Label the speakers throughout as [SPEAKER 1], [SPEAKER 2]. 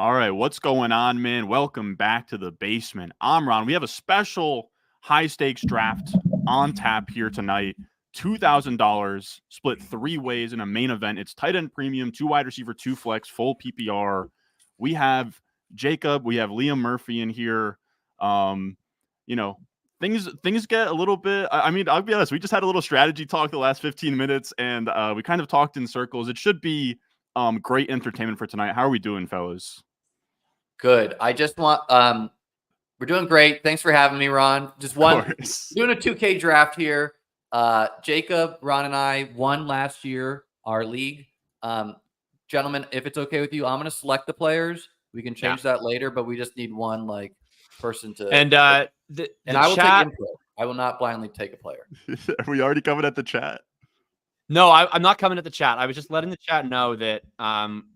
[SPEAKER 1] All right, what's going on, man? Welcome back to the basement. I'm Ron. We have a special high-stakes draft on tap here tonight. $2,000 split three ways in a main event. It's tight end premium, 2 wide receiver, 2 flex, full PPR. We have Jakob. We have Liam Murphy in here. You know, things get a little bit. I mean, I'll be honest. We just had a little strategy talk the last 15 minutes, and we kind of talked in circles. It should be great entertainment for tonight. How are we doing, fellas?
[SPEAKER 2] Good. I just want we're doing great. Thanks for having me, Ron. Just doing a 2K draft here. Jacob, Ron, and I won last year our league. Gentlemen, if it's okay with you, I'm gonna select the players. We can change that later, but we just need one person to
[SPEAKER 3] and
[SPEAKER 2] I will
[SPEAKER 3] chat,
[SPEAKER 2] take input. I will not blindly take a player.
[SPEAKER 1] Are we already coming at the chat?
[SPEAKER 3] No, I'm not coming at the chat. I was just letting the chat know that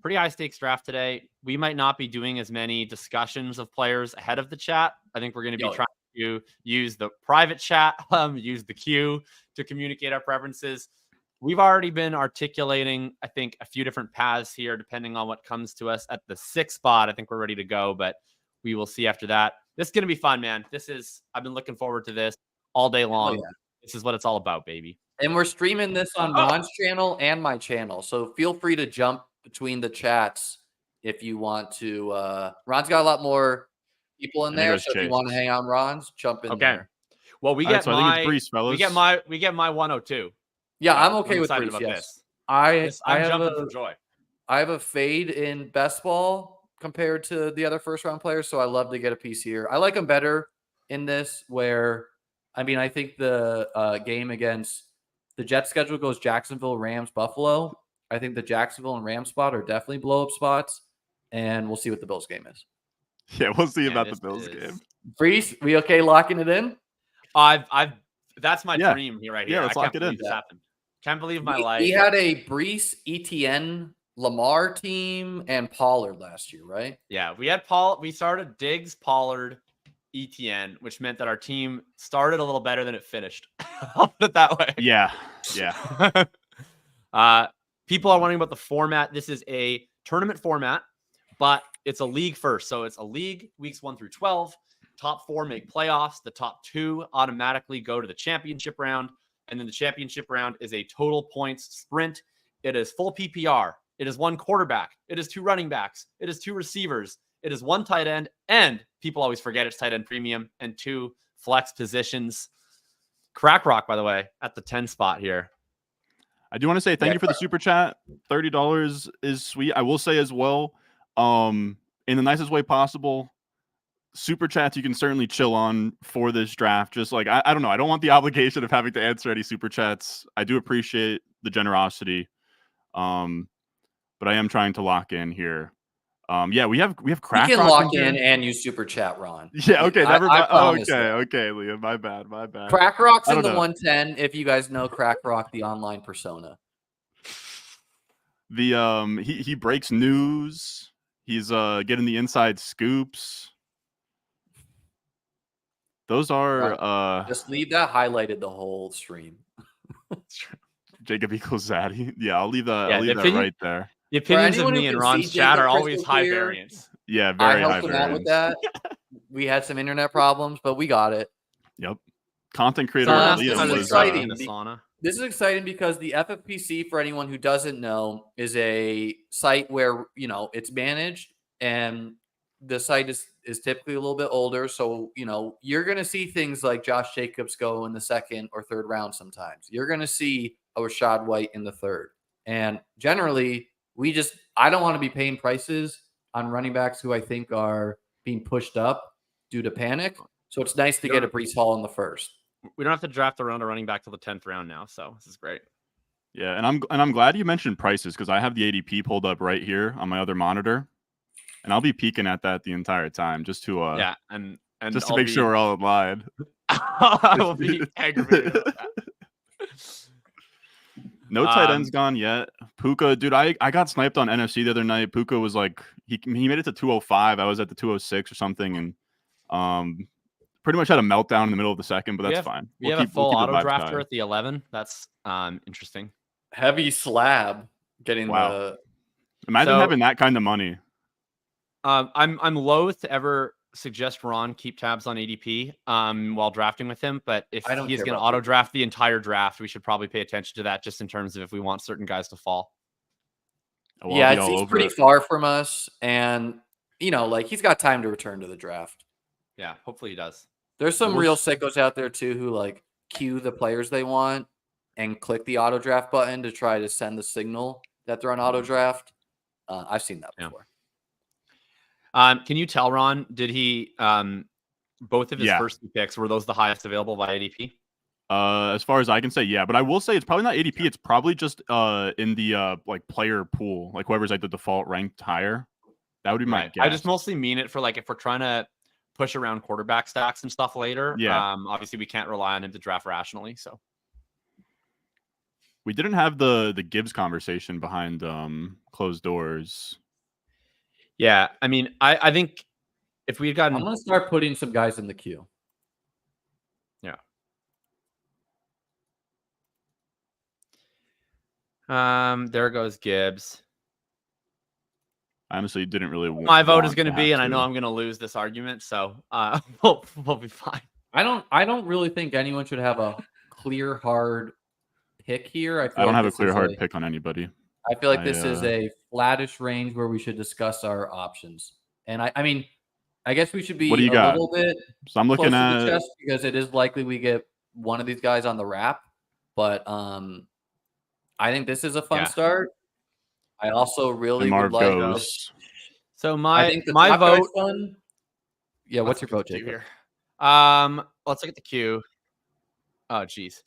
[SPEAKER 3] pretty high stakes draft today. We might not be doing as many discussions of players ahead of the chat. I think we're going to be trying to use the private chat, use the queue to communicate our preferences. We've already been articulating, I think, a few different paths here, depending on what comes to us at the 6th spot. I think we're ready to go, but we will see after that. This is going to be fun, man. I've been looking forward to this all day long. Oh, yeah. This is what it's all about, baby.
[SPEAKER 2] And we're streaming this on Ron's channel and my channel. So feel free to jump between the chats if you want to. Ron's got a lot more people in there. So if you want to hang out on Ron's, jump in there.
[SPEAKER 3] Well, we get I think it's Brees, fellas. We get my 102.
[SPEAKER 2] Yeah, I'm okay with Brees, yes. I'm
[SPEAKER 3] jumping for joy.
[SPEAKER 2] I have a fade in best ball compared to the other first round players. So I love to get a piece here. I like him better in this where, I mean, I think the game against the Jets schedule goes Jacksonville, Rams, Buffalo. I think the Jacksonville and Rams spot are definitely blow-up spots, and we'll see what the Bills game is.
[SPEAKER 1] Yeah, we'll see about the Bills game.
[SPEAKER 2] Brees, we okay locking it in?
[SPEAKER 3] That's my dream here right here.
[SPEAKER 1] Yeah, let's lock it in.
[SPEAKER 3] This happened. Can't believe my life.
[SPEAKER 2] We had a Brees, ETN, Lamar team, and Pollard last year, right?
[SPEAKER 3] Yeah, we had We started Diggs, Pollard, ETN, which meant that our team started a little better than it finished. I'll put it that way.
[SPEAKER 1] Yeah.
[SPEAKER 3] People are wondering about the format. This is a tournament format, but it's a league first. So it's a league, weeks 1 through 12. Top 4 make playoffs. The top 2 automatically go to the championship round. And then the championship round is a total points sprint. It is full PPR. It is 1 quarterback. It is 2 running backs. It is 2 receivers. It is 1 tight end, and people always forget it's tight end premium, and 2 flex positions. Crack Rock, by the way, at the 10 spot here.
[SPEAKER 1] I do want to say thank you for the super chat. $30 is sweet. I will say as well, in the nicest way possible, super chats you can certainly chill on for this draft. Just like, I don't know. I don't want the obligation of having to answer any super chats. I do appreciate the generosity. But I am trying to lock in here. Yeah, we have Crack.
[SPEAKER 2] You can lock in and use super chat, Ron.
[SPEAKER 1] Yeah, okay. Never mind. Okay, Liam. My bad.
[SPEAKER 2] Crack Rock's in the 110. If you guys know Crack Rock, the online persona.
[SPEAKER 1] He breaks news. He's getting the inside scoops. Those are
[SPEAKER 2] just leave that highlighted the whole stream.
[SPEAKER 1] Jacob equals Zaddy. Yeah, I'll leave that. I'll leave that right there.
[SPEAKER 3] The opinions of me and Ron's chat are always high variance.
[SPEAKER 1] Yeah, very high variance.
[SPEAKER 2] I helped him out with that. We had some internet problems, but we got it.
[SPEAKER 1] Yep. Content creator.
[SPEAKER 2] This is exciting. This is exciting because the FFPC, for anyone who doesn't know, is a site where it's managed, and the site is typically a little bit older. So you're going to see things like Josh Jacobs go in the 2nd or 3rd round. Sometimes you're going to see a Rashad White in the 3rd, and generally. I don't want to be paying prices on running backs who I think are being pushed up due to panic. So it's nice to get a Brees Hall in the 1st.
[SPEAKER 3] We don't have to draft around a running back till the 10th round now. So this is great.
[SPEAKER 1] Yeah. And I'm glad you mentioned prices because I have the ADP pulled up right here on my other monitor, and I'll be peeking at that the entire time just to,
[SPEAKER 3] and
[SPEAKER 1] just to make sure we're all in line.
[SPEAKER 3] I will be aggravated.
[SPEAKER 1] No tight ends gone yet. Puka, dude, I got sniped on NFC the other night. Puka was like, he made it to 205. I was at the 206 or something, and pretty much had a meltdown in the middle of the 2nd, but that's fine.
[SPEAKER 3] We have a full auto drafter at the 11. That's interesting.
[SPEAKER 2] Heavy slab getting the.
[SPEAKER 1] Imagine having that kind of money.
[SPEAKER 3] I'm loath to ever suggest Ron keep tabs on ADP while drafting with him, but if he's going to auto draft the entire draft, we should probably pay attention to that just in terms of if we want certain guys to fall.
[SPEAKER 2] Well, yeah, he's pretty far from us, and like he's got time to return to the draft.
[SPEAKER 3] Yeah, hopefully he does.
[SPEAKER 2] There's some real sickos out there too who like queue the players they want and click the auto draft button to try to send the signal that they're on auto draft. I've seen that before.
[SPEAKER 3] Can you tell, Ron, did he both of his first 2 picks, were those the highest available by ADP?
[SPEAKER 1] As far as I can say, yeah, but I will say it's probably not ADP. It's probably just in the like player pool, like whoever's like the default ranked higher. That would be my guess.
[SPEAKER 3] I just mostly mean it for like if we're trying to push around quarterback stacks and stuff later.
[SPEAKER 1] Yeah.
[SPEAKER 3] Obviously we can't rely on him to draft rationally. So
[SPEAKER 1] we didn't have the Gibbs conversation behind closed doors.
[SPEAKER 3] Yeah, I mean, I think if we had gotten,
[SPEAKER 2] I'm gonna start putting some guys in the queue.
[SPEAKER 3] Yeah. There goes Gibbs.
[SPEAKER 1] I honestly didn't really want
[SPEAKER 3] my vote is going to be, and I know I'm going to lose this argument, so we'll be fine.
[SPEAKER 2] I don't really think anyone should have a clear hard pick here.
[SPEAKER 1] I don't have a clear hard pick on anybody.
[SPEAKER 2] I feel like this is a flattish range where we should discuss our options. And I mean, I guess we should be a little bit.
[SPEAKER 1] So I'm looking at
[SPEAKER 2] the chest because it is likely we get one of these guys on the wrap. But I think this is a fun start. I also really would like
[SPEAKER 1] goes.
[SPEAKER 3] So my vote.
[SPEAKER 2] Yeah, what's your vote, Jacob?
[SPEAKER 3] Here? Let's look at the queue. Oh, geez.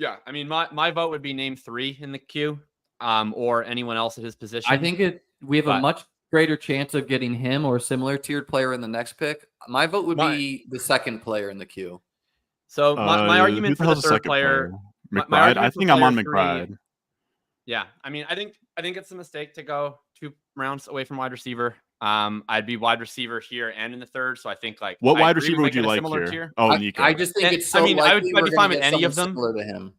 [SPEAKER 3] Yeah, I mean, my vote would be name 3 in the queue, or anyone else at his position.
[SPEAKER 2] I think we have a much greater chance of getting him or a similar tiered player in the next pick. My vote would be the second player in the queue.
[SPEAKER 3] So my argument for the third player,
[SPEAKER 1] McBride. I think I'm on McBride.
[SPEAKER 3] Yeah, I mean, I think it's a mistake to go 2 rounds away from wide receiver. I'd be wide receiver here and in the third, so I think like
[SPEAKER 1] what wide receiver would you like here?
[SPEAKER 3] Tier.
[SPEAKER 1] Oh, Nico.
[SPEAKER 2] I just think it's so. I mean,
[SPEAKER 3] I'd be fine with any of them.
[SPEAKER 2] Similar to him.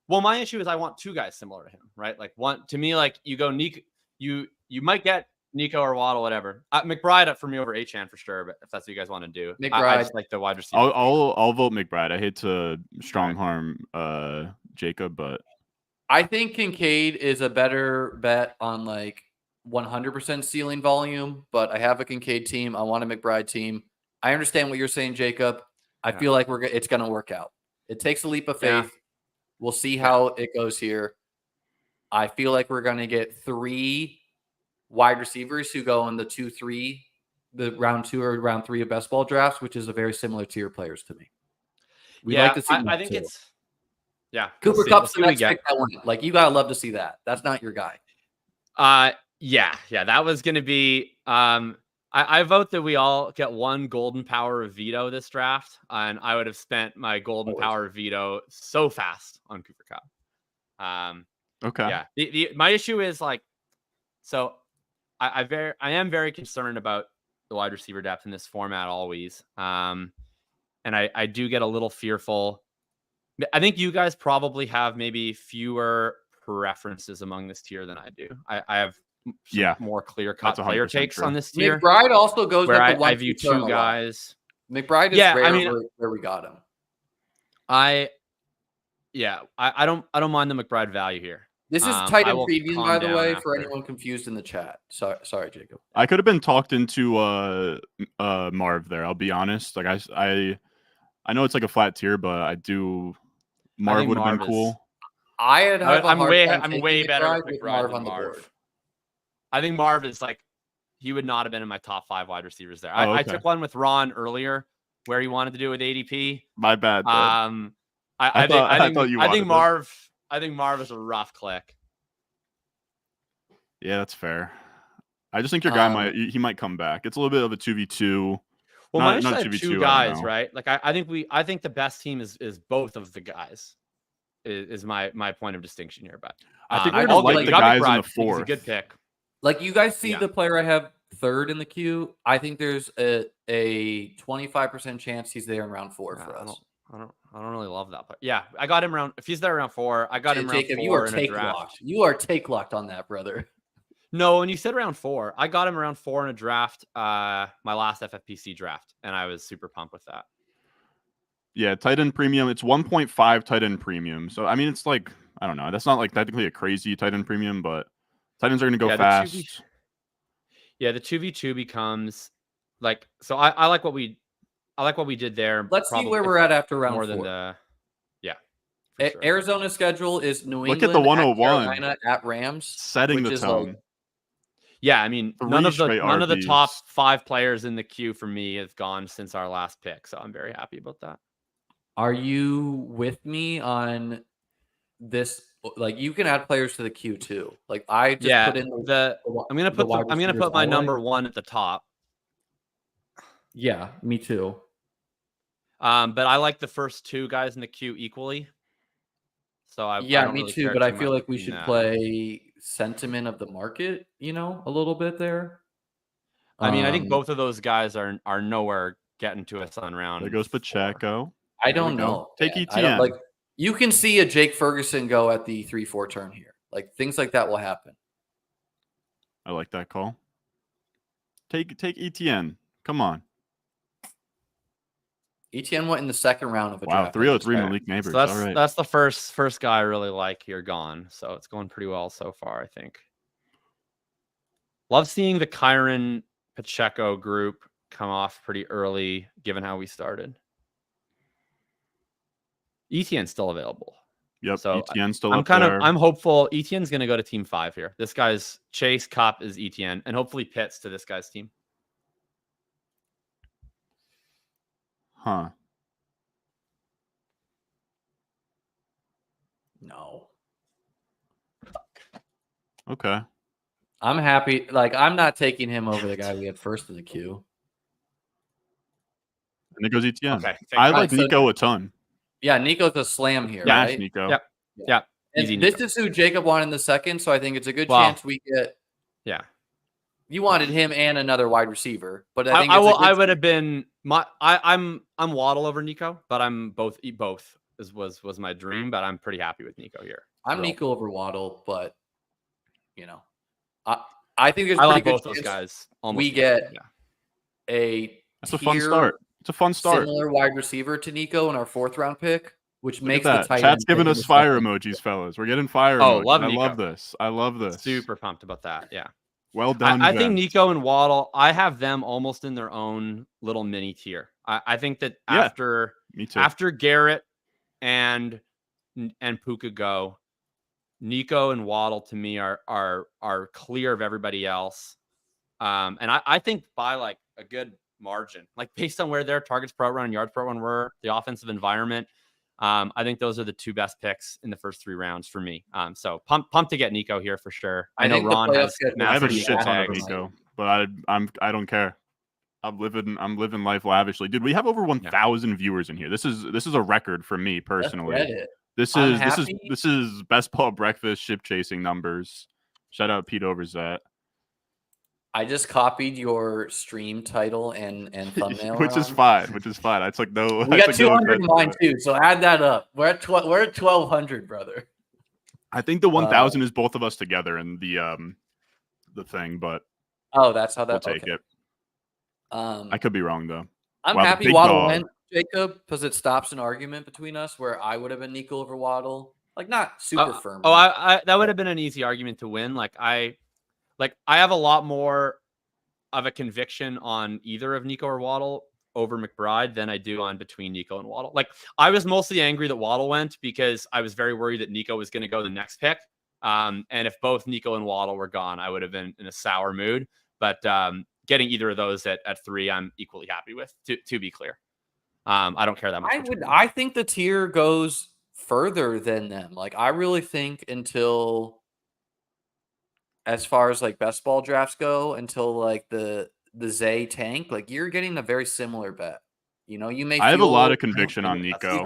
[SPEAKER 3] Well, my issue is I want 2 guys similar to him, right? Like one to me, like you go Nico, you might get Nico or Waddle, whatever. McBride for me over Achane for sure, but if that's what you guys want to do,
[SPEAKER 2] McBride.
[SPEAKER 3] I just like the wide receiver.
[SPEAKER 1] I'll vote McBride. I hate to strong harm Jacob, but
[SPEAKER 2] I think Kincaid is a better bet on like 100% ceiling volume, but I have a Kincaid team. I want a McBride team. I understand what you're saying, Jacob. I feel like it's going to work out. It takes a leap of faith. Yeah. We'll see how it goes here. I feel like we're going to get 3 wide receivers who go in the 2-3, the round 2 or round 3 of best ball drafts, which is a very similar tier players to me. We'd like to see
[SPEAKER 3] I think it's
[SPEAKER 2] Cooper Kupp's the next pick that one. Like you gotta love to see that. That's not your guy.
[SPEAKER 3] Yeah, that was gonna be. I vote that we all get 1 golden power of veto this draft, and I would have spent my golden power of veto so fast on Cooper Kupp.
[SPEAKER 1] Okay.
[SPEAKER 3] Yeah. My issue is like, so I am very concerned about the wide receiver depth in this format always. And I do get a little fearful. I think you guys probably have maybe fewer preferences among this tier than I do. I have more clear-cut player takes on this tier.
[SPEAKER 2] McBride also goes
[SPEAKER 3] where
[SPEAKER 2] like
[SPEAKER 3] I view 2 guys.
[SPEAKER 2] McBride is rare where we got him.
[SPEAKER 3] I don't mind the McBride value here.
[SPEAKER 2] This is tight and preview, by the way, for anyone confused in the chat. Sorry, Jacob.
[SPEAKER 1] I could have been talked into Marv there. I'll be honest. Like I know it's like a flat tier, but I do. Marv would have been cool.
[SPEAKER 3] I'm way better with McBride than Marv. I think Marv is like, he would not have been in my top 5 wide receivers there. I took one with Ron earlier where he wanted to do with ADP.
[SPEAKER 1] My bad.
[SPEAKER 3] I think Marv is a rough click.
[SPEAKER 1] Yeah, that's fair. I just think your guy might come back. It's a little bit of a 2v2.
[SPEAKER 3] Well, my issue have 2 guys, right? Like I think the best team is both of the guys. Is my point of distinction here, but
[SPEAKER 1] I think we're gonna like the guys in the 4th.
[SPEAKER 3] He's a good pick.
[SPEAKER 2] Like you guys see the player I have 3rd in the queue. I think there's a 25% chance he's there in round 4 for us.
[SPEAKER 3] I don't really love that, but yeah, I got him around. If he's there around 4, I got him around 4
[SPEAKER 2] you are
[SPEAKER 3] in
[SPEAKER 2] take
[SPEAKER 3] a draft.
[SPEAKER 2] locked. You are take locked on that, brother.
[SPEAKER 3] No, when you said round 4, I got him around 4 in a draft, my last FFPC draft, and I was super pumped with that.
[SPEAKER 1] Yeah, tight end premium. It's 1.5 tight end premium. So I mean, it's like, I don't know. That's not like technically a crazy tight end premium, but tight ends are going to go fast.
[SPEAKER 3] The 2v2 becomes like, so I like what we did there.
[SPEAKER 2] Let's see where we're at after round 4.
[SPEAKER 3] Than the
[SPEAKER 2] sure. Arizona's schedule is New England.
[SPEAKER 1] Look at the 101
[SPEAKER 2] at Carolina, at Rams,
[SPEAKER 1] setting the tone.
[SPEAKER 3] Like, yeah, I mean, none of the top 5 players in the queue for me have gone since our last pick, so I'm very happy about that.
[SPEAKER 2] Are you with me on this? Like, you can add players to the queue too. Like, I just put in
[SPEAKER 3] I'm gonna put my number 1 at the top.
[SPEAKER 2] Yeah, me too.
[SPEAKER 3] But I like the first 2 guys in the queue equally. So I don't
[SPEAKER 2] me
[SPEAKER 3] really
[SPEAKER 2] too. But I feel like we should play sentiment of the market, a little bit there.
[SPEAKER 3] I mean, I think both of those guys are nowhere getting to us on round.
[SPEAKER 1] There goes Pacheco.
[SPEAKER 3] 4.
[SPEAKER 2] I don't know.
[SPEAKER 1] Take ETN.
[SPEAKER 2] Like, you can see a Jake Ferguson go at the 3-4 turn here. Like, things like that will happen.
[SPEAKER 1] I like that call. Take ETN. Come on.
[SPEAKER 2] ETN went in the second round of a
[SPEAKER 1] draft. Wow, 303 Malik
[SPEAKER 3] So
[SPEAKER 1] Neighbors.
[SPEAKER 3] that's the first guy I really like here gone. So it's going pretty well so far, I think. Love seeing the Kyron Pacheco group come off pretty early, given how we started. ETN's still available.
[SPEAKER 1] Yep,
[SPEAKER 3] so
[SPEAKER 1] ETN's still
[SPEAKER 3] I'm hopeful ETN's going to go to team 5 here. This guy's Chase Cup is ETN, and hopefully Pitts to this guy's team.
[SPEAKER 1] Huh.
[SPEAKER 2] No.
[SPEAKER 1] Okay.
[SPEAKER 2] I'm happy. Like, I'm not taking him over the guy we had first in the queue.
[SPEAKER 1] And it goes ETN.
[SPEAKER 3] Okay.
[SPEAKER 1] I like Nico a ton.
[SPEAKER 2] Yeah, Nico's a slam here,
[SPEAKER 1] yeah,
[SPEAKER 2] right?
[SPEAKER 1] Nico.
[SPEAKER 3] Yep. Yeah.
[SPEAKER 2] And this is who Jacob wanted in the second, so I think it's a good chance we get.
[SPEAKER 3] Yeah.
[SPEAKER 2] You wanted him and another wide receiver, but
[SPEAKER 3] I would have been I'm Waddle over Nico, but I'm both was my dream, but I'm pretty happy with Nico here.
[SPEAKER 2] I'm Nico over Waddle, but I think there's pretty good
[SPEAKER 3] both those guys.
[SPEAKER 2] We get
[SPEAKER 1] that's a fun start. It's a fun start.
[SPEAKER 2] Similar wide receiver to Nico in our 4th round pick, which makes the tight end.
[SPEAKER 1] Chat's giving us fire emojis, fellas. We're getting fire emojis. I love this.
[SPEAKER 3] Super pumped about that. Yeah.
[SPEAKER 1] Well done.
[SPEAKER 3] I think Nico and Waddle, I have them almost in their own little mini tier. I think that after Garrett and Puka go, Nico and Waddle to me are clear of everybody else. And I think by like a good margin, like based on where their targets per run and yards per run were, the offensive environment, I think those are the 2 best picks in the first 3 rounds for me. So pumped to get Nico here for sure. I know Ron has.
[SPEAKER 1] I have a shit ton of Nico, but I don't care. I'm living life lavishly, dude. We have over 1,000 viewers in here. This is a record for me personally. This is best ball breakfast ship chasing numbers. Shout out Pete Overzet.
[SPEAKER 2] I just copied your stream title and thumbnail,
[SPEAKER 1] which is fine. It's like no.
[SPEAKER 2] We got 200 in mine too, so add that up. We're at 1,200, brother.
[SPEAKER 1] I think the 1,000 is both of us together in the thing, but
[SPEAKER 2] that's how
[SPEAKER 1] we'll take it. I could be wrong though.
[SPEAKER 2] I'm happy Waddle went, Jacob, because it stops an argument between us where I would have been Nico over Waddle, like not super firm.
[SPEAKER 3] I that would have been an easy argument to win. I have a lot more of a conviction on either of Nico or Waddle over McBride than I do on between Nico and Waddle. Like, I was mostly angry that Waddle went because I was very worried that Nico was going to go the next pick. And if both Nico and Waddle were gone, I would have been in a sour mood. But getting either of those at 3, I'm equally happy with, to be clear. I don't care that much.
[SPEAKER 2] I think the tier goes further than them. Like, I really think as far as like best ball drafts go, until like the Zay tank, like you're getting a very similar bet. You may.
[SPEAKER 1] I have a lot of conviction on Nico.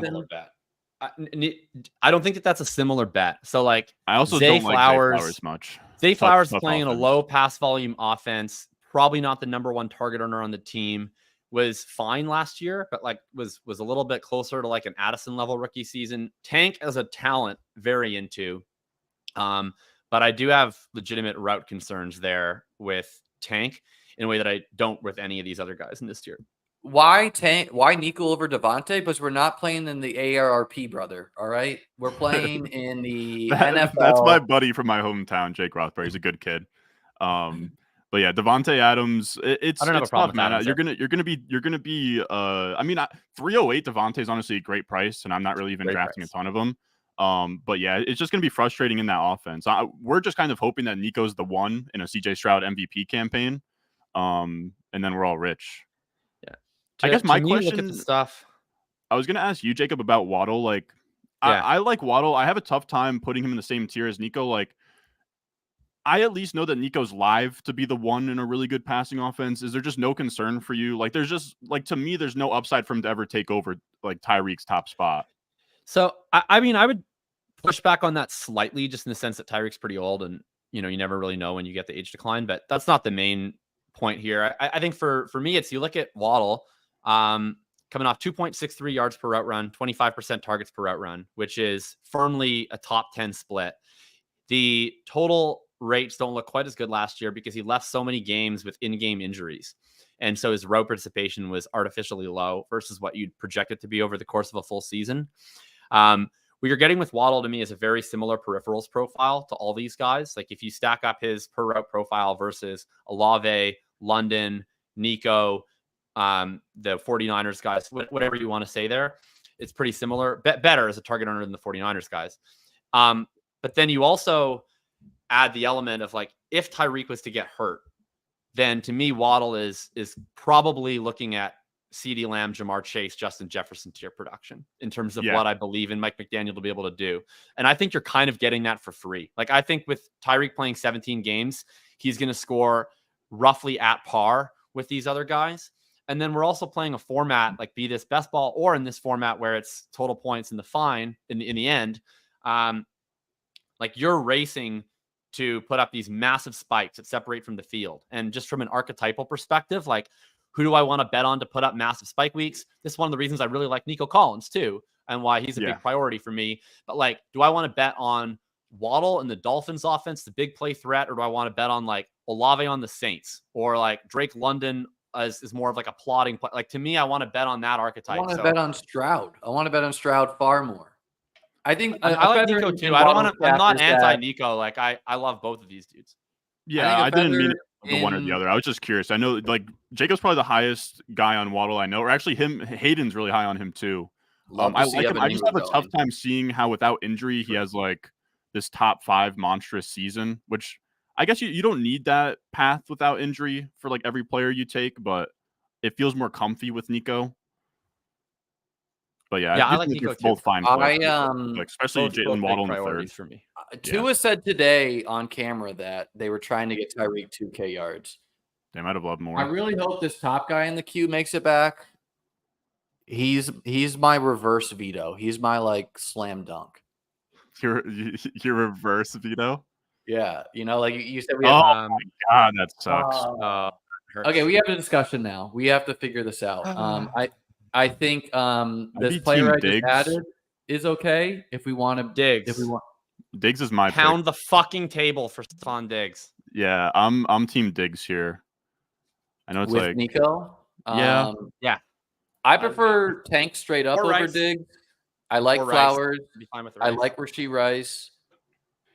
[SPEAKER 3] I don't think that's a similar bet. So like,
[SPEAKER 1] I also don't like Zay Flowers much.
[SPEAKER 3] Zay Flowers playing in a low pass volume offense, probably not the number 1 target earner on the team. Was fine last year, but like was a little bit closer to like an Addison level rookie season. Tank as a talent, very into. But I do have legitimate route concerns there with Tank in a way that I don't with any of these other guys in this tier.
[SPEAKER 2] Why Nico over Devontae? Because we're not playing in the ARRP, brother. All right, we're playing in the NFL.
[SPEAKER 1] That's my buddy from my hometown, Jake Rothbury. He's a good kid. But yeah, Devontae Adams, it's tough, man. You're gonna be. I mean, 308 Devontae is honestly a great price, and I'm not really even drafting a ton of them. But yeah, it's just gonna be frustrating in that offense. We're just kind of hoping that Nico's the one in a CJ Stroud MVP campaign, and then we're all rich.
[SPEAKER 3] Yeah,
[SPEAKER 1] I guess my question.
[SPEAKER 3] Look at the stuff.
[SPEAKER 1] I was gonna ask you, Jacob, about Waddle. Like, I like Waddle. I have a tough time putting him in the same tier as Nico. Like, I at least know that Nico's live to be the one in a really good passing offense. Is there just no concern for you? Like, there's just like, to me, there's no upside for him to ever take over like Tyreek's top spot.
[SPEAKER 3] So I mean, I would push back on that slightly, just in the sense that Tyreek's pretty old, and you never really know when you get the age decline. But that's not the main point here. I think for me, it's you look at Waddle, coming off 2.63 yards per route run, 25% targets per route run, which is firmly a top 10 split. The total rates don't look quite as good last year because he left so many games with in-game injuries. And so his route participation was artificially low versus what you'd project it to be over the course of a full season. What you're getting with Waddle to me is a very similar peripherals profile to all these guys. Like if you stack up his per route profile versus Olave, London, Nico, the 49ers guys, whatever you want to say there, it's pretty similar. Better as a target owner than the 49ers guys. But then you also add the element of like, if Tyreek was to get hurt, then to me, Waddle is probably looking at CeeDee Lamb, Jamar Chase, Justin Jefferson tier production in terms of what I believe in Mike McDaniel to be able to do. And I think you're kind of getting that for free. Like I think with Tyreek playing 17 games, he's going to score roughly at par with these other guys. And then we're also playing a format like be this best ball or in this format where it's total points in the fine in the end. Like you're racing to put up these massive spikes that separate from the field. And just from an archetypal perspective, like who do I want to bet on to put up massive spike weeks? This is one of the reasons I really like Nico Collins too, and why he's a big priority for me. But like, do I want to bet on Waddle and the Dolphins offense, the big play threat, or do I want to bet on like Olave on the Saints or like Drake London is more of like a plotting play? Like to me, I want to bet on that archetype.
[SPEAKER 2] I want to bet on Stroud. I want to bet on Stroud far more. I think
[SPEAKER 3] I like Nico too. I don't want to. I'm not anti-Nico. Like I love both of these dudes.
[SPEAKER 1] Yeah, I didn't mean it the one or the other. I was just curious. I know like Jacob's probably the highest guy on Waddle I know, or actually Hayden's really high on him too. I like him. I just have a tough time seeing how without injury he has like this top 5 monstrous season, which I guess you don't need that path without injury for like every player you take, but it feels more comfy with Nico. But yeah,
[SPEAKER 3] I like Nico
[SPEAKER 1] both
[SPEAKER 3] too.
[SPEAKER 1] fine. Especially Jalen Waddle in the third.
[SPEAKER 3] For me.
[SPEAKER 2] Tua said today on camera that they were trying to get Tyreek 2K yards.
[SPEAKER 1] They might have loved more.
[SPEAKER 2] I really hope this top guy in the queue makes it back. He's my reverse veto. He's my like slam dunk.
[SPEAKER 1] Your reverse veto?
[SPEAKER 2] Yeah, like you said.
[SPEAKER 1] We have, oh my god, that sucks.
[SPEAKER 2] Okay, we have a discussion now. We have to figure this out. I think this player I just added is okay if we want to
[SPEAKER 3] Diggs.
[SPEAKER 2] If we want
[SPEAKER 1] Diggs is my
[SPEAKER 3] pound the fucking table for Stephon Diggs.
[SPEAKER 1] Yeah, I'm team Diggs here. I know it's
[SPEAKER 2] with
[SPEAKER 1] like
[SPEAKER 2] Nico.
[SPEAKER 3] Yeah.
[SPEAKER 2] I prefer Tank straight up over Diggs. I like Flowers. I like Rashee Rice.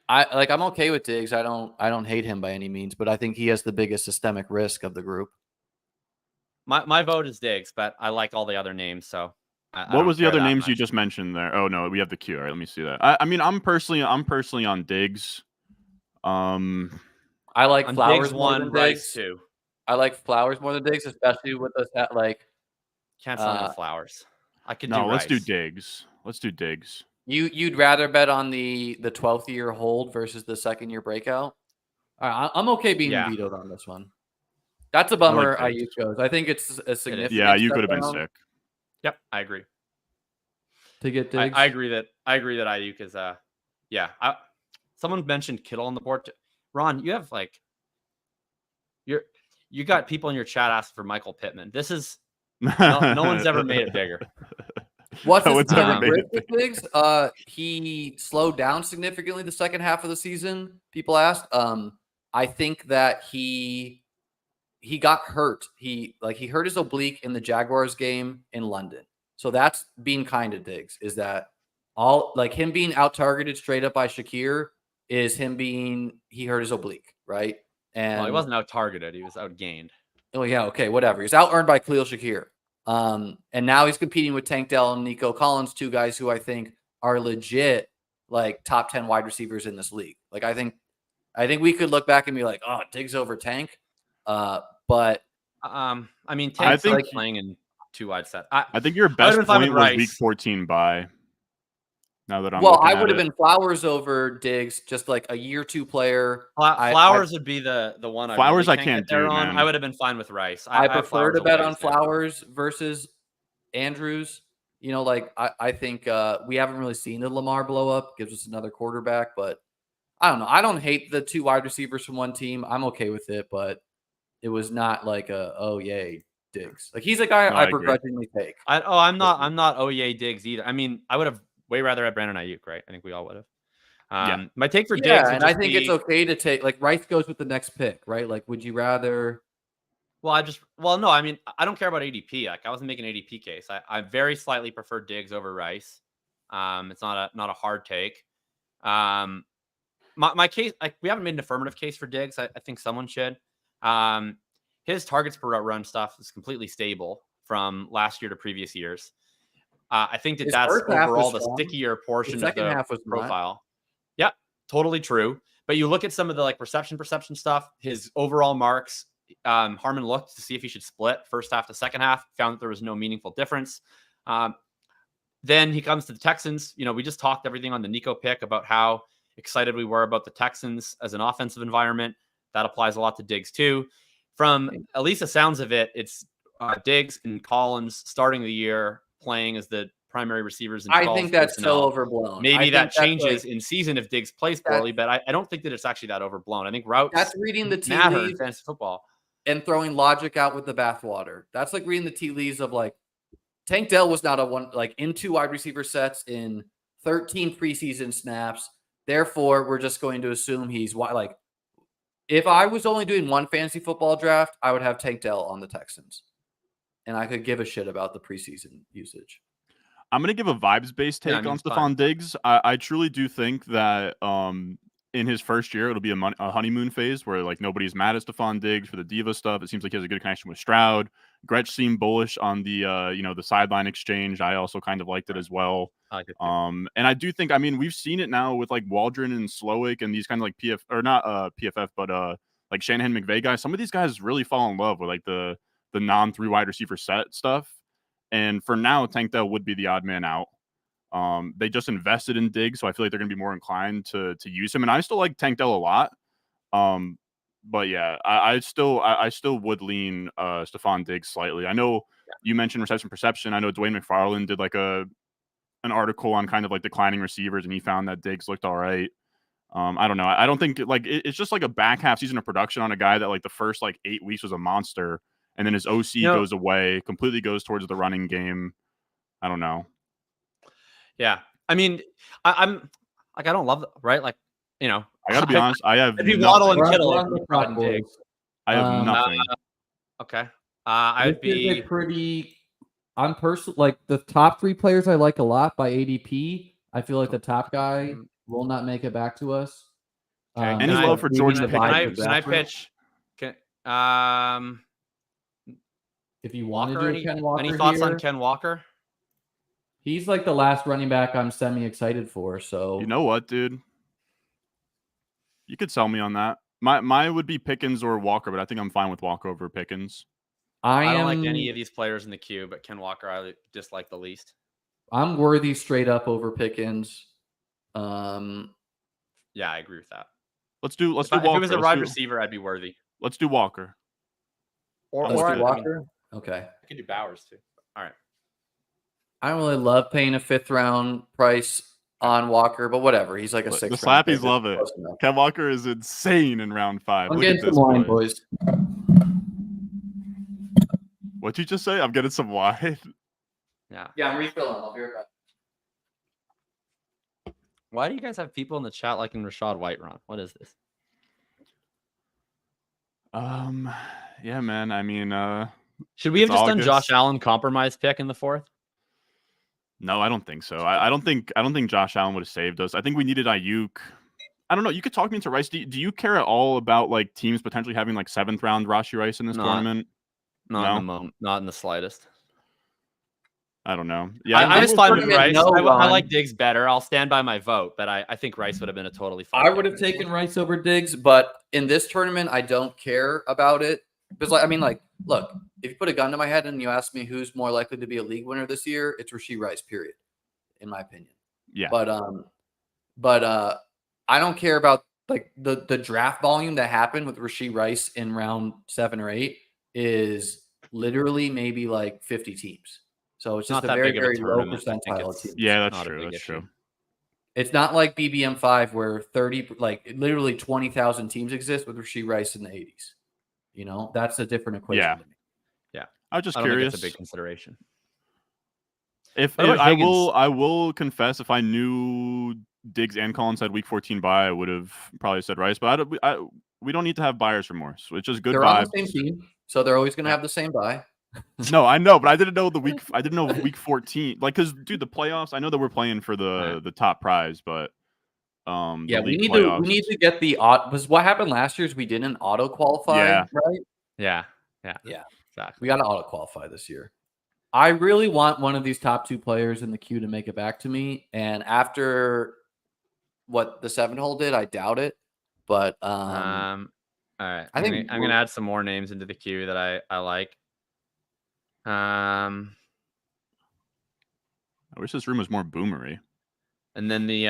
[SPEAKER 2] I'm okay with Diggs. I don't hate him by any means, but I think he has the biggest systemic risk of the group.
[SPEAKER 3] My vote is Diggs, but I like all the other names. So,
[SPEAKER 1] what was the other names you just mentioned there? Oh no, we have the queue. All right, let me see that. I mean, I'm personally on Diggs.
[SPEAKER 2] I like Flowers more than Diggs
[SPEAKER 3] too.
[SPEAKER 2] I like Flowers more than Diggs, especially with us at like.
[SPEAKER 3] Can't sell the Flowers. I could do
[SPEAKER 1] Rice.
[SPEAKER 3] Let's
[SPEAKER 1] do Diggs. Let's do Diggs.
[SPEAKER 2] You'd rather bet on the 12th year hold versus the 2nd year breakout? All right, I'm okay being vetoed on this one. That's a bummer. Ayuk goes. I think it's a significant.
[SPEAKER 1] Yeah, you could have been sick.
[SPEAKER 3] Yep, I agree.
[SPEAKER 2] To get Diggs,
[SPEAKER 3] I agree that Ayuk is someone mentioned Kittle on the board. Ron, you have like you got people in your chat asking for Michael Pittman. This is no one's ever made it bigger.
[SPEAKER 2] What's
[SPEAKER 1] No
[SPEAKER 2] his
[SPEAKER 1] one's ever made
[SPEAKER 2] great
[SPEAKER 1] it
[SPEAKER 2] with Diggs? He slowed down significantly the second half of the season. People asked. I think that he got hurt. He hurt his oblique in the Jaguars game in London. So that's being kind of Diggs. Is that all like him being out targeted straight up by Shakir is him being he hurt his oblique, right? And
[SPEAKER 3] he wasn't out targeted. He was out gained.
[SPEAKER 2] Oh yeah, okay, whatever. He's out earned by Khalil Shakir. And now he's competing with Tank Dell and Nico Collins, two guys who I think are legit like top 10 wide receivers in this league. Like I think we could look back and be like, oh, Diggs over Tank. But
[SPEAKER 3] I mean, Tank's like playing in 2 wide set.
[SPEAKER 1] I think your best point was week 14 bye. Now that I'm
[SPEAKER 2] I would have been Flowers over Diggs, just like a year 2 player.
[SPEAKER 3] Flowers would be the one.
[SPEAKER 1] Flowers
[SPEAKER 3] I
[SPEAKER 1] really can't do, man.
[SPEAKER 3] I would have been fine with Rice.
[SPEAKER 2] I prefer to bet on Flowers versus Andrews. You know, like I think we haven't really seen the Lamar blow up. Gives us another quarterback, but I don't know. I don't hate the 2 wide receivers from one team. I'm okay with it, but it was not like oh yay Diggs. Like he's a guy I begrudgingly take.
[SPEAKER 3] I'm not oh yay Diggs either. I mean, I would have way rather had Brandon Ayuk, right? I think we all would have. My take for Diggs,
[SPEAKER 2] and I think it's okay to take like Rice goes with the next pick, right? Like, would you rather?
[SPEAKER 3] No. I mean, I don't care about ADP. Like, I wasn't making an ADP case. I very slightly prefer Diggs over Rice. It's not a hard take. My case, like, we haven't made an affirmative case for Diggs. I think someone should. His targets per route run stuff is completely stable from last year to previous years. I think that's overall the stickier portion of the profile. Yeah, totally true. But you look at some of the like reception stuff, his overall marks, Harmon looked to see if he should split first half to second half, found that there was no meaningful difference. Then he comes to the Texans. You know, we just talked everything on the Nico pick about how excited we were about the Texans as an offensive environment. That applies a lot to Diggs too. From at least the sounds of it, it's Diggs and Collins starting the year playing as the primary receivers.
[SPEAKER 2] I think that's so overblown.
[SPEAKER 3] Maybe that changes in season if Diggs plays poorly, but I don't think that it's actually that overblown. I think routes
[SPEAKER 2] that's reading the tea leaves
[SPEAKER 3] in fantasy football
[SPEAKER 2] and throwing logic out with the bathwater. That's like reading the tea leaves of like Tank Dell was not a one like in 2 wide receiver sets in 13 preseason snaps. Therefore, we're just going to assume he's like. If I was only doing 1 fantasy football draft, I would have Tank Dell on the Texans. And I could give a shit about the preseason usage.
[SPEAKER 1] I'm going to give a vibes-based take on Stephon Diggs. I truly do think that in his first year, it'll be a honeymoon phase where like nobody's mad at Stephon Diggs for the diva stuff. It seems like he has a good connection with Stroud. Gretsch seemed bullish on the the sideline exchange. I also kind of liked it as well. And I do think, I mean, we've seen it now with like Waldron and Slowick and these kind of like PFF, but like Shanahan McVay guys. Some of these guys really fall in love with like the non-3 wide receiver set stuff. And for now, Tank Dell would be the odd man out. They just invested in Diggs, so I feel like they're going to be more inclined to use him. And I still like Tank Dell a lot. But yeah, I still would lean Stephon Diggs slightly. I know you mentioned reception perception. I know Dwayne McFarland did like an article on kind of like declining receivers, and he found that Diggs looked all right. I don't know. I don't think like it's just like a back half season of production on a guy that like the first like 8 weeks was a monster, and then his OC goes away, completely goes towards the running game. I don't know.
[SPEAKER 3] Yeah, I mean, I'm like I don't love right, like I
[SPEAKER 1] gotta be honest. I have
[SPEAKER 3] Waddle and Kittle.
[SPEAKER 1] I have nothing.
[SPEAKER 3] Okay. I'd be
[SPEAKER 4] pretty. I'm personally like the top 3 players I like a lot by ADP. I feel like the top guy will not make it back to us.
[SPEAKER 1] Okay. Any love for George Pickens?
[SPEAKER 3] Can I pitch?
[SPEAKER 4] If you want to do Ken Walker,
[SPEAKER 3] any thoughts on Ken Walker?
[SPEAKER 4] He's like the last running back I'm semi-excited for. So
[SPEAKER 1] you know what, dude? You could sell me on that. Mine would be Pickens or Walker, but I think I'm fine with Walker over Pickens.
[SPEAKER 3] I don't like any of these players in the queue, but Ken Walker I dislike the least.
[SPEAKER 2] I'm Worthy straight up over Pickens.
[SPEAKER 3] Yeah, I agree with that.
[SPEAKER 1] Let's do Walker.
[SPEAKER 3] If it was a wide receiver, I'd be Worthy.
[SPEAKER 1] Let's do Walker.
[SPEAKER 2] Or Walker. Okay.
[SPEAKER 3] I could do Bowers too. All right.
[SPEAKER 2] I don't really love paying a 5th round price on Walker, but whatever. He's like a 6th.
[SPEAKER 1] The Slappies love it. Ken Walker is insane in round 5.
[SPEAKER 2] I'm getting some wine, boys.
[SPEAKER 1] What'd you just say? I'm getting some wine.
[SPEAKER 2] Yeah, I'm refilling. I'll be right back.
[SPEAKER 3] Why do you guys have people in the chat liking Rachaad White, Ron? What is this?
[SPEAKER 1] Yeah, man. I mean,
[SPEAKER 3] should we have just done Josh Allen compromise pick in the 4th?
[SPEAKER 1] No, I don't think so. I don't think Josh Allen would have saved us. I think we needed Ayuk. I don't know. You could talk me into Rice. Do you care at all about like teams potentially having like 7th round Rashee Rice in this tournament?
[SPEAKER 3] Not in the moment. Not in the slightest.
[SPEAKER 1] I don't know. Yeah,
[SPEAKER 3] I was fine with Rice. I like Diggs better. I'll stand by my vote, but I think Rice would have been a totally fine.
[SPEAKER 2] I would have taken Rice over Diggs, but in this tournament, I don't care about it. Because, look, if you put a gun to my head and you ask me who's more likely to be a league winner this year, it's Rashee Rice, period, in my opinion.
[SPEAKER 1] Yeah.
[SPEAKER 2] But I don't care about like the draft volume that happened with Rashee Rice in round 7 or 8 is literally maybe like 50 teams. So it's just a very, very low percentile of teams.
[SPEAKER 1] Yeah, that's true. That's true.
[SPEAKER 2] It's not like BBM5 where literally 20,000 teams exist with Rashee Rice in the 80s. You know, that's a different equation to me.
[SPEAKER 3] Yeah.
[SPEAKER 1] I was just curious.
[SPEAKER 3] It's a big consideration.
[SPEAKER 1] I will confess, if I knew Diggs and Collins had week 14 bye, I would have probably said Rice. But we don't need to have buyer's remorse. It's just good vibes.
[SPEAKER 2] They're on the same team, so they're always going to have the same bye.
[SPEAKER 1] No, I know, but I didn't know week 14. Like, because dude, the playoffs. I know that we're playing for the top prize, but
[SPEAKER 2] we need to get the was what happened last year is we didn't auto qualify, right?
[SPEAKER 3] Yeah.
[SPEAKER 2] Exactly. We got to auto qualify this year. I really want one of these top 2 players in the queue to make it back to me, and after what the 7-hole did, I doubt it. But
[SPEAKER 3] all right, I'm gonna add some more names into the queue that I like. I
[SPEAKER 1] wish this room was more boomery.
[SPEAKER 3] And then the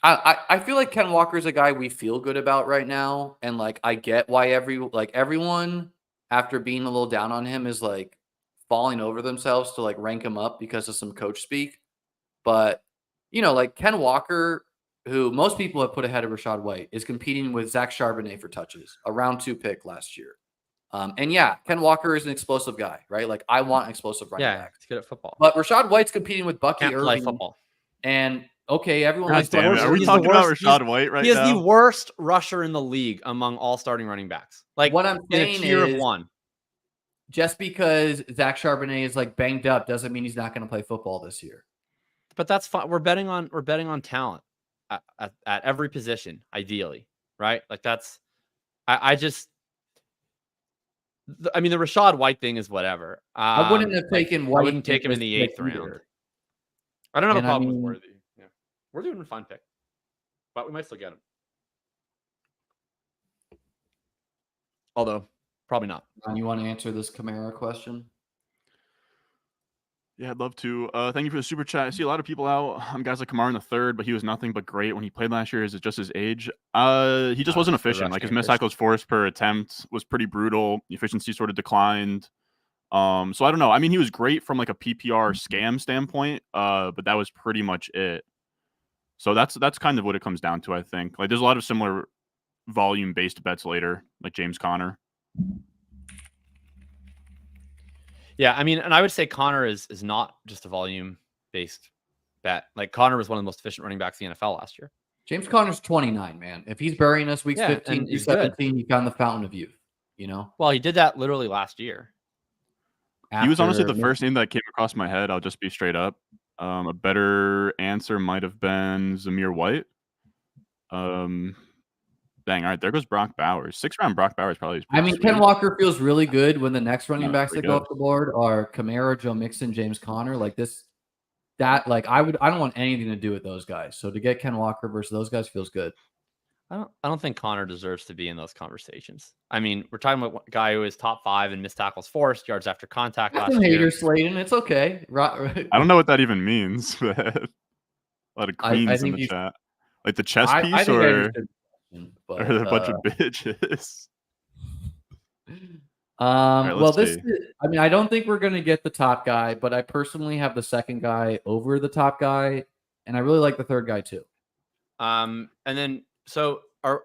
[SPEAKER 2] I feel like Ken Walker's a guy we feel good about right now, and like I get why everyone after being a little down on him is like falling over themselves to like rank him up because of some coach speak. But you know, like Ken Walker, who most people have put ahead of Rachaad White, is competing with Zach Charbonnet for touches, a round 2 pick last year. And yeah, Ken Walker is an explosive guy, right? Like I want an explosive running back.
[SPEAKER 3] He's good at football.
[SPEAKER 2] But Rachaad White's competing with Bucky
[SPEAKER 3] Can't
[SPEAKER 2] Irving.
[SPEAKER 3] play football.
[SPEAKER 2] And okay, everyone likes
[SPEAKER 1] damn it. Are we talking about Rachaad White right now?
[SPEAKER 3] He is the worst rusher in the league among all starting running backs. Like
[SPEAKER 2] what I'm saying
[SPEAKER 3] in a tier
[SPEAKER 2] is,
[SPEAKER 3] of 1.
[SPEAKER 2] Just because Zach Charbonnet is like banged up doesn't mean he's not going to play football this year.
[SPEAKER 3] But that's fine. We're betting on talent at every position, ideally, right? Like that's the Rachaad White thing is whatever.
[SPEAKER 2] I wouldn't have taken White.
[SPEAKER 3] I wouldn't take him in the 8th round. I don't have a problem with Worthy. Yeah. We're doing a fine pick, but we might still get him. Although, probably not.
[SPEAKER 2] You want to answer this Kamara question?
[SPEAKER 1] Yeah, I'd love to. Thank you for the super chat. I see a lot of people out. Guys like Kamara in the 3rd, but he was nothing but great when he played last year. Is it just his age? He just wasn't efficient. Like his missed tackles forced per attempt was pretty brutal. The efficiency sort of declined. So I don't know. I mean, he was great from like a PPR scam standpoint, but that was pretty much it. So that's kind of what it comes down to, I think. Like there's a lot of similar volume-based bets later, like James Conner.
[SPEAKER 3] Yeah, I mean, and I would say Connor is not just a volume-based bet. Like Connor was one of the most efficient running backs in the NFL last year.
[SPEAKER 2] James Conner's 29, man. If he's burying us weeks 15 through 17, he found the fountain of youth, you know?
[SPEAKER 3] Well, he did that literally last year.
[SPEAKER 1] He was honestly the first name that came across my head. I'll just be straight up. A better answer might have been Zamir White. Dang, all right, there goes Brock Bowers. 6th round Brock Bowers probably.
[SPEAKER 2] I mean, Ken Walker feels really good when the next running backs that go off the board are Kamara, Joe Mixon, James Conner. Like this, I don't want anything to do with those guys. So to get Ken Walker versus those guys feels good.
[SPEAKER 3] I don't think Connor deserves to be in those conversations. I mean, we're talking about a guy who is top 5 in missed tackles forced, yards after contact last year.
[SPEAKER 2] Hater Slayton, it's okay.
[SPEAKER 1] I don't know what that even means. But a lot of queens in the chat, like the chess piece, or a bunch of bitches.
[SPEAKER 2] I don't think we're gonna get the top guy, but I personally have the 2nd guy over the top guy, and I really like the 3rd guy too.
[SPEAKER 3] And then. So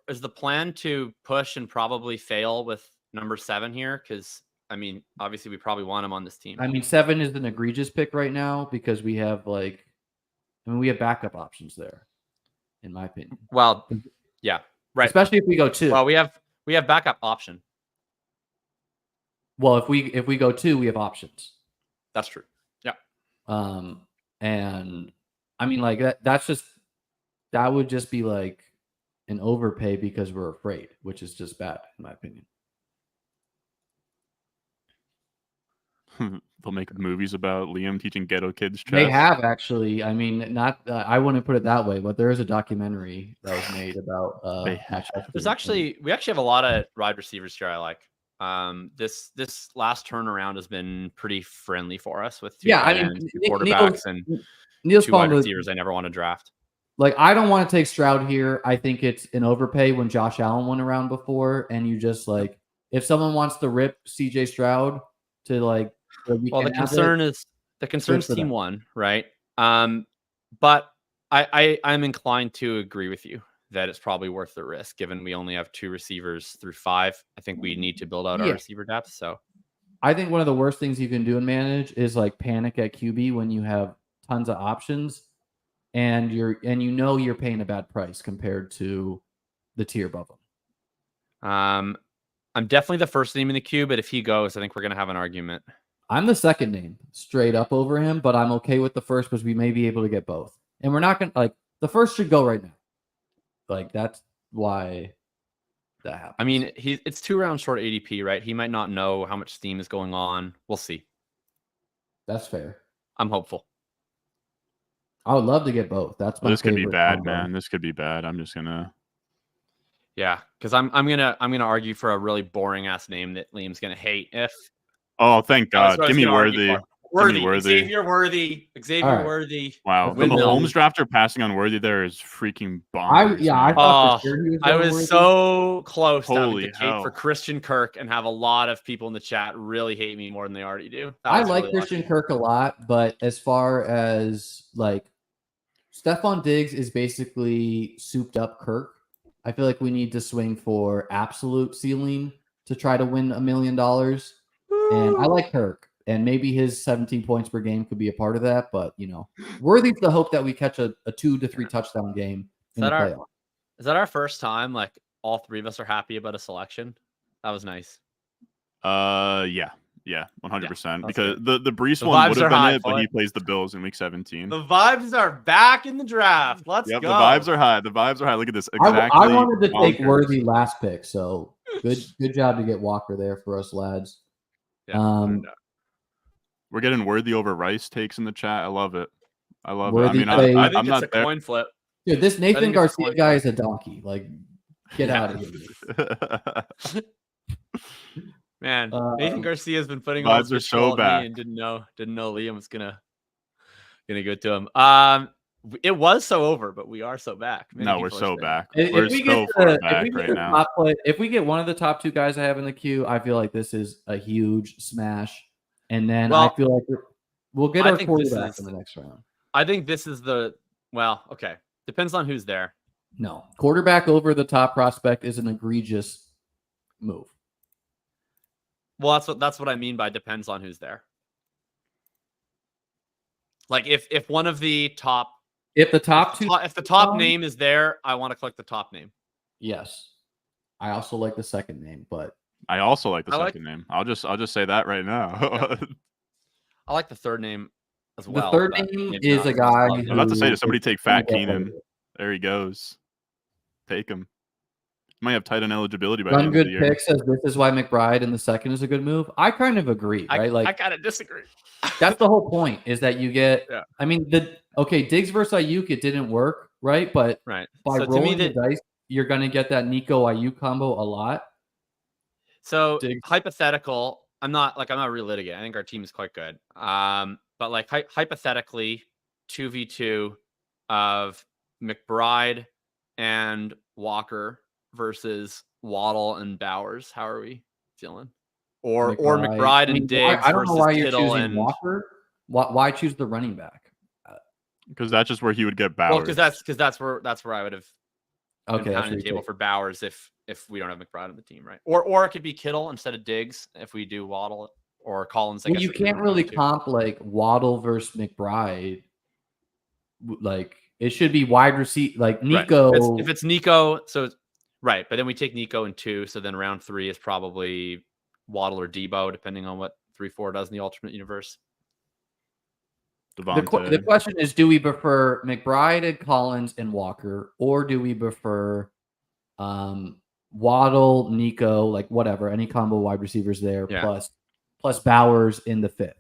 [SPEAKER 3] is the plan to push and probably fail with number 7 here because I mean, obviously we probably want him on this team.
[SPEAKER 4] I mean, 7 is an egregious pick right now because we have we have backup options there, in my opinion.
[SPEAKER 3] Well, yeah, right.
[SPEAKER 4] Especially if we go 2.
[SPEAKER 3] Well, we have backup option.
[SPEAKER 4] Well, if we go 2, we have options.
[SPEAKER 3] That's true. Yeah.
[SPEAKER 4] And I mean, like that would just be like an overpay because we're afraid, which is just bad, in my opinion.
[SPEAKER 1] They'll make movies about Liam teaching ghetto kids chess.
[SPEAKER 4] They have actually. I mean, not. I wouldn't put it that way, but there is a documentary that was made about.
[SPEAKER 3] We actually have a lot of wide receivers here. I like. This last turnaround has been pretty friendly for us with 2 tight ends, 2 quarterbacks, and 2 wide receivers. I never want to draft.
[SPEAKER 4] Like, I don't want to take Stroud here. I think it's an overpay when Josh Allen went around before, and you just like if someone wants to rip CJ Stroud to like.
[SPEAKER 3] Well, the concern's team 1, right? But I'm inclined to agree with you that it's probably worth the risk, given we only have 2 receivers through 5. I think we need to build out our receiver depth. So,
[SPEAKER 4] I think one of the worst things you can do in manage is like panic at QB when you have tons of options, and you're paying a bad price compared to the tier above them.
[SPEAKER 3] I'm definitely the first name in the queue, but if he goes, I think we're gonna have an argument.
[SPEAKER 4] I'm the second name straight up over him, but I'm okay with the first because we may be able to get both. And we're not going to the first should go right now. Like, that's why that happens.
[SPEAKER 3] I mean, it's 2 rounds short ADP, right? He might not know how much steam is going on. We'll see.
[SPEAKER 4] That's fair.
[SPEAKER 3] I'm hopeful.
[SPEAKER 4] I would love to get both. That's my
[SPEAKER 1] This could be bad,
[SPEAKER 4] combo.
[SPEAKER 1] man. This could be bad. I'm just gonna.
[SPEAKER 3] Yeah, because I'm gonna argue for a really boring ass name that Liam's gonna hate.
[SPEAKER 1] Oh, thank God! Give me Worthy.
[SPEAKER 3] Xavier Worthy.
[SPEAKER 1] Wow, the Mahomes drafter passing on Worthy there is freaking bonkers.
[SPEAKER 4] I thought for sure he was
[SPEAKER 3] I was
[SPEAKER 4] Worthy.
[SPEAKER 3] so close to
[SPEAKER 1] Holy
[SPEAKER 3] advocate
[SPEAKER 1] hell.
[SPEAKER 3] for Christian Kirk and have a lot of people in the chat really hate me more than they already do.
[SPEAKER 4] I like Christian Kirk a lot, but as far as like Stephon Diggs is basically souped up Kirk. I feel like we need to swing for absolute ceiling to try to win $1 million. And I like Kirk, and maybe his 17 points per game could be a part of that. But Worthy's the hope that we catch a 2 to 3 touchdown game in the playoff.
[SPEAKER 3] Is that our first time? Like all 3 of us are happy about a selection. That was nice.
[SPEAKER 1] Yeah, 100%. Because
[SPEAKER 3] good.
[SPEAKER 1] the Brees one would have been
[SPEAKER 3] high,
[SPEAKER 1] but he plays the Bills in Week 17.
[SPEAKER 3] The vibes are back in the draft. Let's go.
[SPEAKER 1] The vibes are high. Look at this. Exactly.
[SPEAKER 4] I wanted to take Worthy last pick, so good job to get Walker there for us lads.
[SPEAKER 3] Yeah,
[SPEAKER 1] we're getting Worthy over Rice takes in the chat. I love it. I
[SPEAKER 4] Worthy
[SPEAKER 1] mean, I
[SPEAKER 3] think
[SPEAKER 1] I'm not
[SPEAKER 3] it's a coin flip.
[SPEAKER 4] Dude, this Nathan Garcia guy is a donkey. Like, get out of here.
[SPEAKER 3] Man, Nathan Garcia has been putting all
[SPEAKER 1] vibes are so bad,
[SPEAKER 3] and didn't know Liam was gonna go to him. It was so over, but we are so back.
[SPEAKER 1] No, we're so back.
[SPEAKER 4] If we get one of the top 2 guys I have in the queue, I feel like this is a huge smash. And then I feel like we'll get our quarterback in the next round.
[SPEAKER 3] I think this is okay. Depends on who's there.
[SPEAKER 4] No, quarterback over the top prospect is an egregious move.
[SPEAKER 3] Well, that's what I mean by depends on who's there. Like if one of the top,
[SPEAKER 4] if the top
[SPEAKER 3] name is there, I want to click the top name.
[SPEAKER 4] Yes, I also like the second name, but
[SPEAKER 1] I also like the second name. I'll just say that right now.
[SPEAKER 3] Yeah. I like the third name as well.
[SPEAKER 4] The third name is a guy.
[SPEAKER 1] I'm about to say to somebody take Fat Keenan. There he goes. Take him. Might have tight end eligibility by the end of the year.
[SPEAKER 4] Pick says this is why McBride in the second is a good move. I kind of agree, right?
[SPEAKER 3] I kind of disagree.
[SPEAKER 4] That's the whole point, is that you get. Yeah. I mean, Diggs versus Ayuk, it didn't work, right? But by rolling the dice, you're going to get that Nico Ayuk combo a lot.
[SPEAKER 3] So hypothetical, I'm not relitigating. I think our team is quite good. But like hypothetically, 2v2 of McBride and Walker versus Waddle and Bowers. How are we feeling? Or McBride and Diggs
[SPEAKER 4] I don't know why you're
[SPEAKER 3] Kittle
[SPEAKER 4] choosing Walker. Why choose the running back?
[SPEAKER 1] Because that's just where he would get Bowers.
[SPEAKER 3] Well, because that's where I would have. and pounding the table for Bowers if we don't have McBride on the team, right? Or it could be Kittle instead of Diggs if we do Waddle or Collins.
[SPEAKER 4] Well, you can't really comp like Waddle versus McBride. Like it should be wide receiver, like Nico.
[SPEAKER 3] Right. If it's Nico, so it's, right. But then we take Nico in 2, so then round 3 is probably Waddle or Debo, depending on what 3-4 does in the alternate universe.
[SPEAKER 4] The question is, do we prefer McBride and Collins and Walker, or do we prefer Waddle, Nico, like whatever, any combo wide receivers there, plus Bowers in the 5th,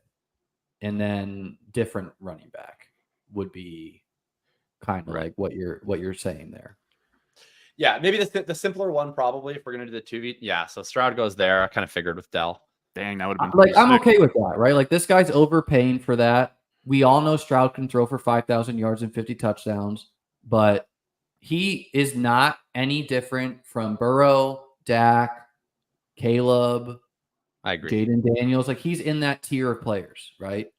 [SPEAKER 4] and then different running back would be kind of like what you're saying there.
[SPEAKER 3] Yeah, maybe the simpler one probably if we're gonna do the 2v. Yeah, so Stroud goes there. I kind of figured with Dell.
[SPEAKER 1] Dang, that would have been
[SPEAKER 4] like I'm okay with that, right? Like this guy's overpaying for that. We all know Stroud can throw for 5,000 yards and 50 touchdowns, but he is not any different from Burrow, Dak, Caleb.
[SPEAKER 3] I agree.
[SPEAKER 4] Jaden Daniels, like he's in that tier of players, right?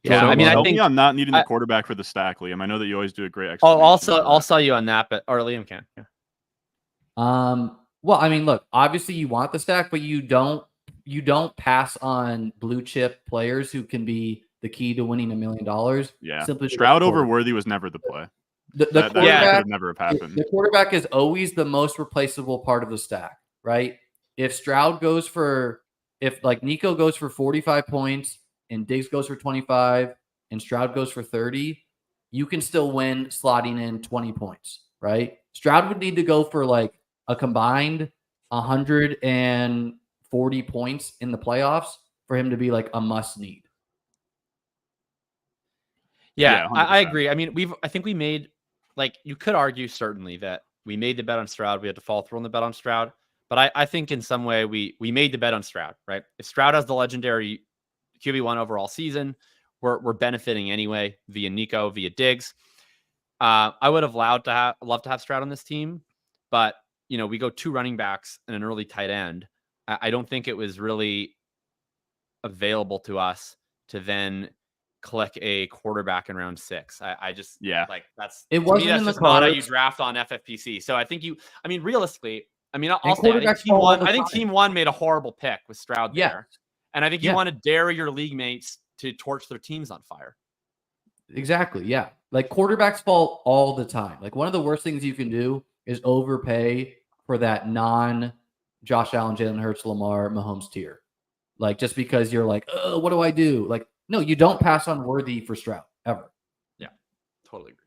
[SPEAKER 3] Yeah,
[SPEAKER 1] so,
[SPEAKER 3] I mean, I think
[SPEAKER 1] I'm not needing the quarterback for the stack, Liam. I know that you always do a great.
[SPEAKER 3] Oh, I'll sell you on that, but or Liam can. Yeah.
[SPEAKER 4] Well, I mean, look, obviously you want the stack, but you don't pass on blue chip players who can be the key to winning $1 million.
[SPEAKER 1] Yeah, Stroud over Worthy was never the play.
[SPEAKER 4] That
[SPEAKER 1] could have never have happened.
[SPEAKER 4] The quarterback is always the most replaceable part of the stack, right? If Stroud goes for, if like Nico goes for 45 points and Diggs goes for 25 and Stroud goes for 30, you can still win slotting in 20 points, right? Stroud would need to go for like a combined 140 points in the playoffs for him to be like a must need.
[SPEAKER 3] Yeah, I agree. I mean, I think we made, like, you could argue certainly that we made the bet on Stroud. We had to fall through on the bet on Stroud. But I think in some way we made the bet on Stroud, right? If Stroud has the legendary QB1 overall season, we're benefiting anyway via Nico, via Diggs. I would have loved to have Stroud on this team, but you know, we go 2 running backs and an early tight end. I don't think it was really available to us to then collect a quarterback in round 6. I just like
[SPEAKER 4] it wasn't in the cards.
[SPEAKER 3] Not how you draft on FFPC. So I think realistically, I mean, I'll say I think team 1 made a horrible pick with Stroud there. And I think you want to dare your league mates to torch their teams on fire.
[SPEAKER 4] Exactly. Yeah. Like quarterbacks fall all the time. Like one of the worst things you can do is overpay for that non-Josh Allen, Jalen Hurts, Lamar, Mahomes tier. Like just because you're like, oh, what do I do? Like, no, you don't pass on Worthy for Stroud ever.
[SPEAKER 3] Yeah, totally agree.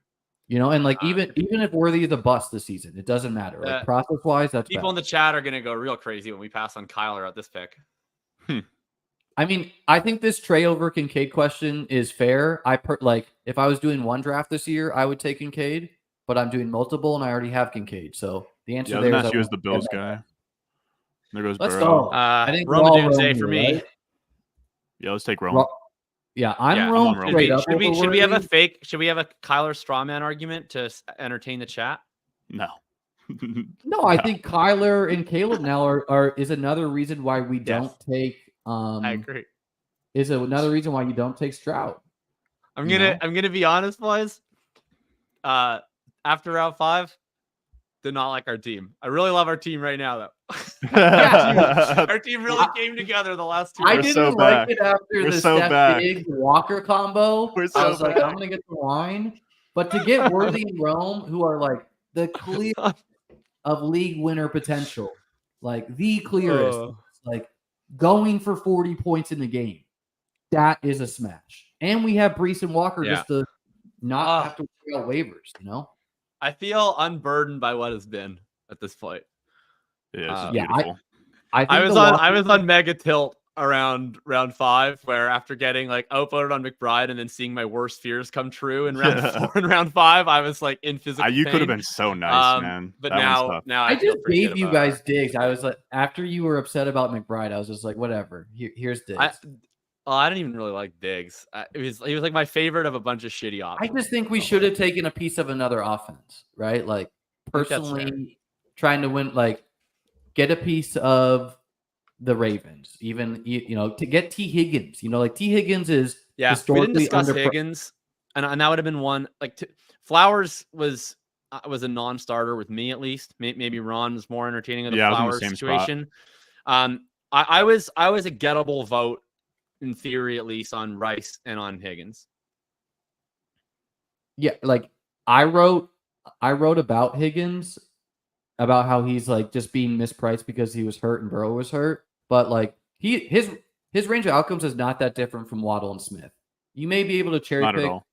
[SPEAKER 4] You know, and like even if Worthy is a bust this season, it doesn't matter. Like process-wise, that's
[SPEAKER 3] people in the chat are going to go real crazy when we pass on Kyler at this pick.
[SPEAKER 4] I mean, I think this Trey over Kincaid question is fair. Like if I was doing one draft this year, I would take Kincaid, but I'm doing multiple and I already have Kincaid. So the answer there is
[SPEAKER 1] you as the Bills guy. There goes
[SPEAKER 4] let's
[SPEAKER 1] Burrow.
[SPEAKER 4] Go. I think
[SPEAKER 3] Roma Doomsday for me.
[SPEAKER 4] Right?
[SPEAKER 1] Yeah, let's take Rome.
[SPEAKER 4] I'm Rome.
[SPEAKER 3] Should we have a fake? Should we have a Kyler strawman argument to entertain the chat?
[SPEAKER 1] No.
[SPEAKER 4] No, I think Kyler and Caleb now is another reason why we don't take.
[SPEAKER 3] I agree.
[SPEAKER 4] Is another reason why you don't take Stroud.
[SPEAKER 3] I'm gonna be honest, boys. After round 5, did not like our team. I really love our team right now, though. Our team really came together the last 2
[SPEAKER 4] I
[SPEAKER 3] years.
[SPEAKER 4] didn't like it after the Steph Diggs Walker combo. I was like, I'm gonna get the line, but to get Worthy and Rome, who are like the clear of league winner potential, like the clearest, like going for 40 points in the game, that is a smash. And we have Brees and Walker just to not have to worry about waivers, you know.
[SPEAKER 3] I feel unburdened by what has been at this point.
[SPEAKER 1] Yeah,
[SPEAKER 3] I was on mega tilt around round 5, where after getting like outvoted on McBride and then seeing my worst fears come true in round 4 and round 5, I was like in physical pain.
[SPEAKER 1] You could have been so nice, man.
[SPEAKER 3] But now
[SPEAKER 4] I just gave you guys Diggs. I was like, after you were upset about McBride, I was just like, whatever. Here's Diggs.
[SPEAKER 3] I didn't even really like Diggs. He was like my favorite of a bunch of shitty options.
[SPEAKER 4] I just think we should have taken a piece of another offense, right? Like personally, trying to win, like get a piece of the Ravens, even to get T. Higgins. Like T. Higgins is
[SPEAKER 3] historically we didn't discuss Higgins, and that would have been one. Like Flowers was was a non-starter with me, at least. Maybe Ron was more entertaining of the
[SPEAKER 1] Yeah, I was in the
[SPEAKER 3] Flowers
[SPEAKER 1] same
[SPEAKER 3] situation. I was a gettable vote in theory, at least, on Rice and on Higgins.
[SPEAKER 4] Yeah, like I wrote about Higgins, about how he's like just being mispriced because he was hurt and Burrow was hurt, but like his range of outcomes is not that different from Waddle and Smith. You may be able to cherry
[SPEAKER 1] Not at
[SPEAKER 4] pick
[SPEAKER 1] all.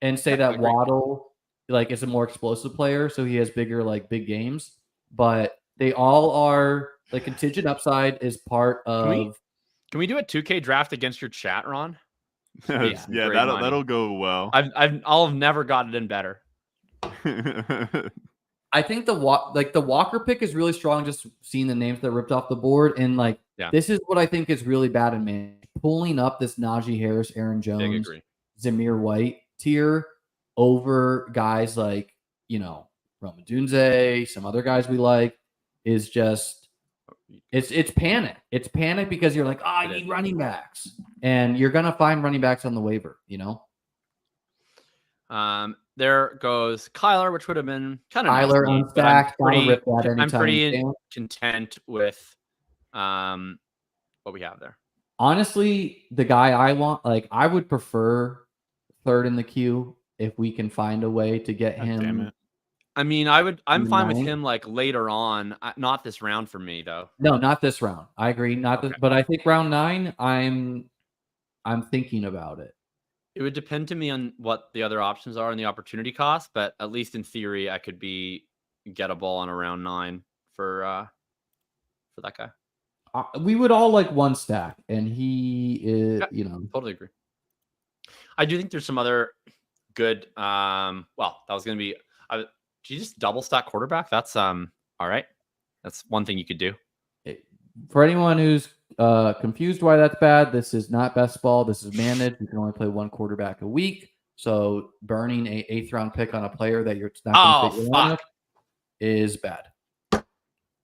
[SPEAKER 4] and say that Waddle like is a more explosive player, so he has bigger like big games, but they all are like contingent upside is part of.
[SPEAKER 3] Can we do a 2K draft against your chat, Ron?
[SPEAKER 1] Yeah, that'll go well.
[SPEAKER 3] I'll have never gotten it in better.
[SPEAKER 4] I think the Walker pick is really strong. Just seeing the names that ripped off the board, and like this is what I think is really bad in man pulling up this Najee Harris, Aaron Jones, Zamir White tier over guys like Roma Dunze, some other guys we like is just. It's panic. It's panic because you're like, I need running backs, and you're gonna find running backs on the waiver.
[SPEAKER 3] There goes Kyler, which would have been kind of
[SPEAKER 4] Kyler unstacked.
[SPEAKER 3] I'm pretty content with what we have there.
[SPEAKER 4] Honestly, the guy I want, like, I would prefer third in the queue if we can find a way to get him.
[SPEAKER 1] Damn it.
[SPEAKER 3] I mean, I'm fine with him like later on, not this round for me though.
[SPEAKER 4] No, not this round. I agree, but I think round 9. I'm thinking about it.
[SPEAKER 3] It would depend to me on what the other options are and the opportunity cost, but at least in theory, I could be gettable on a round 9 for that guy.
[SPEAKER 4] We would all like one stack, and he is,
[SPEAKER 3] totally agree. I do think there's some other good. That was going to be. Do you just double stack quarterback? That's all right. That's one thing you could do.
[SPEAKER 4] For anyone who's confused why that's bad, this is not best ball. This is managed. You can only play one quarterback a week. So burning a 8th round pick on a player that you're not going to fit with is bad.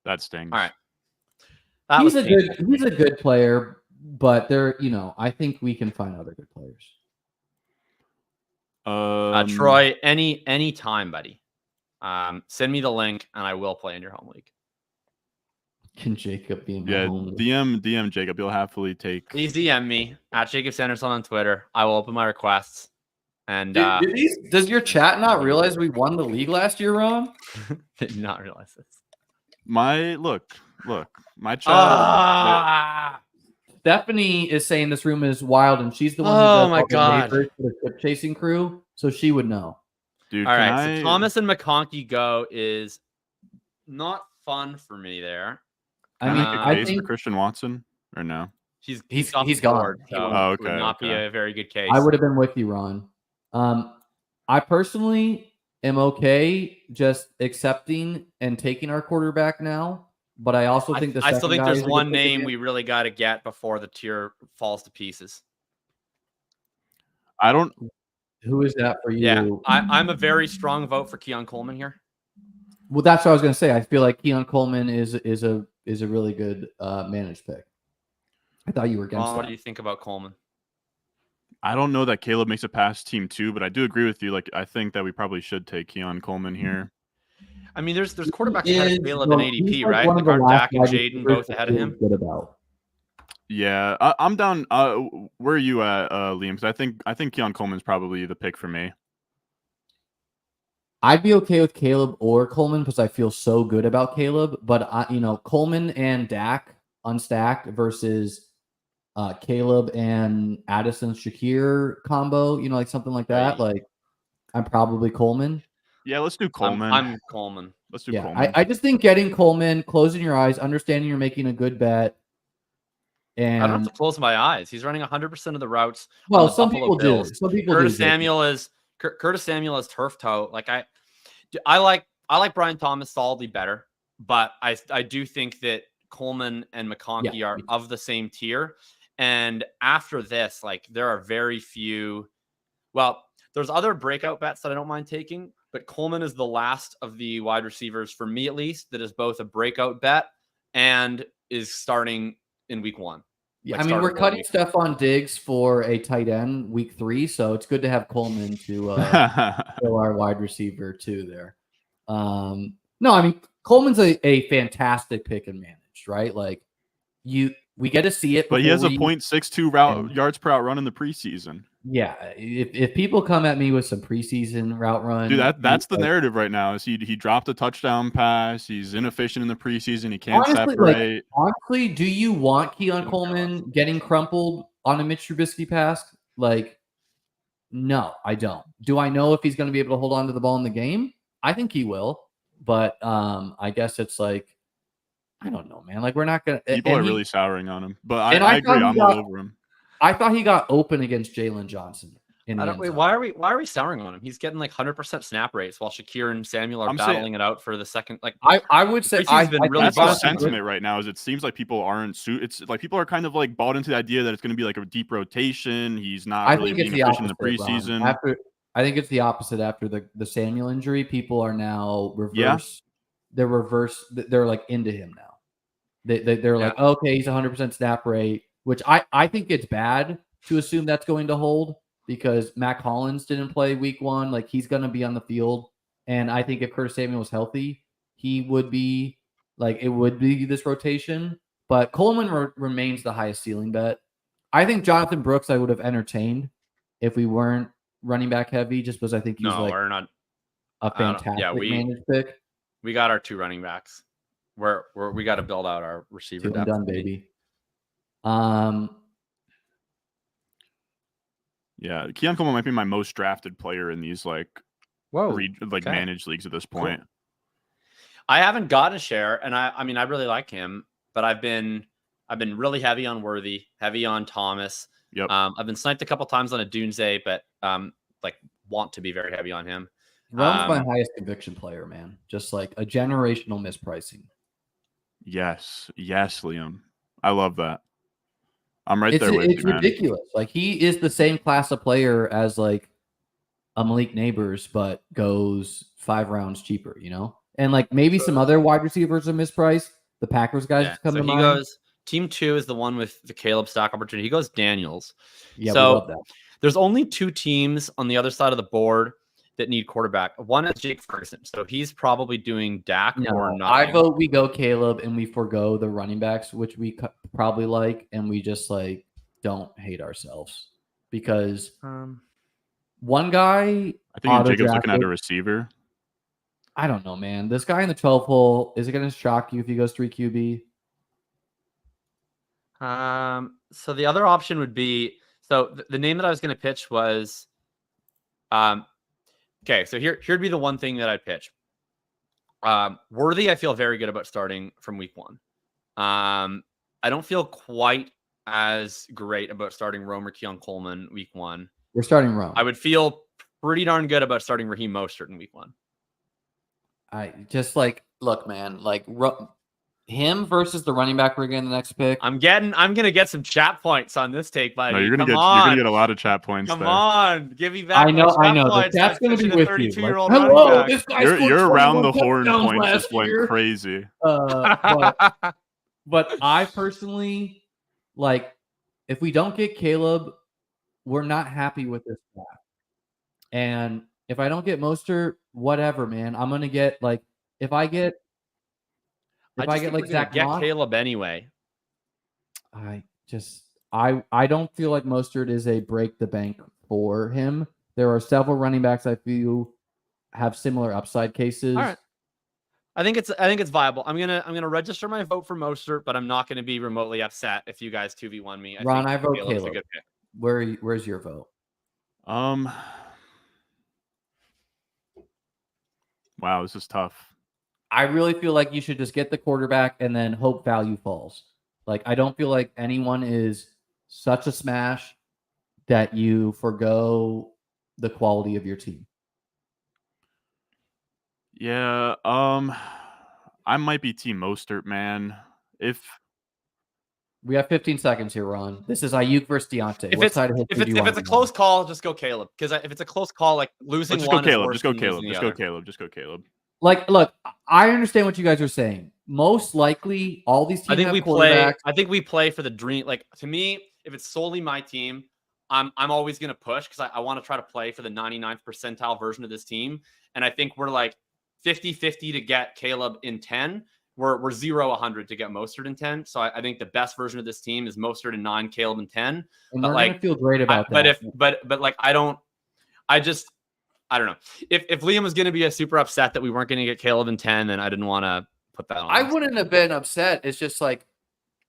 [SPEAKER 1] That stings.
[SPEAKER 3] All right.
[SPEAKER 4] He's a good player, but I think we can find other good players.
[SPEAKER 3] Troy, any time, buddy. Send me the link and I will play in your home league.
[SPEAKER 4] Can Jacob be in my home league?
[SPEAKER 1] DM Jacob. He'll happily take.
[SPEAKER 3] Please DM me at Jakob Sanderson on Twitter. I will open my requests. And
[SPEAKER 2] does your chat not realize we won the league last year, Ron?
[SPEAKER 3] Did not realize this.
[SPEAKER 1] Look, my chat.
[SPEAKER 4] Stephanie is saying this room is wild, and she's the one who does for the chip chasing crew, so she would know.
[SPEAKER 1] Dude,
[SPEAKER 3] all right. So Thomas and McConkey go is not fun for me there.
[SPEAKER 1] I think for Christian Watson or no?
[SPEAKER 3] He's
[SPEAKER 4] gone.
[SPEAKER 3] So it would not be a very good case.
[SPEAKER 4] I would have been with you, Ron. I personally am okay just accepting and taking our quarterback now, but I also think
[SPEAKER 3] I still think there's one name we really got to get before the tier falls to pieces.
[SPEAKER 4] Who is that for you?
[SPEAKER 3] Yeah, I'm a very strong vote for Keon Coleman here.
[SPEAKER 4] Well, that's what I was going to say. I feel like Keon Coleman is a really good managed pick. I thought you were against that.
[SPEAKER 3] What do you think about Coleman?
[SPEAKER 1] I don't know that Caleb makes it past team 2, but I do agree with you. Like, I think that we probably should take Keon Coleman here.
[SPEAKER 3] I mean, there's quarterbacks ahead of Caleb and ADP, right? Like Dak and Jaden both ahead of him.
[SPEAKER 1] Yeah, I'm down. Where are you at, Liam? Because I think Keon Coleman's probably the pick for me.
[SPEAKER 4] I'd be okay with Caleb or Coleman because I feel so good about Caleb. But Coleman and Dak unstacked versus Caleb and Addison Shakir combo, like something like that. Like, I'm probably Coleman.
[SPEAKER 1] Yeah, let's do Coleman.
[SPEAKER 3] I'm Coleman.
[SPEAKER 1] Let's do Coleman.
[SPEAKER 4] I just think getting Coleman, closing your eyes, understanding you're making a good bet. And
[SPEAKER 3] I don't have to close my eyes. He's running 100% of the routes.
[SPEAKER 4] Well, some people do. Some people
[SPEAKER 3] Curtis Samuel is turf toe. Like I like Brian Thomas solidly better, but I do think that Coleman and McConkey are of the same tier. And after this, like there are very few. Well, there's other breakout bets that I don't mind taking, but Coleman is the last of the wide receivers for me, at least, that is both a breakout bet and is starting in week 1.
[SPEAKER 4] Yeah, I mean, we're cutting Stephon Diggs for a tight end week 3, so it's good to have Coleman to fill our wide receiver too there. No, I mean Coleman's a fantastic pick and managed, right? Like we get to see it,
[SPEAKER 1] but he has a 0.62 yards per out run in the preseason.
[SPEAKER 4] Yeah, if people come at me with some preseason route run,
[SPEAKER 1] dude, that's the narrative right now. Is he dropped a touchdown pass? He's inefficient in the preseason. He can't separate.
[SPEAKER 4] Honestly, do you want Keon Coleman getting crumpled on a Mitch Trubisky pass? Like, no, I don't. Do I know if he's going to be able to hold on to the ball in the game? I think he will, but I guess it's like, I don't know, man. Like, we're not going to.
[SPEAKER 1] People are really souring on him, but I agree. I'm all over him.
[SPEAKER 4] I thought he got open against Jalen Johnson.
[SPEAKER 3] Why are we souring on him? He's getting like 100% snap rates while Shakir and Samuel are battling it out for the second. Like
[SPEAKER 4] I would say
[SPEAKER 1] that's the sentiment right now. Is it seems like people aren't. It's like people are kind of like bought into the idea that it's going to be like a deep rotation. He's not really being efficient in the preseason.
[SPEAKER 4] I think it's the opposite after the Samuel injury. People are now reverse. Yeah. They're like into him now. They're like, okay, he's 100% snap rate, which I think it's bad to assume that's going to hold. Because Mac Hollins didn't play week 1. Like, he's going to be on the field. And I think if Curtis Samuel was healthy, he would be, like, it would be this rotation. But Coleman remains the highest ceiling bet. I think Jonathan Brooks I would have entertained if we weren't running back heavy, just because I think he's
[SPEAKER 3] we're not
[SPEAKER 4] a fantastic managed pick.
[SPEAKER 3] We got our 2 running backs. We got to build out our receiver depth.
[SPEAKER 4] Done, baby.
[SPEAKER 1] Yeah, Keon Coleman might be my most drafted player in these managed leagues at this point.
[SPEAKER 3] Cool. I haven't got a share, and I mean I really like him, but I've been really heavy on Worthy, heavy on Thomas.
[SPEAKER 1] Yep.
[SPEAKER 3] I've been sniped a couple times on a Dunze, but want to be very heavy on him.
[SPEAKER 4] Ron's my highest conviction player, man. Just like a generational mispricing.
[SPEAKER 1] Yes, Liam. I love that. I'm right there with you,
[SPEAKER 4] It's ridiculous. Like, he is the same class of player as like a Malik Neighbors, but goes 5 rounds cheaper, you know? And like maybe some other wide receivers are mispriced. The Packers guys come to mind.
[SPEAKER 3] Goes team 2 is the one with the Caleb stock opportunity. He goes Daniels.
[SPEAKER 4] Yeah, so we love that.
[SPEAKER 3] There's only 2 teams on the other side of the board that need quarterback. One is Jake Ferguson. So he's probably doing Dak or nothing.
[SPEAKER 4] I vote we go Caleb and we forego the running backs, which we probably like, and we just like don't hate ourselves because one guy.
[SPEAKER 1] I think Jacob's looking at a receiver.
[SPEAKER 4] I don't know, man. This guy in the 12 hole, is it going to shock you if he goes 3 QB?
[SPEAKER 3] So the other option would be the name that I was going to pitch was okay, so here'd be the one thing that I'd pitch. Worthy, I feel very good about starting from week 1. I don't feel quite as great about starting Rome or Keon Coleman week 1.
[SPEAKER 4] We're starting Rome.
[SPEAKER 3] I would feel pretty darn good about starting Raheem Mostert in week 1.
[SPEAKER 4] I just look, man, him versus the running back we're getting the next pick.
[SPEAKER 3] I'm gonna get some chat points on this take, buddy.
[SPEAKER 1] No, you're gonna get a lot of chat points.
[SPEAKER 3] Come on, give me back.
[SPEAKER 4] I know. The chat's gonna be with you. Hello, this guy.
[SPEAKER 1] Your around the horn points just went crazy.
[SPEAKER 4] But I personally if we don't get Caleb, we're not happy with this draft. And if I don't get Mostert, whatever, man. I'm gonna get if I get Zach Moss,
[SPEAKER 3] Caleb anyway.
[SPEAKER 4] I don't feel like Mostert is a break the bank for him. There are several running backs I feel have similar upside cases.
[SPEAKER 3] All right. I think it's viable. I'm gonna register my vote for Mostert, but I'm not gonna be remotely upset if you guys 2v1 me.
[SPEAKER 4] I vote Caleb. Where's your vote?
[SPEAKER 1] Wow, this is tough.
[SPEAKER 4] I really feel like you should just get the quarterback and then hope value falls. I don't feel like anyone is such a smash that you forgo the quality of your team.
[SPEAKER 1] Yeah, I might be Team Mostert, man. If
[SPEAKER 4] we have 15 seconds here, Ron. This is Ayuk versus Deontay.
[SPEAKER 3] If it's a close call, just go Caleb. Because if it's a close call, losing
[SPEAKER 1] just
[SPEAKER 3] one,
[SPEAKER 1] go Caleb. Just go Caleb. Just go Caleb.
[SPEAKER 4] Look, I understand what you guys are saying. Most likely, all these teams have quarterbacks.
[SPEAKER 3] I think we play for the dream. To me, if it's solely my team, I'm always going to push because I want to try to play for the 99th percentile version of this team. And I think we're 50-50 to get Caleb in 10. We're 0-100 to get Mostert in 10. So I think the best version of this team is Mostert in 9, Caleb in 10.
[SPEAKER 4] And
[SPEAKER 3] but
[SPEAKER 4] we're gonna feel great about that.
[SPEAKER 3] But like I don't know. If Liam was gonna be a super upset that we weren't gonna get Caleb in 10, then I didn't want to put that on.
[SPEAKER 2] I wouldn't have been upset. It's just like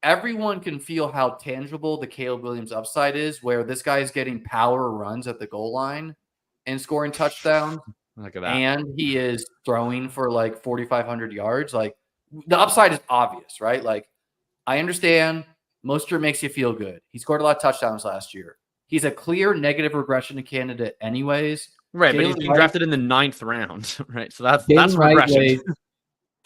[SPEAKER 2] everyone can feel how tangible the Caleb Williams upside is, where this guy is getting power runs at the goal line and scoring touchdowns.
[SPEAKER 3] Look at that.
[SPEAKER 2] And he is throwing for like 4,500 yards. Like the upside is obvious, right? Like I understand Mostert makes you feel good. He scored a lot of touchdowns last year. He's a clear negative regression candidate anyways.
[SPEAKER 3] Right, but he's being drafted in the 9th round, right? So that's regression.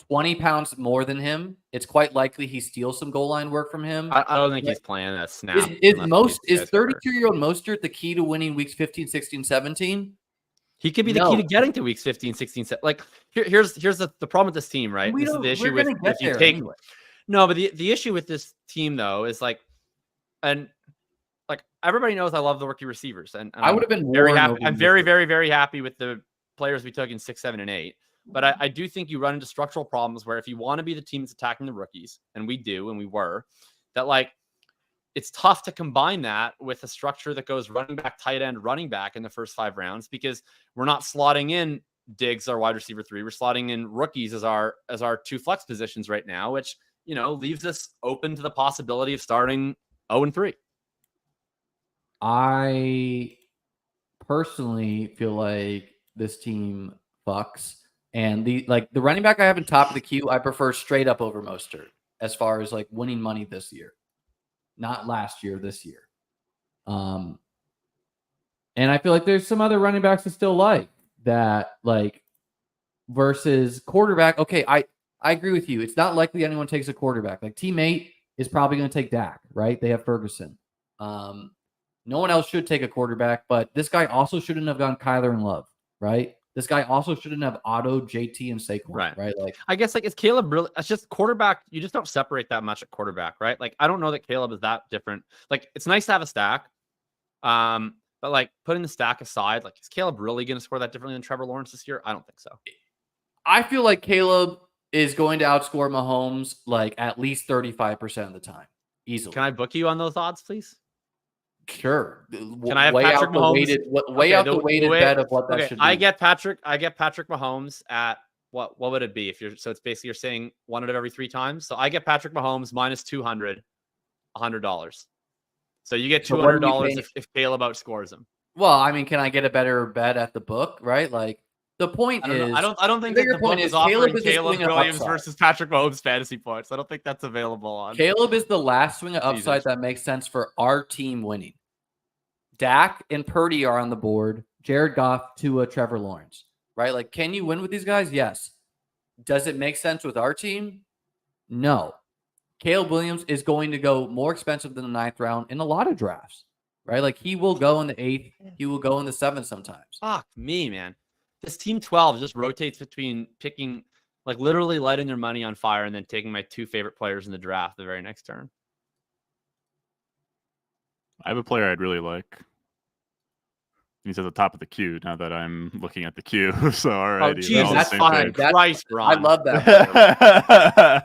[SPEAKER 2] 20 pounds more than him. It's quite likely he steals some goal line work from him.
[SPEAKER 3] I don't think he's playing a snap.
[SPEAKER 2] Is 32-year-old Mostert the key to winning weeks 15, 16, 17?
[SPEAKER 3] He could be the key to getting to weeks 15, 16, 17. Like here's the problem with this team, right? This is the issue with if you take anyway. No, but the issue with this team though is like, and like everybody knows I love the rookie receivers, and
[SPEAKER 2] I would have been
[SPEAKER 3] very happy. I'm very, very, very happy with the players we took in 6, 7, and 8. But I do think you run into structural problems where if you want to be the team that's attacking the rookies, and we do, and we were, that like it's tough to combine that with a structure that goes running back, tight end, running back in the first 5 rounds, because we're not slotting in Diggs, our wide receiver 3. We're slotting in rookies as our 2 flex positions right now, which, you know, leaves us open to the possibility of starting 0-3.
[SPEAKER 4] I personally feel like this team fucks. And the running back I have in top of the queue, I prefer straight up over Mostert as far as like winning money this year. Not last year, this year. And I feel like there's some other running backs I still like that, like versus quarterback. Okay, I agree with you. It's not likely anyone takes a quarterback. Like team 8 is probably going to take Dak, right? They have Ferguson. No one else should take a quarterback, but this guy also shouldn't have gone Kyler and Love, right? This guy also shouldn't have Otto, JT, and Saquon, right? Like,
[SPEAKER 3] I guess like it's Caleb really. It's just quarterback. You just don't separate that much at quarterback, right? Like I don't know that Caleb is that different. Like it's nice to have a stack, but like putting the stack aside, like is Caleb really going to score that differently than Trevor Lawrence this year? I don't think so.
[SPEAKER 2] I feel like Caleb is going to outscore Mahomes like at least 35% of the time, easily.
[SPEAKER 3] Can I book you on those odds, please?
[SPEAKER 2] Sure.
[SPEAKER 3] Can I have Patrick Mahomes?
[SPEAKER 2] The weighted bet of what that should be.
[SPEAKER 3] I get Patrick Mahomes at what would it be if you're so it's basically you're saying 1 out of every 3 times. So I get Patrick Mahomes minus 200, $100. So you get $200 if Caleb outscores him.
[SPEAKER 2] Well, I mean, can I get a better bet at the book, right? Like the point is,
[SPEAKER 3] I don't think that the book is offering Caleb Williams versus Patrick Mahomes fantasy points. I don't think that's available on.
[SPEAKER 2] Caleb is the last swing of upside that makes sense for our team winning. Dak and Purdy are on the board. Jared Goff, Tua, Trevor Lawrence, right? Like, can you win with these guys? Yes. Does it make sense with our team? No. Caleb Williams is going to go more expensive than the 9th round in a lot of drafts, right? Like he will go in the 8th. He will go in the 7th sometimes.
[SPEAKER 3] Fuck me, man. This team 12 just rotates between picking, like literally lighting their money on fire and then taking my 2 favorite players in the draft the very next turn.
[SPEAKER 1] I have a player I'd really like. He's at the top of the queue now that I'm looking at the queue. So already.
[SPEAKER 3] Oh, geez, that's fine. Christ, Ron.
[SPEAKER 2] I love that.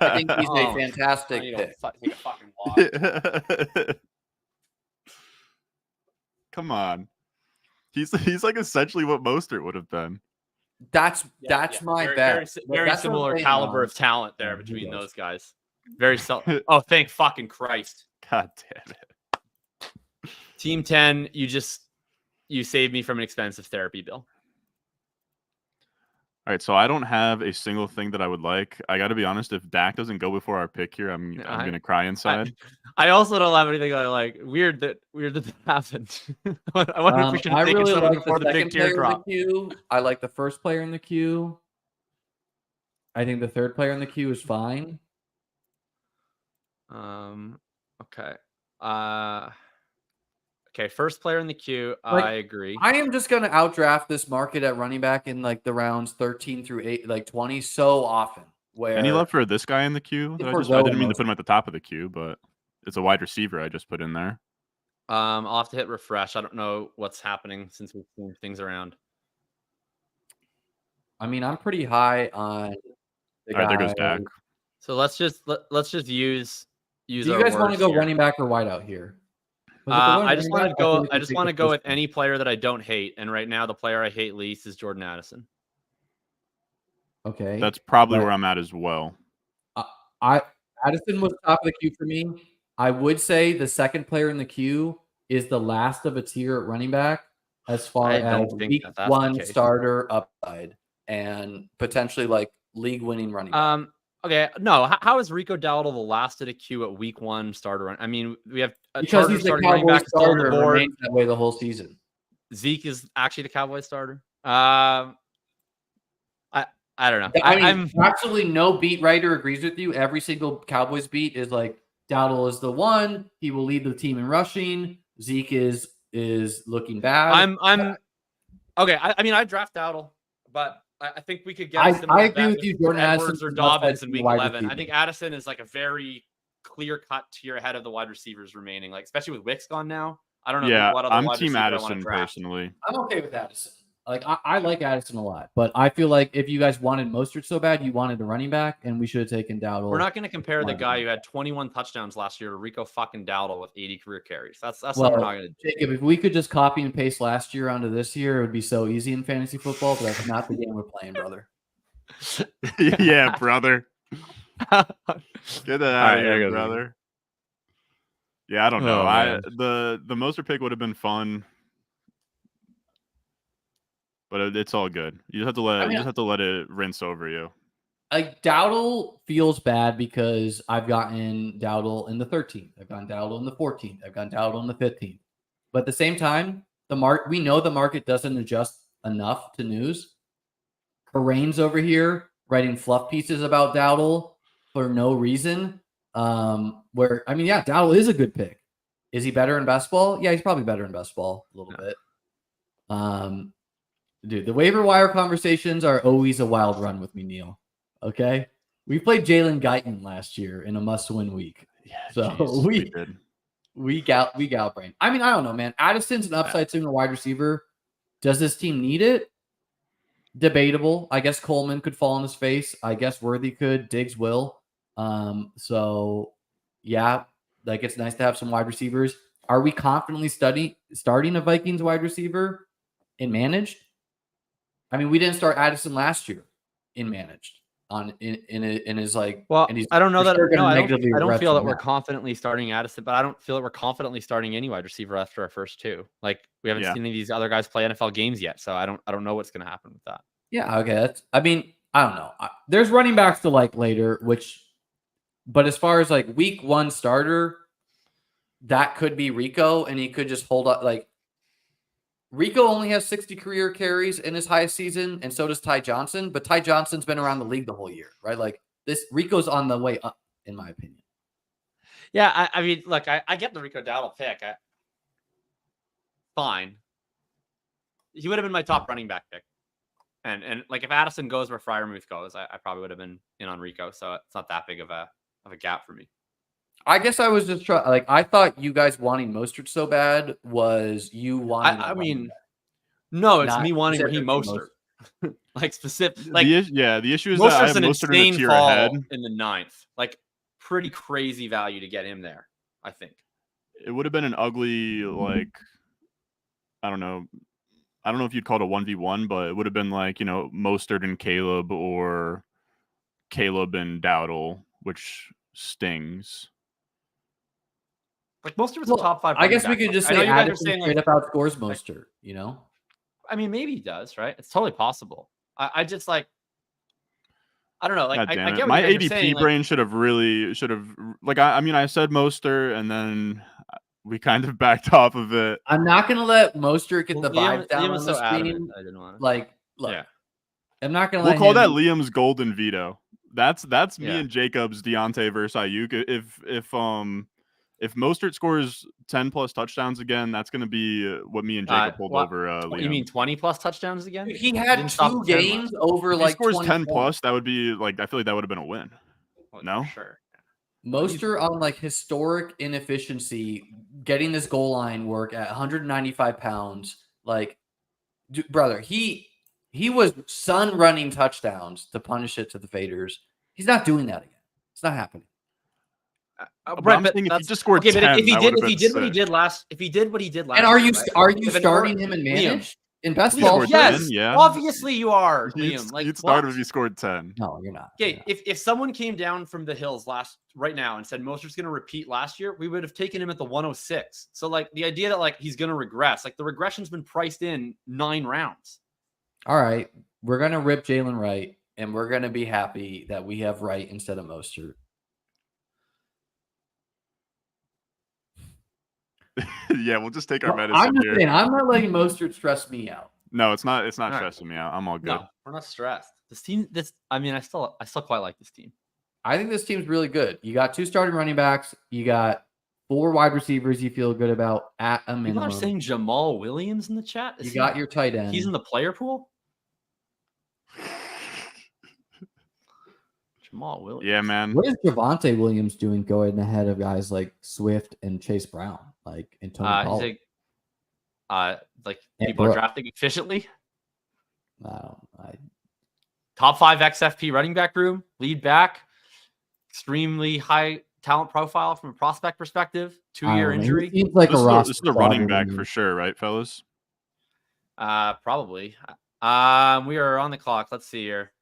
[SPEAKER 2] I think he's a fantastic pick.
[SPEAKER 3] Take a fucking walk.
[SPEAKER 1] Come on. He's like essentially what Mostert would have been.
[SPEAKER 2] That's my bet.
[SPEAKER 3] Very similar caliber of talent there between those guys. Very oh, thank fucking Christ.
[SPEAKER 1] God damn it.
[SPEAKER 3] Team 10, you saved me from an expensive therapy bill.
[SPEAKER 1] All right, so I don't have a single thing that I would like. I got to be honest, if Dak doesn't go before our pick here, I'm going to cry inside.
[SPEAKER 3] I also don't have anything I like. Weird that happened. I wonder if we should have taken something before the big tier drop.
[SPEAKER 4] I like the first player in the queue. I think the third player in the queue is fine.
[SPEAKER 3] Okay. Okay, first player in the queue, I agree.
[SPEAKER 2] I am just going to outdraft this market at running back in like the rounds 13 through 20 so often.
[SPEAKER 1] Any love for this guy in the queue? I didn't mean to put him at the top of the queue, but it's a wide receiver I just put in there.
[SPEAKER 3] I'll have to hit refresh. I don't know what's happening since we've moved things around.
[SPEAKER 2] I mean, I'm pretty high on the
[SPEAKER 1] All right,
[SPEAKER 2] guy.
[SPEAKER 1] there goes Dak.
[SPEAKER 3] So let's just use.
[SPEAKER 2] Do you guys want to go running back or wideout here?
[SPEAKER 3] I just want to go with any player that I don't hate, and right now the player I hate least is Jordan Addison.
[SPEAKER 4] Okay,
[SPEAKER 1] That's probably where I'm at as well.
[SPEAKER 2] Addison was top of the queue for me. I would say the second player in the queue is the last of a tier at running back as far as week one starter upside and potentially like league winning running back.
[SPEAKER 3] Okay, no. How is Rico Dowdle the last of the queue at week one starter? I mean, we have
[SPEAKER 2] because he's the Cowboys starter and remains that way the whole season.
[SPEAKER 3] Zeke is actually the Cowboys starter. I don't know.
[SPEAKER 2] I'm absolutely no beat writer agrees with you. Every single Cowboys beat is like Dowdle is the one. He will lead the team in rushing. Zeke is looking bad.
[SPEAKER 3] I'm okay. I mean, I draft Dowdle, but I think we could get.
[SPEAKER 2] I agree with you, Jordan
[SPEAKER 3] Edwards or Dobbins in week 11. I think Addison is like a very clear cut tier ahead of the wide receivers remaining, like especially with Wicks gone now. I don't know.
[SPEAKER 1] Yeah,
[SPEAKER 3] what other
[SPEAKER 1] I'm
[SPEAKER 3] wide
[SPEAKER 1] team
[SPEAKER 3] receiver
[SPEAKER 1] Addison personally.
[SPEAKER 2] I'm okay with Addison. Like I like Addison a lot, but I feel like if you guys wanted Mostert so bad, you wanted a running back, and we should have taken Dowdle.
[SPEAKER 3] We're not going to compare the guy who had 21 touchdowns last year to Rico fucking Dowdle with 80 career carries. That's what we're not going to do.
[SPEAKER 2] Jacob, if we could just copy and paste last year onto this year, it would be so easy in fantasy football. But that's not the game we're playing, brother.
[SPEAKER 1] Yeah, brother. Get that out of here, brother. Yeah, I don't know. The Mostert pick would have been fun. But it's all good. You just have to let it rinse over you.
[SPEAKER 2] Like Dowdle feels bad because I've gotten Dowdle in the 13th. I've gotten Dowdle in the 14th. I've gotten Dowdle in the 15th. But at the same time, we know the market doesn't adjust enough to news. Karane's over here writing fluff pieces about Dowdle for no reason. Dowdle is a good pick. Is he better in best ball? Yeah, he's probably better in best ball a little bit. Dude, the waiver wire conversations are always a wild run with me, Neil. Okay? We played Jalen Guyton last year in a must-win week.
[SPEAKER 1] Yeah,
[SPEAKER 2] so we got brain. I mean, I don't know, man. Addison's an upside signal wide receiver. Does this team need it? Debatable. I guess Coleman could fall on his face. I guess Worthy could. Diggs will. So yeah, like it's nice to have some wide receivers. Are we confidently starting a Vikings wide receiver in managed? I mean, we didn't start Addison last year in managed in his like.
[SPEAKER 3] Well,
[SPEAKER 2] and he's
[SPEAKER 3] I don't know that. No, I don't feel that we're
[SPEAKER 2] now.
[SPEAKER 3] confidently starting Addison, but I don't feel that we're confidently starting any wide receiver after our first two. Like we haven't seen any of these other guys play NFL games yet, so I don't know what's going to happen with that.
[SPEAKER 2] Yeah, okay. I don't know. There's running backs to like later, but as far as like week one starter, that could be Rico, and he could just hold up like. Rico only has 60 career carries in his highest season, and so does Ty Johnson. But Ty Johnson's been around the league the whole year, right? Like this, Rico's on the way up, in my opinion.
[SPEAKER 3] Yeah, I mean, look, I get the Rico Dowdle pick. Fine. He would have been my top running back pick, and like if Addison goes where Freiermuth goes, I probably would have been in on Rico. So it's not that big of a gap for me.
[SPEAKER 2] I guess I was just trying. Like I thought you guys wanting Mostert so bad was you wanting.
[SPEAKER 3] I mean, no, it's me wanting Raheem Mostert. Like specific, like
[SPEAKER 1] the issue is
[SPEAKER 3] Mostert's
[SPEAKER 1] that I have
[SPEAKER 3] an
[SPEAKER 1] Mostert in a tier
[SPEAKER 3] fall
[SPEAKER 1] ahead
[SPEAKER 3] in the 9th. Like pretty crazy value to get him there. I think
[SPEAKER 1] it would have been an ugly like. I don't know if you'd call it a 1v1, but it would have been like Mostert and Caleb or Caleb and Dowdle, which stings.
[SPEAKER 3] Like Mostert was a top 5.
[SPEAKER 2] I guess we could just say Addison straight up outscores Mostert.
[SPEAKER 3] I mean, maybe he does, right? It's totally possible. I just like. I don't know. Like, I get what
[SPEAKER 1] my
[SPEAKER 3] ADP
[SPEAKER 1] saying, brain should have like. I mean, I said Mostert, and then we kind of backed off of it.
[SPEAKER 2] I'm not gonna let Mostert get the vibes down
[SPEAKER 3] on
[SPEAKER 2] the screen. I didn't want to. Like, look, I'm not gonna.
[SPEAKER 1] We'll call that Liam's golden veto. That's me and Jacob's Deontay versus Ayuk. If Mostert scores 10 plus touchdowns again, that's going to be what me and Jacob pulled over. Liam.
[SPEAKER 3] You mean 20 plus touchdowns again?
[SPEAKER 2] Dude, he had 2 games over
[SPEAKER 1] if
[SPEAKER 2] like.
[SPEAKER 1] He scores 10 plus. That would be like. I feel like that would have been a win. No,
[SPEAKER 3] sure.
[SPEAKER 2] Mostert on like historic inefficiency, getting this goal line work at 195 pounds. Like, brother, He was sun running touchdowns to punish it to the faders. He's not doing that again. It's not happening.
[SPEAKER 1] Right, but if he just scored 10,
[SPEAKER 3] if he did what he did last,
[SPEAKER 2] and are you starting him in managed in best ball?
[SPEAKER 3] Yes, obviously you are, Liam.
[SPEAKER 1] Like, you'd start him if he scored 10.
[SPEAKER 4] No, you're not.
[SPEAKER 3] Okay, if someone came down from the hills right now and said Mostert's going to repeat last year, we would have taken him at the 106. So like the idea that like he's going to regress, like the regression's been priced in 9 rounds.
[SPEAKER 2] All right, we're going to rip Jalen Wright, and we're going to be happy that we have Wright instead of Mostert.
[SPEAKER 1] Yeah, we'll just take our medicine here.
[SPEAKER 2] Saying, I'm not letting Mostert stress me out.
[SPEAKER 1] No, it's not. It's not stressing me out. I'm all good.
[SPEAKER 3] No, we're not stressed. This team. I mean, I still quite like this team.
[SPEAKER 2] I think this team's really good. You got 2 starting running backs. You got 4 wide receivers you feel good about at a minimum.
[SPEAKER 3] People are saying Jamal Williams in the chat.
[SPEAKER 2] You got your tight end.
[SPEAKER 3] He's in the player pool. Jamal Williams.
[SPEAKER 1] Yeah, man.
[SPEAKER 4] What is Javonte Williams doing going ahead of guys like Swift and Chase Brown, like and Tony Pollard?
[SPEAKER 3] Like people are drafting efficiently.
[SPEAKER 4] Top
[SPEAKER 3] 5 XFP running back room, lead back, extremely high talent profile from a prospect perspective. 2-year injury.
[SPEAKER 4] Seems like
[SPEAKER 1] this is a running back for sure, right, fellas?
[SPEAKER 3] Probably. We are on the clock. Let's see here.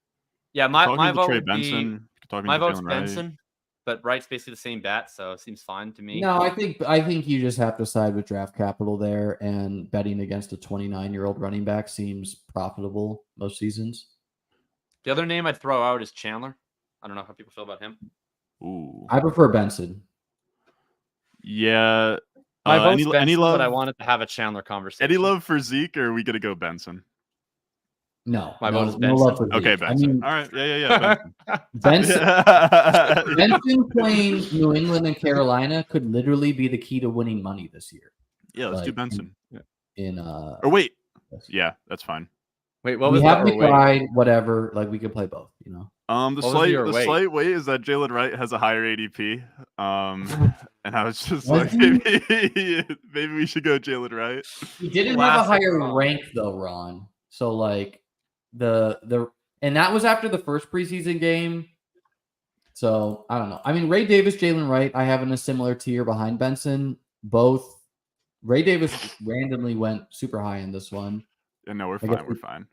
[SPEAKER 3] Yeah, my vote would be my vote's Benson, but Wright's basically the same bet, so it seems fine to me.
[SPEAKER 4] No, I think you just have to side with draft capital there, and betting against a 29-year-old running back seems profitable most seasons.
[SPEAKER 3] The other name I'd throw out is Chandler. I don't know how people feel about him.
[SPEAKER 1] Ooh,
[SPEAKER 4] I prefer Benson.
[SPEAKER 1] Yeah,
[SPEAKER 3] my vote's Benson, but I wanted to have a Chandler conversation.
[SPEAKER 1] Any love for Zeke, or are we gonna go Benson?
[SPEAKER 4] No,
[SPEAKER 3] my vote is
[SPEAKER 4] Benson.
[SPEAKER 3] No
[SPEAKER 4] love for Zeke.
[SPEAKER 1] Okay, Benson. I mean, all right, yeah.
[SPEAKER 4] Benson playing New England and Carolina could literally be the key to winning money this year.
[SPEAKER 1] Yeah, let's do Benson.
[SPEAKER 4] Or
[SPEAKER 1] wait, yeah, that's fine.
[SPEAKER 3] Wait, what was
[SPEAKER 4] we have McBride, whatever. Like we could play both, you know.
[SPEAKER 1] The slight weight is that Jalen Wright has a higher ADP. And I was just like, maybe we should go Jalen Wright.
[SPEAKER 2] He didn't have a higher rank though, Ron. So like and that was after the first preseason game. So I don't know. I mean, Ray Davis, Jalen Wright, I have in a similar tier behind Benson. Both. Ray Davis randomly went super high in this one.
[SPEAKER 1] Yeah, no, we're fine. We're fine.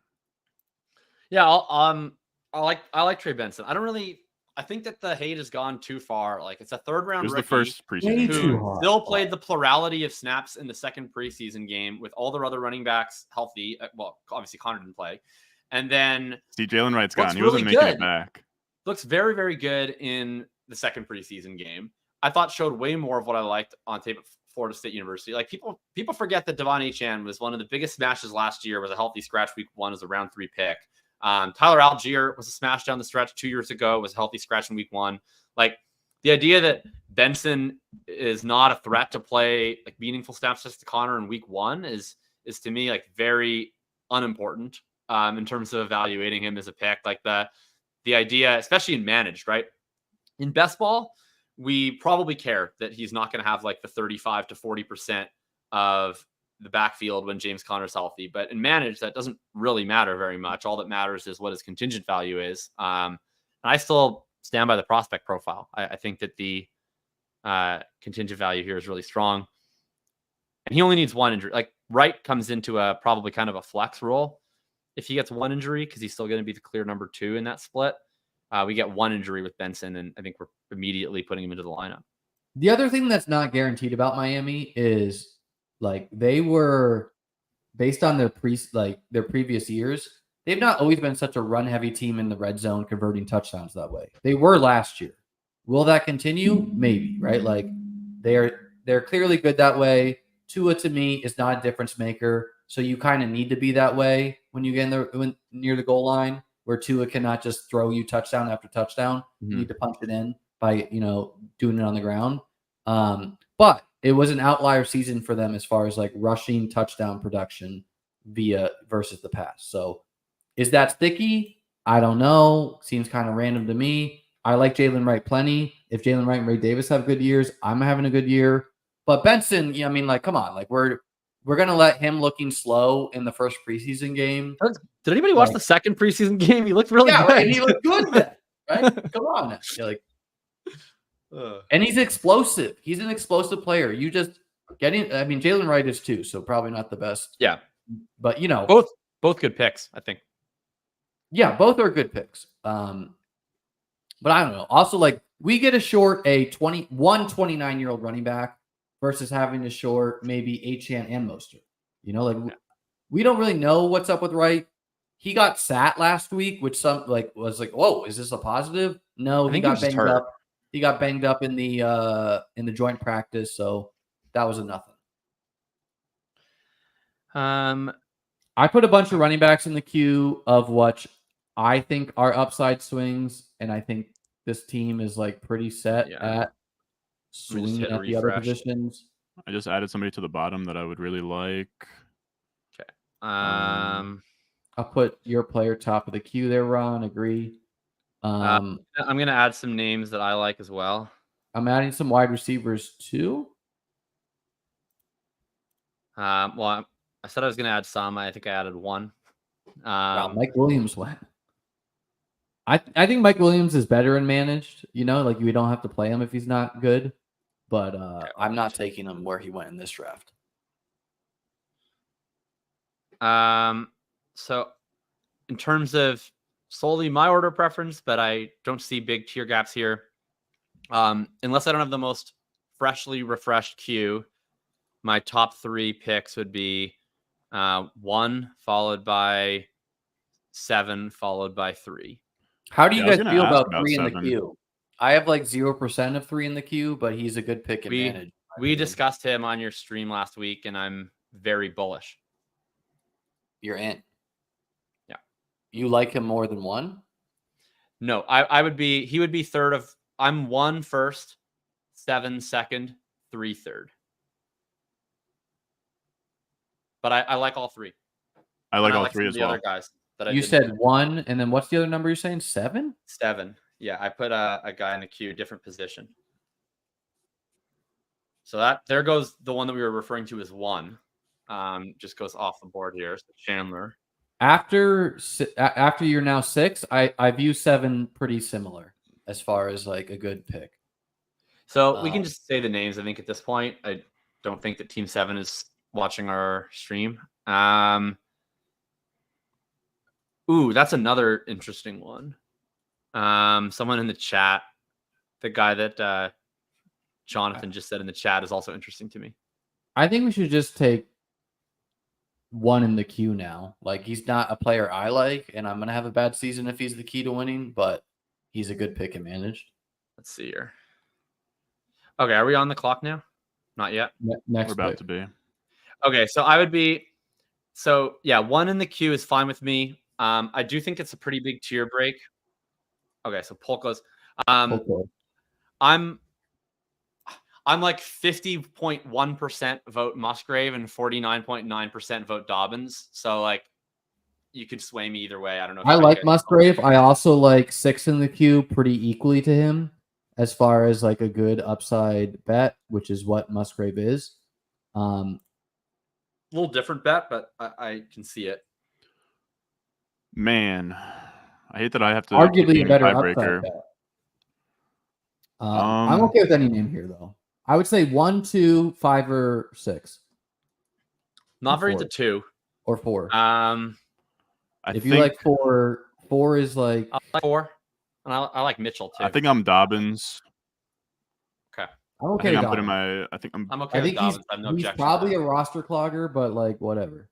[SPEAKER 3] Yeah, I like Trey Benson. I think that the hate has gone too far. Like it's a 3rd round rookie
[SPEAKER 1] the first preseason
[SPEAKER 3] who still played the plurality of snaps in the second preseason game with all their other running backs healthy. Well, obviously Connor didn't play. And then
[SPEAKER 1] Jalen Wright's gone. He wasn't making it back.
[SPEAKER 3] Looks very, very good in the second preseason game. I thought showed way more of what I liked on tape at Florida State University. Like people forget that Devon Achane was one of the biggest smashes last year, was a healthy scratch week 1 as a round 3 pick. Tyler Algier was a smash down the stretch 2 years ago, was a healthy scratch in week 1. Like the idea that Benson is not a threat to play like meaningful snaps just to Connor in week 1 is to me like very unimportant in terms of evaluating him as a pick. Like the idea, especially in managed, right? In best ball, we probably care that he's not going to have like the 35 to 40% of the backfield when James Conner's healthy. But in managed, that doesn't really matter very much. All that matters is what his contingent value is. And I still stand by the prospect profile. I think that the contingent value here is really strong. And he only needs 1 injury. Like Wright comes into a probably kind of a flex role if he gets 1 injury, because he's still going to be the clear number 2 in that split. We get 1 injury with Benson, and I think we're immediately putting him into the lineup.
[SPEAKER 4] The other thing that's not guaranteed about Miami is like they were based on their previous years. They've not always been such a run-heavy team in the red zone, converting touchdowns that way. They were last year. Will that continue? Maybe, right? Like they're clearly good that way. Tua to me is not a difference maker, so you kind of need to be that way when you get near the goal line, where Tua cannot just throw you touchdown after touchdown. Mm-hmm. You need to punch it in by doing it on the ground. But it was an outlier season for them as far as like rushing touchdown production versus the pass. So is that sticky? I don't know. Seems kind of random to me. I like Jalen Wright plenty. If Jalen Wright and Ray Davis have good years, I'm having a good year. But Benson, I mean, like, come on, like we're
[SPEAKER 2] we're gonna let him looking slow in the first preseason game.
[SPEAKER 3] Did anybody watch the second preseason game? He looked really good.
[SPEAKER 2] Right, and he looked good then, right? Come on. And he's explosive. He's an explosive player. You just Jalen Wright is too, so probably not the best.
[SPEAKER 3] Yeah.
[SPEAKER 2] But
[SPEAKER 3] both good picks, I think.
[SPEAKER 2] Yeah, both are good picks. But I don't know. Also, we get a short a 29-year-old running back versus having to short maybe Achane and Mostert. We don't really know what's up with Wright. He got sat last week, which was whoa, is this a positive? No, he got banged up. He got banged up in the joint practice, so that was a nothing. I put a bunch of running backs in the queue of what I think are upside swings, and I think this team is pretty set at swinging at the other positions.
[SPEAKER 1] I just added somebody to the bottom that I would really like.
[SPEAKER 3] Okay.
[SPEAKER 2] I'll put your player top of the queue there, Ron. Agree.
[SPEAKER 3] I'm going to add some names that I like as well.
[SPEAKER 2] I'm adding some wide receivers too.
[SPEAKER 3] Well, I said I was going to add some. I think I added one.
[SPEAKER 2] Mike Williams went. I think Mike Williams is better and managed. We don't have to play him if he's not good. But I'm not taking him where he went in this draft.
[SPEAKER 3] So in terms of solely my order preference, but I don't see big tier gaps here. Unless I don't have the most freshly refreshed queue, my top 3 picks would be 1 followed by 7 followed by 3.
[SPEAKER 2] How do you guys feel about 3 in the queue? I have 0% of 3 in the queue, but he's a good pick and manage.
[SPEAKER 3] We discussed him on your stream last week, and I'm very bullish.
[SPEAKER 2] You're in.
[SPEAKER 3] Yeah.
[SPEAKER 2] You like him more than 1?
[SPEAKER 3] No, he would be third of, I'm 1 first, 7 second, 3 third. But I like all 3.
[SPEAKER 1] I like all 3 as well.
[SPEAKER 3] Other guys that
[SPEAKER 2] you said 1, and then what's the other number you're saying? 7?
[SPEAKER 3] 7. Yeah, I put a guy in the queue, different position. So there goes the one that we were referring to as 1. Just goes off the board here. So Chandler.
[SPEAKER 2] After you're now 6, I view 7 pretty similar as far as a good pick.
[SPEAKER 3] So we can just say the names. I think at this point, I don't think that Team 7 is watching our stream. Ooh, that's another interesting one. Someone in the chat, the guy that Jonathan just said in the chat is also interesting to me.
[SPEAKER 2] I think we should just take 1 in the queue now. He's not a player I like, and I'm going to have a bad season if he's the key to winning, but he's a good pick and managed.
[SPEAKER 3] Let's see here. Okay, are we on the clock now? Not yet.
[SPEAKER 2] Next
[SPEAKER 1] We're about to be.
[SPEAKER 3] Okay, so I would be... So, yeah, 1 in the queue is fine with me. I do think it's a pretty big tier break. Okay, so Polka's. I'm 50.1% vote Musgrave and 49.9% vote Dobbins. So you could sway me either way. I don't know.
[SPEAKER 2] I like Musgrave. I also like 6 in the queue pretty equally to him as far as a good upside bet, which is what Musgrave is.
[SPEAKER 3] A little different bet, but I can see it.
[SPEAKER 1] Man, I hate that I have to
[SPEAKER 2] arguably a better
[SPEAKER 1] tiebreaker.
[SPEAKER 2] Upside bet. I'm okay with any name here, though. I would say 1, 2, 5, or 6.
[SPEAKER 3] Not very into 2
[SPEAKER 2] or 4.
[SPEAKER 1] If
[SPEAKER 2] you like 4, 4 is
[SPEAKER 3] I like 4, and I like Mitchell too.
[SPEAKER 1] I think I'm Dobbins.
[SPEAKER 3] Okay,
[SPEAKER 2] I'm okay.
[SPEAKER 1] I'm okay.
[SPEAKER 3] I think with Dobbins. I have no
[SPEAKER 2] he's
[SPEAKER 3] objection.
[SPEAKER 2] Probably a roster clogger, but whatever.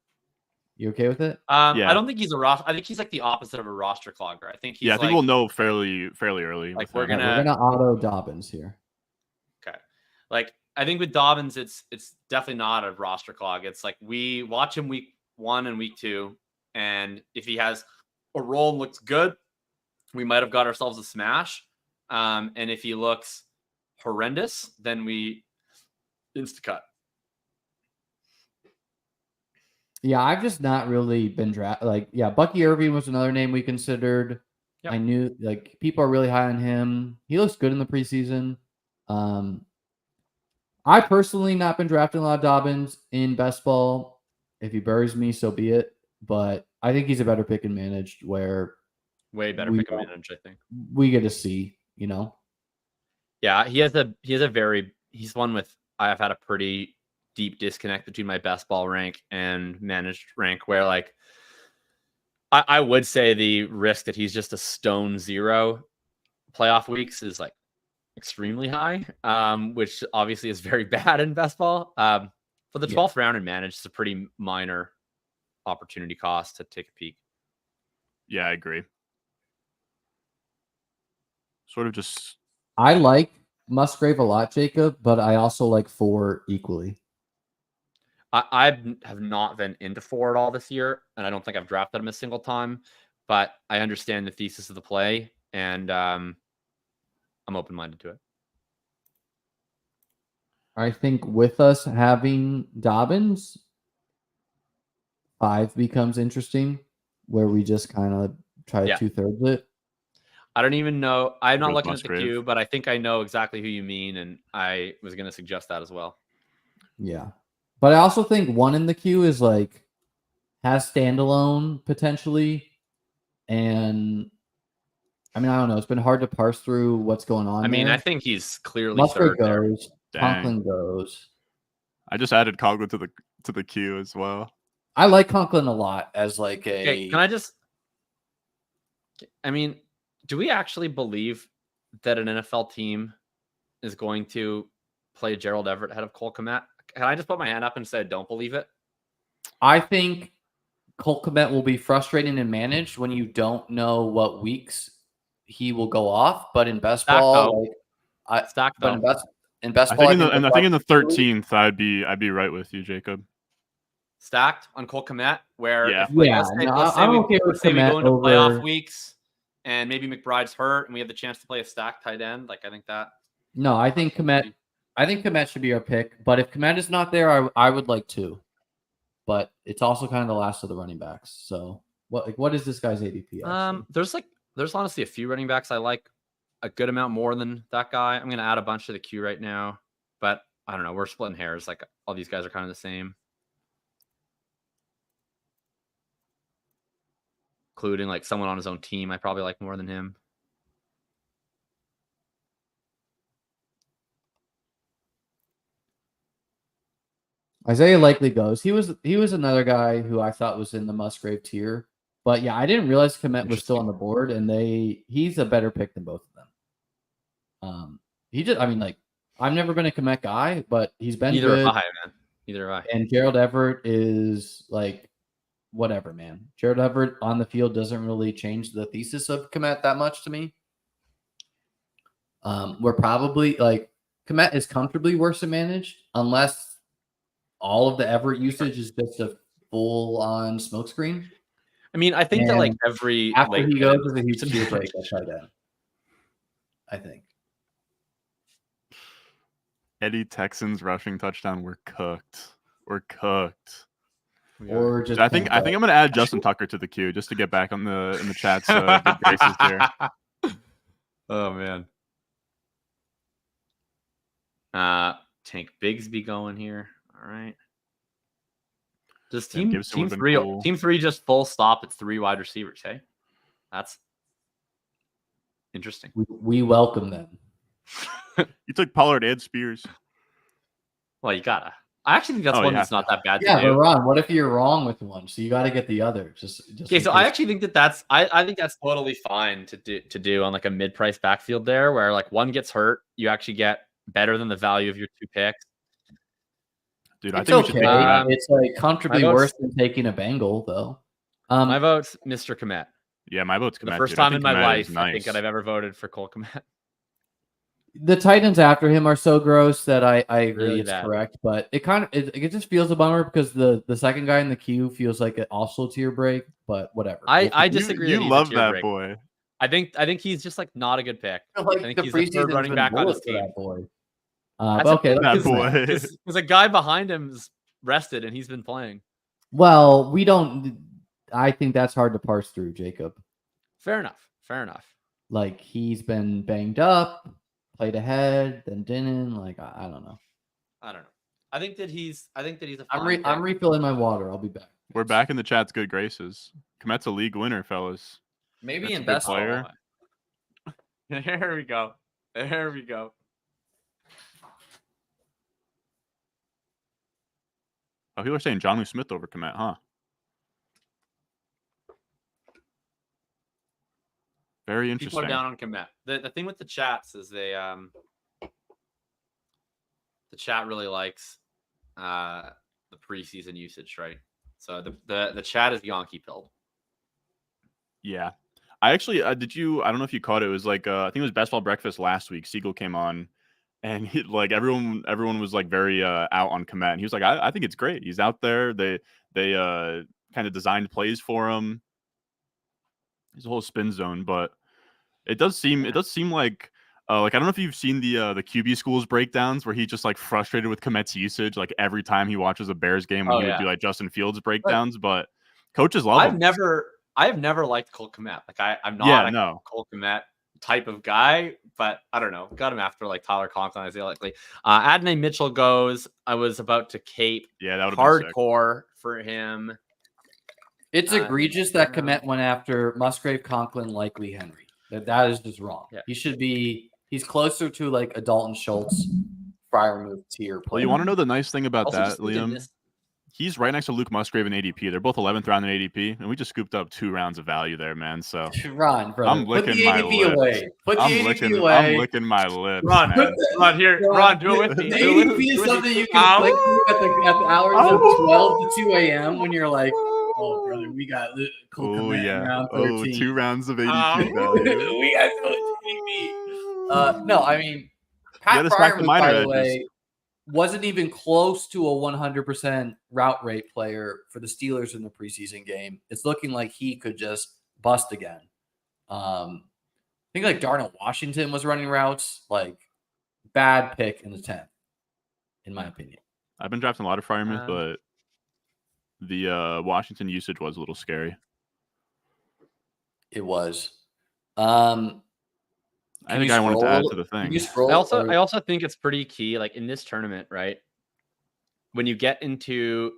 [SPEAKER 2] You okay with it?
[SPEAKER 3] Yeah. I don't think he's a roster. I think he's the opposite of a roster clogger. I think he's
[SPEAKER 1] I think we'll know fairly early.
[SPEAKER 3] We're gonna
[SPEAKER 2] auto Dobbins here.
[SPEAKER 3] Okay. I think with Dobbins, it's definitely not a roster clog. It's we watch him week 1 and week 2, and if he has a role and looks good, we might have got ourselves a smash. And if he looks horrendous, then we insta-cut.
[SPEAKER 2] Yeah, I've just not really been Bucky Irving was another name we considered. Yep. I knew people are really high on him. He looks good in the preseason.
[SPEAKER 4] I personally not been drafting a lot of Dobbins in best ball. If he buries me, so be it. But I think he's a better pick and managed where
[SPEAKER 3] way better pick and manage, I think.
[SPEAKER 4] We get to see, you know.
[SPEAKER 3] Yeah, he's one with I've had a pretty deep disconnect between my best ball rank and managed rank where like I would say the risk that he's just a stone zero playoff weeks is like extremely high, which obviously is very bad in best ball. For the 12th round in managed, it's a pretty minor opportunity cost to take a peek.
[SPEAKER 1] Yeah, I agree. Sort of just.
[SPEAKER 4] I like Musgrave a lot, Jacob, but I also like 4 equally.
[SPEAKER 3] I have not been into 4 at all this year, and I don't think I've drafted him a single time, but I understand the thesis of the play, and I'm open-minded to it.
[SPEAKER 4] I think with us having Dobbins, 5 becomes interesting, where we just kind of try 2/3 it.
[SPEAKER 3] I don't even know. I'm not looking at the queue, but I think I know exactly who you mean, and I was going to suggest that as well.
[SPEAKER 4] Yeah. But I also think 1 in the queue is like has standalone potentially. And I mean, I don't know. It's been hard to parse through what's going on.
[SPEAKER 3] I mean,
[SPEAKER 4] there.
[SPEAKER 3] I think he's clearly
[SPEAKER 4] Musgrave
[SPEAKER 3] third there.
[SPEAKER 4] goes. Conklin goes.
[SPEAKER 1] I just added Conklin to the queue as well.
[SPEAKER 2] I like Conklin a lot as like a.
[SPEAKER 3] Okay, can I just? I mean, do we actually believe that an NFL team is going to play Gerald Everett ahead of Cole Kmet? Can I just put my hand up and say don't believe it?
[SPEAKER 2] I think Cole Kmet will be frustrating and managed when you don't know what weeks he will go off. But in best ball, like
[SPEAKER 3] but
[SPEAKER 2] in best ball,
[SPEAKER 1] I think in the 13th, I'd be right with you, Jacob.
[SPEAKER 3] Stacked on Cole Kmet, where
[SPEAKER 4] let's say we
[SPEAKER 3] go into playoff weeks and maybe McBride's hurt and we have the chance to play a stacked tight end. Like I think that.
[SPEAKER 4] No, I think Kmet should be our pick. But if Kmet is not there, I would like 2. But it's also kind of the last of the running backs. So what is this guy's ADP?
[SPEAKER 3] Actually? There's honestly a few running backs I like a good amount more than that guy. I'm gonna add a bunch to the queue right now, but I don't know. We're splitting hairs. Like all these guys are kind of the same, including like someone on his own team I probably like more than him.
[SPEAKER 4] Isaiah likely goes. He was another guy who I thought was in the Musgrave tier. But yeah, I didn't realize Kmet was still on the board, and he's a better pick than both of them. I've never been a Kmet guy, but he's been
[SPEAKER 3] Neither
[SPEAKER 4] good.
[SPEAKER 3] Have I, man. Neither have I.
[SPEAKER 4] And Gerald Everett is like whatever, man. Gerald Everett on the field doesn't really change the thesis of Kmet that much to me. We're probably like Kmet is comfortably worse than managed unless all of the Everett usage is just a full-on smokescreen.
[SPEAKER 3] I mean, I think that like every
[SPEAKER 4] after he goes with a huge tier break, I'll try that. I think.
[SPEAKER 1] Eddie Texans rushing touchdown. We're cooked.
[SPEAKER 4] Or just
[SPEAKER 1] I think I'm gonna add Justin Tucker to the queue just to get back in the chat's good graces here.
[SPEAKER 3] Oh man. Tank Bigsby going here. All right. Does team 3 cool. Team 3 just full stop at 3 wide receivers? Hey, that's interesting.
[SPEAKER 4] We welcome them.
[SPEAKER 1] You took Pollard and Spears.
[SPEAKER 3] Well, you gotta. I actually think that's one that's not that bad.
[SPEAKER 4] Yeah, but Ron, what if you're wrong with one? So you got to get the other. Just
[SPEAKER 3] okay. So I actually think that's I think that's totally fine to do on like a mid-price backfield there, where like one gets hurt, you actually get better than the value of your 2 picks.
[SPEAKER 1] Dude,
[SPEAKER 4] I think okay. It's like comfortably worse than taking a Bengal, though.
[SPEAKER 3] My vote's Mr. Kmet.
[SPEAKER 1] Yeah, my vote's Kmet.
[SPEAKER 3] The first time in my life, I think that I've ever voted for Cole Kmet.
[SPEAKER 4] The Titans after him are so gross that I agree really it's correct, but it kind of it just feels a bummer because the second guy in the queue feels like it also tier break, but whatever.
[SPEAKER 3] I disagree.
[SPEAKER 1] You love that boy.
[SPEAKER 3] I think he's just like not a good pick.
[SPEAKER 2] Like
[SPEAKER 3] I think he's the third running back on his team.
[SPEAKER 4] That boy.
[SPEAKER 1] Okay, that boy.
[SPEAKER 3] There's a guy behind him is rested and he's been playing.
[SPEAKER 4] Well, we don't. I think that's hard to parse through, Jacob.
[SPEAKER 3] Fair enough.
[SPEAKER 4] Like he's been banged up, played ahead, then didn't. Like I don't know.
[SPEAKER 3] I don't know. I think that he's a
[SPEAKER 4] I'm refilling my water. I'll be back.
[SPEAKER 1] We're back in the chat's good graces. Komet's a league winner, fellas.
[SPEAKER 2] Maybe
[SPEAKER 1] That's
[SPEAKER 2] in
[SPEAKER 1] a good
[SPEAKER 2] best
[SPEAKER 1] player.
[SPEAKER 3] There we go. There we go.
[SPEAKER 1] Oh, people are saying Jonnu Smith over Komet, huh? Very interesting.
[SPEAKER 3] People are down on Komet. The thing with the chats is the chat really likes the preseason usage, right? So the chat is Yonky pilled.
[SPEAKER 1] Yeah. I actually I don't know if you caught it. It was like I think it was Best Ball Breakfast last week. Siegel came on and everyone was like very out on Komet. And he was like, I think it's great. He's out there. They kind of designed plays for him. He's a whole spin zone, but it does seem like I don't know if you've seen the QB schools breakdowns where he's just like frustrated with Komet's usage. Like every time he watches a Bears game, when he would do like Justin Fields breakdowns, but coaches love him.
[SPEAKER 3] I have never liked Cole Kmet. Like I'm not a Cole Kmet type of guy, but I don't know. Got him after like Tyler Conklin, Isaiah Likely. Adonai Mitchell goes. I was about to cape.
[SPEAKER 1] Yeah, that would
[SPEAKER 3] hardcore for him.
[SPEAKER 2] It's egregious that Kmet went after Musgrave, Conklin, Likely, Henry. That is just wrong. Yeah. He's closer to like a Dalton Schultz, Freiermuth tier player.
[SPEAKER 1] Well, you want to know the nice thing about
[SPEAKER 3] also
[SPEAKER 1] that, Liam? He's right next to Luke Musgrave in ADP. They're both 11th round in ADP, and we just scooped up 2 rounds of value there, man. So
[SPEAKER 2] Ron, brother,
[SPEAKER 1] I'm licking my lips.
[SPEAKER 2] Away.
[SPEAKER 1] I'm licking my lips.
[SPEAKER 3] Ron, do it with me.
[SPEAKER 2] The ADP is something you can click through at the hours of 12 to 2 a.m. when you're like, oh, brother, we got Cole Kmet in round 13.
[SPEAKER 1] 2 rounds of ADP value.
[SPEAKER 2] We got ADP. No, I mean, Pat Freiermuth, by the way, wasn't even close to a 100% route rate player for the Steelers in the preseason game. It's looking like he could just bust again. I think like Darnell Washington was running routes. Like, bad pick in the 10th, in my opinion.
[SPEAKER 1] I've been drafting a lot of Freiermuth, but the Washington usage was a little scary.
[SPEAKER 2] It was.
[SPEAKER 1] I think I wanted to add to the thing.
[SPEAKER 3] I also think it's pretty key, like in this tournament, right? When you get into,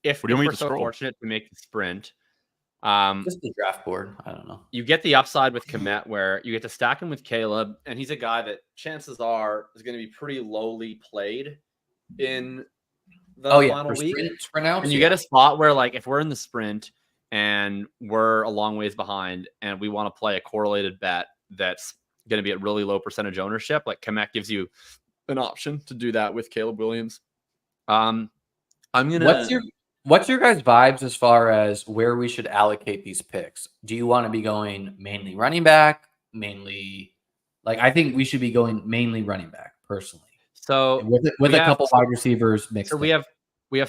[SPEAKER 3] if we're so fortunate to make the sprint,
[SPEAKER 2] just the draft board, I don't know.
[SPEAKER 3] You get the upside with Komet where you get to stack him with Caleb, and he's a guy that chances are is going to be pretty lowly played in the final week. And you get a spot where, like, if we're in the sprint and we're a long ways behind, and we want to play a correlated bet that's going to be at really low percentage ownership, like Komet gives you an option to do that with Caleb Williams. I'm gonna.
[SPEAKER 2] What's your guys' vibes as far as where we should allocate these picks? Do you want to be going mainly running back, mainly? Like, I think we should be going mainly running back personally.
[SPEAKER 3] So
[SPEAKER 2] with a couple wide receivers mixed.
[SPEAKER 3] So we have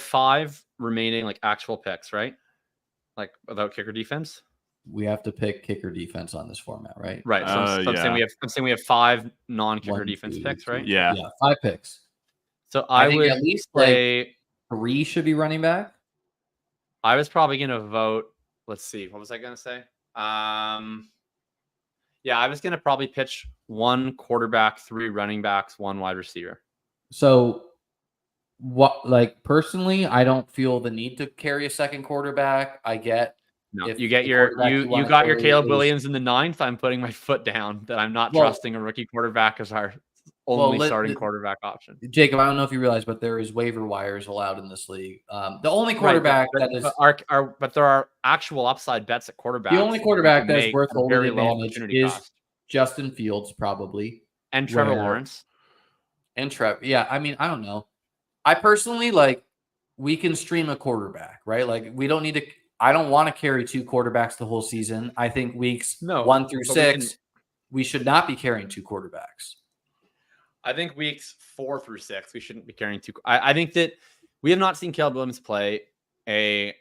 [SPEAKER 3] 5 remaining like actual picks, right? Like without kicker defense.
[SPEAKER 2] We have to pick kicker defense on this format, right?
[SPEAKER 3] Right. So I'm saying we have 5 non-kicker defense picks, right?
[SPEAKER 1] Yeah.
[SPEAKER 2] 5 picks.
[SPEAKER 3] So I would
[SPEAKER 2] at least play 3 should be running back.
[SPEAKER 3] I was probably going to vote. Let's see. What was I going to say? I was going to probably pitch 1 quarterback, 3 running backs, 1 wide receiver.
[SPEAKER 2] So personally, I don't feel the need to carry a second quarterback. I get.
[SPEAKER 3] No, you got your Caleb Williams in the 9th. I'm putting my foot down that I'm not trusting a rookie quarterback as our only starting quarterback option.
[SPEAKER 2] Jacob, I don't know if you realize, but there is waiver wires allowed in this league. The only quarterback
[SPEAKER 3] but there are actual upside bets at quarterback.
[SPEAKER 2] The only quarterback that is worth holding advantage is Justin Fields, probably,
[SPEAKER 3] and Trevor Lawrence,
[SPEAKER 2] and Trevor. Yeah, I mean, I don't know. I personally we can stream a quarterback, right? Like, we don't need to. I don't want to carry 2 quarterbacks the whole season. I think weeks 1 through 6, we should not be carrying 2 quarterbacks.
[SPEAKER 3] I think weeks 4 through 6, we shouldn't be carrying 2. I think that we have not seen Caleb Williams play a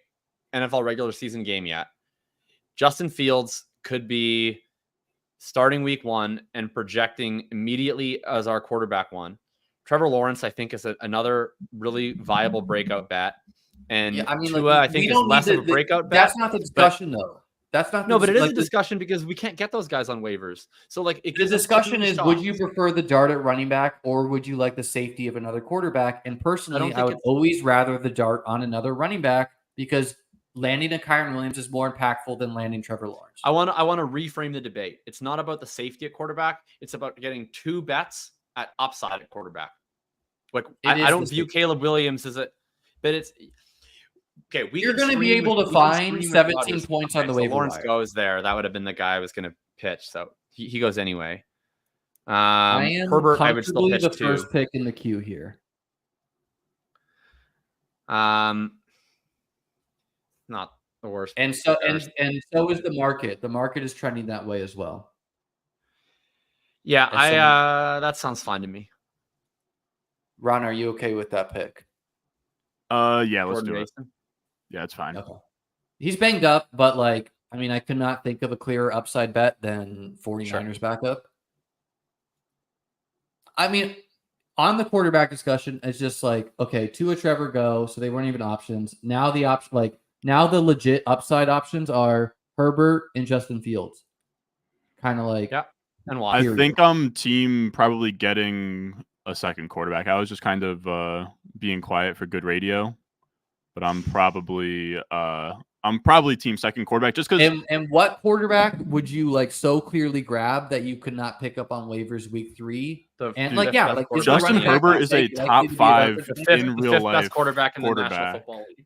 [SPEAKER 3] NFL regular season game yet. Justin Fields could be starting week 1 and projecting immediately as our quarterback 1. Trevor Lawrence, I think, is another really viable breakout bet. And Tua, I think, is less of a breakout bet.
[SPEAKER 2] That's not the discussion, though. That's not
[SPEAKER 3] no, but it is a discussion because we can't get those guys on waivers. So like
[SPEAKER 2] the discussion is, would you prefer the dart at running back or would you like the safety of another quarterback? And personally, I would always rather the dart on another running back because landing a Kyren Williams is more impactful than landing Trevor Lawrence.
[SPEAKER 3] I want to reframe the debate. It's not about the safety at quarterback. It's about getting 2 bets at upside at quarterback. Like I don't view Caleb Williams as but it's okay.
[SPEAKER 2] You're going to be able to find 17 points on the waiver
[SPEAKER 3] Lawrence
[SPEAKER 2] wire.
[SPEAKER 3] goes there. That would have been the guy I was going to pitch. So he goes anyway.
[SPEAKER 4] I am
[SPEAKER 3] Herbert, I would still pitch
[SPEAKER 4] the first pick in the queue here.
[SPEAKER 3] Not the worst.
[SPEAKER 2] And so is the market. The market is trending that way as well.
[SPEAKER 3] Yeah, that sounds fine to me.
[SPEAKER 2] Ron, are you okay with that pick?
[SPEAKER 1] Yeah, let's do it. Yeah, it's fine.
[SPEAKER 2] Okay. He's banged up, but like, I mean, I could not think of a clearer upside bet than 49ers backup. I mean, on the quarterback discussion, it's just like, okay, Tua, Trevor go, so they weren't even options. Now now the legit upside options are Herbert and Justin Fields. Kind of like,
[SPEAKER 3] and
[SPEAKER 1] I think I'm team probably getting a second quarterback. I was just kind of being quiet for good radio, but I'm probably team second quarterback just because.
[SPEAKER 2] And what quarterback would you like so clearly grab that you could not pick up on waivers week 3?
[SPEAKER 1] Justin Herbert is a top 5 in real life
[SPEAKER 3] best quarterback in the National Football League.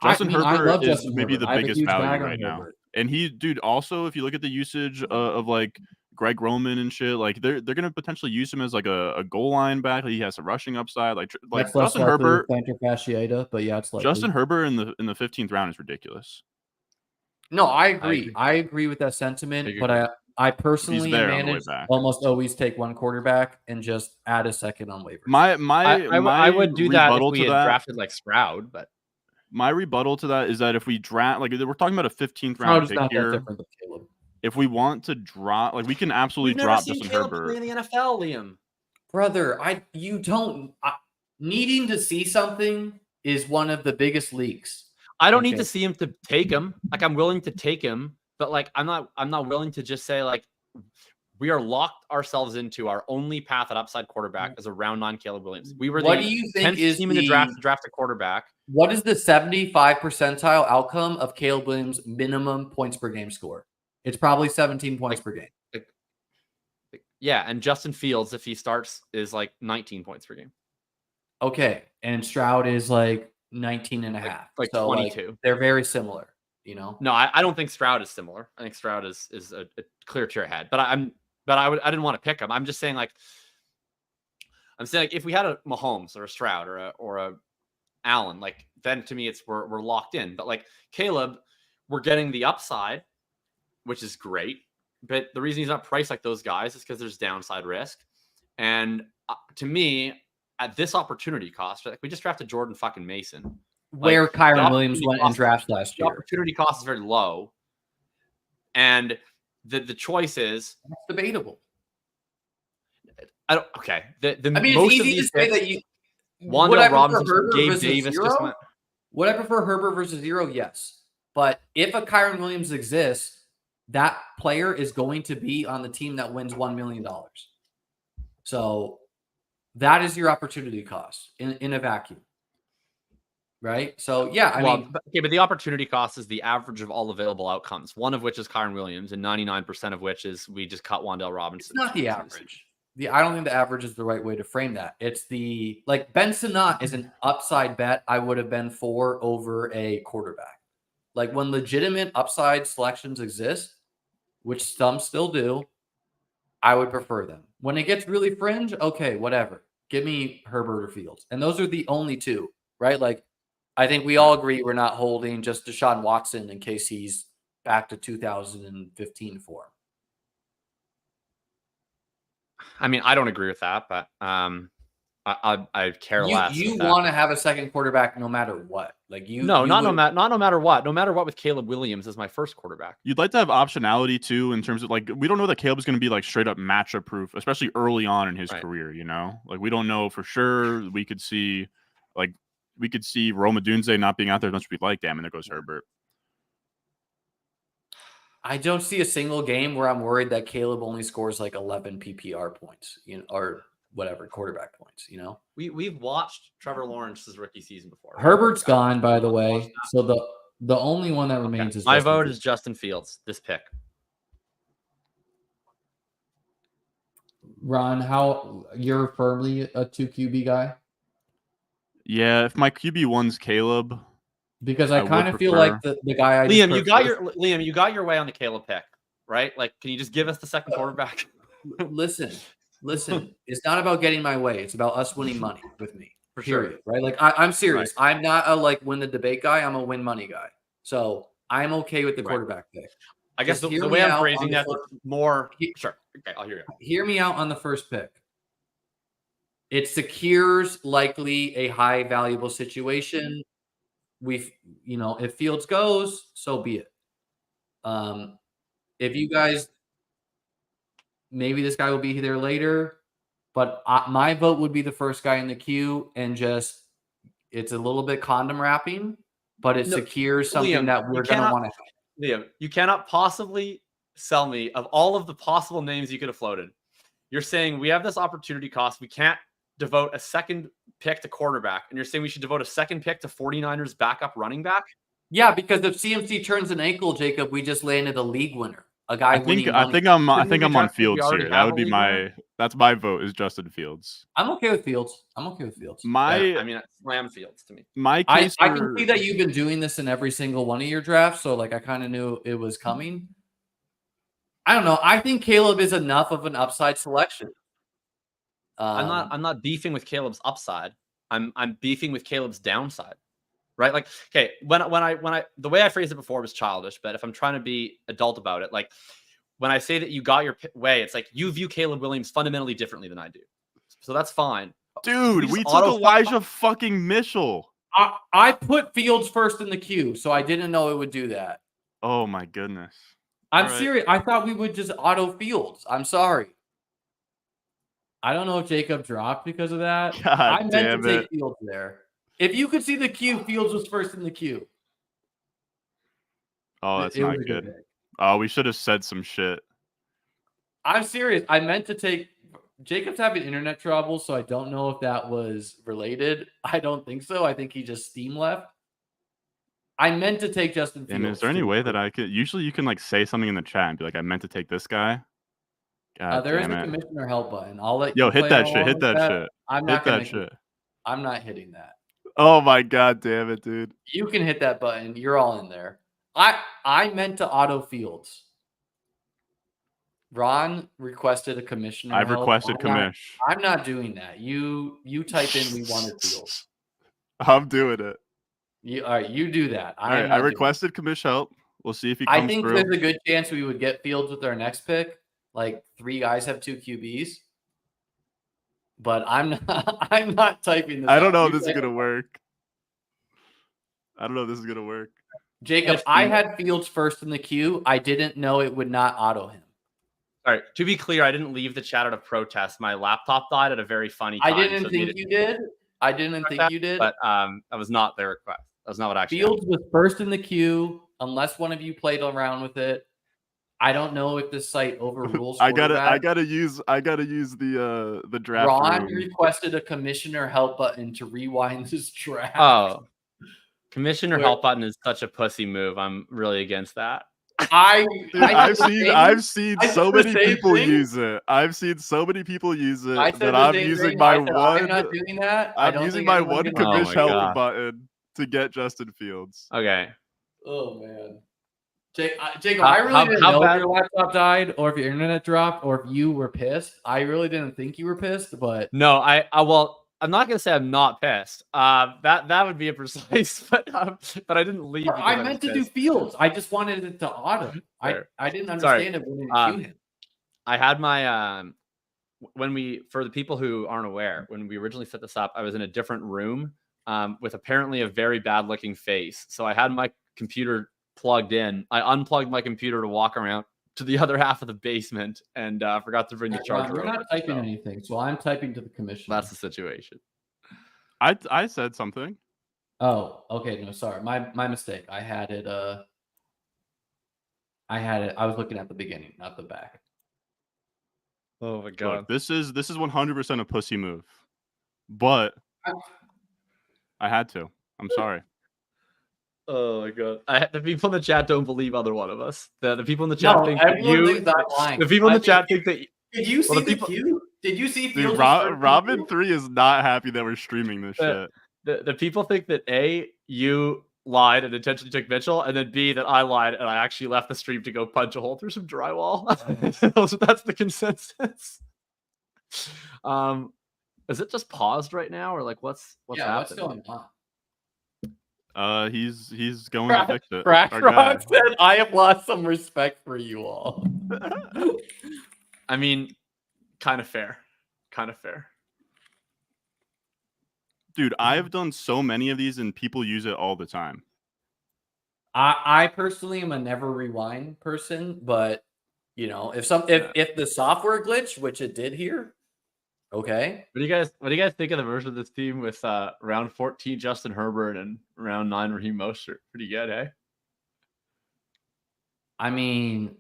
[SPEAKER 1] Justin Herbert is maybe the biggest value right now, and dude. Also, if you look at the usage of like Greg Roman and shit, like they're gonna potentially use him as like a goal line back. He has a rushing upside. Like Justin Herbert,
[SPEAKER 2] fasciitis, but yeah, it's like
[SPEAKER 1] Justin Herbert in the 15th round is ridiculous.
[SPEAKER 2] No, I agree. I agree with that sentiment, but I personally manage almost always take one quarterback and just add a second on waivers.
[SPEAKER 3] I would do that if we had drafted like Stroud, but
[SPEAKER 1] my rebuttal to that is that if we draft, like we're talking about a 15th round pick here. If we want to drop, like we can absolutely drop Justin Herbert
[SPEAKER 3] in the NFL, Liam.
[SPEAKER 2] Brother, needing to see something is one of the biggest leaks.
[SPEAKER 3] I don't need to see him to take him. Like I'm willing to take him, but like I'm not willing to just say like we are locked ourselves into our only path at upside quarterback as a round 9 Caleb Williams. We were the 10th team in the draft to draft a quarterback.
[SPEAKER 2] What is the 75 percentile outcome of Caleb Williams' minimum points per game score? It's probably 17 points per game.
[SPEAKER 3] Yeah, and Justin Fields, if he starts, is like 19 points per game.
[SPEAKER 2] Okay, and Stroud is like 19 and a half.
[SPEAKER 3] Like so 22.
[SPEAKER 2] Like, they're very similar, you know?
[SPEAKER 3] No, I don't think Stroud is similar. I think Stroud is a clear tier ahead. But I didn't want to pick him. I'm just saying like if we had a Mahomes or a Stroud or a Allen, like then to me we're locked in. But like Caleb, we're getting the upside, which is great. But the reason he's not priced like those guys is because there's downside risk. And to me, at this opportunity cost, like we just drafted Jordan fucking Mason.
[SPEAKER 2] Where Kyren Williams went in drafts last year.
[SPEAKER 3] The opportunity cost is very low. And the choice is
[SPEAKER 2] debatable.
[SPEAKER 3] Okay.
[SPEAKER 2] I mean, it's easy to say that you
[SPEAKER 3] Wanda Robinson, Gabe Davis just went.
[SPEAKER 2] Would I prefer Herbert versus 0? Yes. But if a Kyren Williams exists, that player is going to be on the team that wins $1 million. So that is your opportunity cost in a vacuum. Right? So, yeah, I mean.
[SPEAKER 3] But the opportunity cost is the average of all available outcomes, one of which is Kyren Williams, and 99% of which is we just cut Wandale Robinson.
[SPEAKER 2] It's not the average. I don't think the average is the right way to frame that. It's Ben Sinnott is an upside bet I would have been for over a quarterback. Like when legitimate upside selections exist, which some still do, I would prefer them. When it gets really fringe, okay, whatever. Give me Herbert or Fields. And those are the only two, right? Like, I think we all agree we're not holding just Deshaun Watson in case he's back to 2015 form.
[SPEAKER 3] I mean, I don't agree with that, but I care less.
[SPEAKER 2] You want to have a second quarterback no matter what. Like
[SPEAKER 3] no matter what. No matter what with Caleb Williams as my first quarterback.
[SPEAKER 1] You'd like to have optionality too in terms of like we don't know that Caleb is going to be like straight up matchup proof, especially early on in his career, you know? Like we don't know for sure. We could see Rome Odunze not being out there as much as we'd like. Damn, and there goes Herbert.
[SPEAKER 2] I don't see a single game where I'm worried that Caleb only scores like 11 PPR points, or whatever, quarterback points,
[SPEAKER 3] We've watched Trevor Lawrence's rookie season before. Right?
[SPEAKER 4] Herbert's gone, by the way. So the only one that remains is
[SPEAKER 3] my
[SPEAKER 4] Justin
[SPEAKER 3] vote
[SPEAKER 4] Fields.
[SPEAKER 3] is Justin Fields. This pick.
[SPEAKER 4] Ron, how you're firmly a 2 QB guy?
[SPEAKER 1] Yeah, if my QB1's Caleb,
[SPEAKER 4] because I kind of feel like the guy I
[SPEAKER 3] Liam, you got your way on the Caleb pick, right? Like, can you just give us the second quarterback?
[SPEAKER 2] Listen. It's not about getting my way. It's about us winning money with me.
[SPEAKER 3] Period.
[SPEAKER 2] Sure. Right? Like I'm serious. Right. I'm not a win the debate guy. I'm a win money guy. So I'm okay with the quarterback pick.
[SPEAKER 3] I guess the way I'm phrasing that is more. Sure. Okay, I'll hear you.
[SPEAKER 2] Hear me out on the first pick. It secures likely a high valuable situation. If Fields goes, so be it. If you guys, maybe this guy will be there later, but my vote would be the first guy in the queue, and it's a little bit condom wrapping, but it secures something
[SPEAKER 3] Liam,
[SPEAKER 2] that we're going to want to have.
[SPEAKER 3] Liam, you cannot possibly sell me of all of the possible names you could have floated. You're saying we have this opportunity cost. We can't devote a second pick to quarterback, and you're saying we should devote a second pick to 49ers backup running back?
[SPEAKER 2] Yeah, because if CMC turns an ankle, Jacob, we just landed a league winner. A guy winning money.
[SPEAKER 1] I think I'm on Fields here. That would be that's my vote is Justin Fields.
[SPEAKER 2] I'm okay with Fields.
[SPEAKER 3] Slam Fields to me.
[SPEAKER 2] I can see that you've been doing this in every single one of your drafts, so I kind of knew it was coming. I don't know. I think Caleb is enough of an upside selection.
[SPEAKER 3] I'm not beefing with Caleb's upside. I'm beefing with Caleb's downside. Right? Like, okay, when I the way I phrased it before was childish, but if I'm trying to be adult about it, like when I say that you got your way, it's like you view Caleb Williams fundamentally differently than I do. So that's fine.
[SPEAKER 1] Dude, we took Elijah fucking Mitchell.
[SPEAKER 2] I put Fields first in the queue, so I didn't know it would do that.
[SPEAKER 1] Oh my goodness.
[SPEAKER 2] I'm serious. I thought we would just auto Fields. I'm sorry. I don't know if Jacob dropped because of that. I meant to take Fields there. If you could see the queue, Fields was first in the queue.
[SPEAKER 1] Oh, that's not good. Oh, we should have said some shit.
[SPEAKER 2] I'm serious. I meant to take Jacob's having internet trouble, so I don't know if that was related. I don't think so. I think he just Steam left. I meant to take Justin Fields.
[SPEAKER 1] And is there any way that I could? Usually, you can say something in the chat and be like, "I meant to take this guy."
[SPEAKER 2] There is a commissioner help button. I'll let
[SPEAKER 1] you.
[SPEAKER 2] Yo,
[SPEAKER 1] hit that shit. Hit that shit.
[SPEAKER 2] I'm not hit that shit. I'm not hitting that.
[SPEAKER 1] Oh my god, damn it, dude!
[SPEAKER 2] You can hit that button. You're all in there. I meant to auto Fields. Ron requested a commissioner.
[SPEAKER 1] I've requested commish.
[SPEAKER 2] I'm not doing that. You type in we wanted Fields.
[SPEAKER 1] I'm doing it.
[SPEAKER 2] All right, you do that.
[SPEAKER 1] I requested commish help. We'll see if he comes through.
[SPEAKER 2] There's a good chance we would get Fields with our next pick. Like 3 guys have 2 QBs. But I'm not typing this.
[SPEAKER 1] I don't know if this is gonna work.
[SPEAKER 2] Jacob, I had Fields first in the queue. I didn't know it would not auto him.
[SPEAKER 3] All right. To be clear, I didn't leave the chat out of protest. My laptop died at a very funny time.
[SPEAKER 2] I didn't think you did.
[SPEAKER 3] But that was not their request. That was not what actually
[SPEAKER 2] Fields was first in the queue, unless one of you played around with it. I don't know if this site overrules.
[SPEAKER 1] I gotta use the draft.
[SPEAKER 2] Ron requested a commissioner help button to rewind this draft.
[SPEAKER 3] Oh, commissioner help button is such a pussy move. I'm really against that.
[SPEAKER 1] I've seen so many people use it. That I'm using my one.
[SPEAKER 2] I'm not doing that.
[SPEAKER 1] I'm using my one commish help button to get Justin Fields.
[SPEAKER 3] Okay.
[SPEAKER 2] Oh man. Jacob, I really didn't know if your laptop died or if your internet dropped or if you were pissed. I really didn't think you were pissed, but
[SPEAKER 3] no, I'm not gonna say I'm not pissed. That would be a precise, but I didn't leave.
[SPEAKER 2] I meant to do Fields. I just wanted it to auto. I didn't understand it when you queue him.
[SPEAKER 3] I had my for the people who aren't aware, when we originally set this up, I was in a different room with apparently a very bad looking face. So I had my computer plugged in. I unplugged my computer to walk around to the other half of the basement and forgot to bring the charger.
[SPEAKER 4] You're not typing anything, so I'm typing to the commissioner.
[SPEAKER 3] That's the situation.
[SPEAKER 1] I said something.
[SPEAKER 4] Oh, okay. No, sorry. My mistake. I had it
[SPEAKER 2] I had it. I was looking at the beginning, not the back.
[SPEAKER 3] Oh my god.
[SPEAKER 1] Look, this is 100% a pussy move, but I had to. I'm sorry.
[SPEAKER 3] Oh my god! The people in the chat don't believe either one of us. The people in the chat think that you. The people in the chat think that.
[SPEAKER 2] Did you see the queue? Did you see?
[SPEAKER 1] Dude, Robin 3 is not happy that we're streaming this shit.
[SPEAKER 3] The people think that A, you lied and intentionally took Mitchell, and then B, that I lied and I actually left the stream to go punch a hole through some drywall. That's the consensus. Is it just paused right now, or like what's happening?
[SPEAKER 2] What's going on?
[SPEAKER 1] He's going to fix it.
[SPEAKER 2] Rock said, "I have lost some respect for you all."
[SPEAKER 3] I mean, kind of fair. Kind of fair.
[SPEAKER 1] Dude, I've done so many of these and people use it all the time.
[SPEAKER 2] I personally am a never rewind person, but you know, if the software glitch, which it did here, okay.
[SPEAKER 3] What do you guys think of the version of this team with round 14 Justin Herbert and round 9 Raheem Mostert? Pretty good, eh?
[SPEAKER 4] I mean,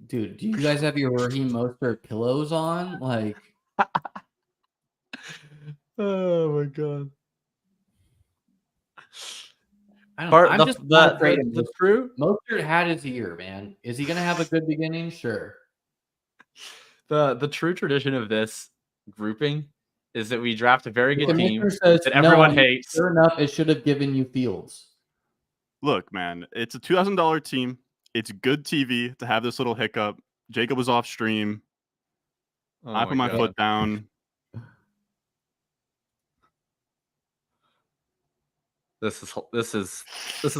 [SPEAKER 4] dude, do you guys have your Raheem Mostert pillows on? Like,
[SPEAKER 3] oh my god!
[SPEAKER 4] I'm just not afraid of
[SPEAKER 3] the true.
[SPEAKER 4] Mostert had his year, man. Is he gonna have a good beginning? Sure.
[SPEAKER 3] The true tradition of this grouping is that we draft a very good team
[SPEAKER 4] says,
[SPEAKER 3] that everyone hates.
[SPEAKER 4] Sure enough, it should have given you Fields.
[SPEAKER 1] Look, man, it's a $2,000 team. It's good TV to have this little hiccup. Jacob was off stream. I put my foot down.
[SPEAKER 3] This is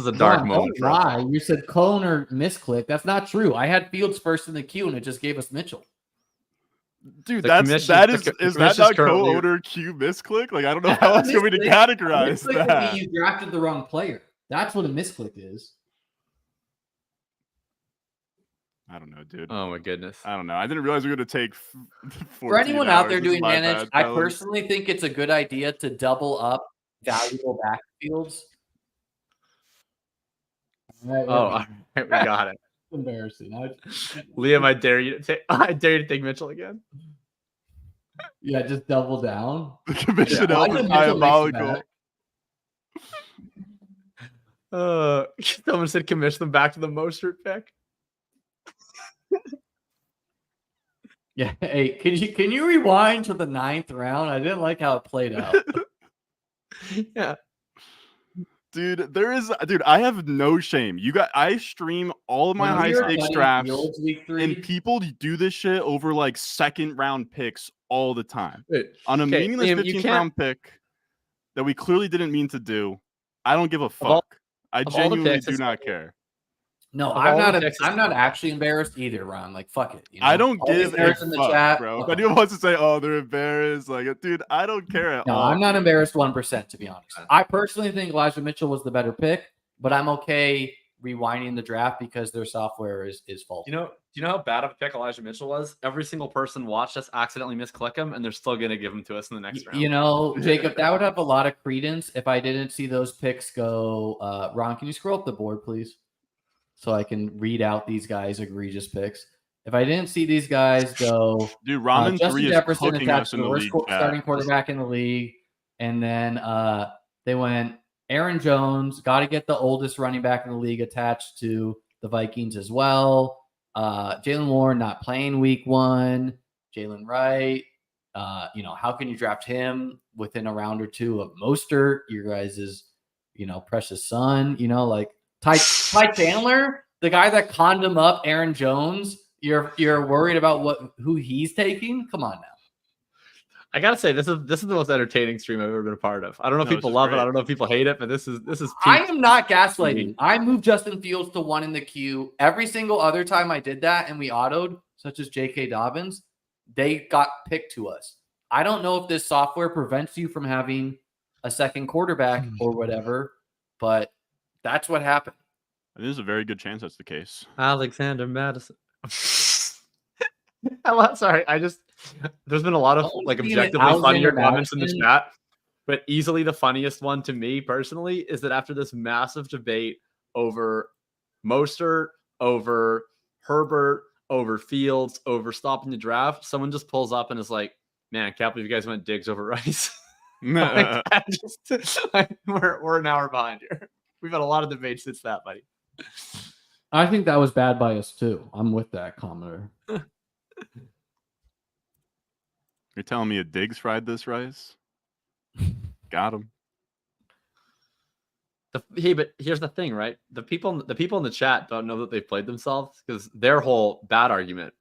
[SPEAKER 3] a dark moment.
[SPEAKER 4] Why? You said clone or misclick. That's not true. I had Fields first in the queue, and it just gave us Mitchell.
[SPEAKER 1] Dude, is that not co-owner Q misclick? Like, I don't know how else you're going to categorize that.
[SPEAKER 4] You drafted the wrong player. That's what a misclick is.
[SPEAKER 1] I don't know, dude.
[SPEAKER 3] Oh my goodness.
[SPEAKER 1] I don't know. I didn't realize we were going to take.
[SPEAKER 2] For anyone out there doing manage, I personally think it's a good idea to double up valuable backfields.
[SPEAKER 3] All right, we got it.
[SPEAKER 4] Embarrassing.
[SPEAKER 3] Liam, I dare you to take Mitchell again.
[SPEAKER 4] Yeah, just double down.
[SPEAKER 1] The commission is diabolical.
[SPEAKER 3] Someone said commission them back to the Mostert pick.
[SPEAKER 2] Yeah. Hey, can you rewind to the 9th round? I didn't like how it played out.
[SPEAKER 3] Yeah.
[SPEAKER 1] Dude, I have no shame. I stream all of my high stakes drafts, and people do this shit over like second round picks all the time. On a meaningless 15th round pick that we clearly didn't mean to do. I don't give a fuck. I genuinely do not care.
[SPEAKER 2] No, I'm not actually embarrassed either, Ron. Like, fuck it. You know?
[SPEAKER 1] I don't give a fuck,
[SPEAKER 2] in the chat,
[SPEAKER 1] bro. If anyone wants to say, "Oh, they're embarrassed," like, dude, I don't care at all.
[SPEAKER 2] No, I'm not embarrassed 1%, to be honest. I personally think Elijah Mitchell was the better pick, but I'm okay rewinding the draft because their software is faulty.
[SPEAKER 3] Do you know how bad of a pick Elijah Mitchell was? Every single person watched us accidentally misclick him, and they're still going to give him to us in the next round.
[SPEAKER 2] You know, Jacob, that would have a lot of credence if I didn't see those picks go. Ron, can you scroll up the board, please? So I can read out these guys' egregious picks. If I didn't see these guys go,
[SPEAKER 1] dude, Ramen 3 is
[SPEAKER 2] Jefferson
[SPEAKER 1] cooking us in the league.
[SPEAKER 2] Starting quarterback in the league, and then they went Aaron Jones. Got to get the oldest running back in the league attached to the Vikings as well. Jalen Warren not playing week 1. Jalen Wright. How can you draft him within a round or two of Mostert, your guys' precious son? Like. Ty Chandler, the guy that conned him up, Aaron Jones. You're worried about who he's taking? Come on now.
[SPEAKER 3] I gotta say, this is the most entertaining stream I've ever been a part of. I don't know if people love it. I don't know if people hate it, but this is.
[SPEAKER 2] I am not gaslighting. I moved Justin Fields to 1 in the queue. Every single other time I did that and we autoed, such as J.K. Dobbins, they got picked to us. I don't know if this software prevents you from having a second quarterback or whatever, but that's what happened.
[SPEAKER 1] There's a very good chance that's the case.
[SPEAKER 3] Alexander Madison. Sorry, there's been a lot of objectively funnier comments in the chat, but easily the funniest one to me personally is that after this massive debate over Mostert, over Herbert over Fields over stopping the draft. Someone just pulls up and is like, man, I can't believe you guys went Diggs over Rice. We're an hour behind here. We've had a lot of debates since that, buddy.
[SPEAKER 4] I think that was bad by us too. I'm with that commenter.
[SPEAKER 1] You're telling me a Diggs fried this rice? Got him.
[SPEAKER 3] Hey, but here's the thing, right? The people in the chat don't know that they've played themselves because their whole bad argument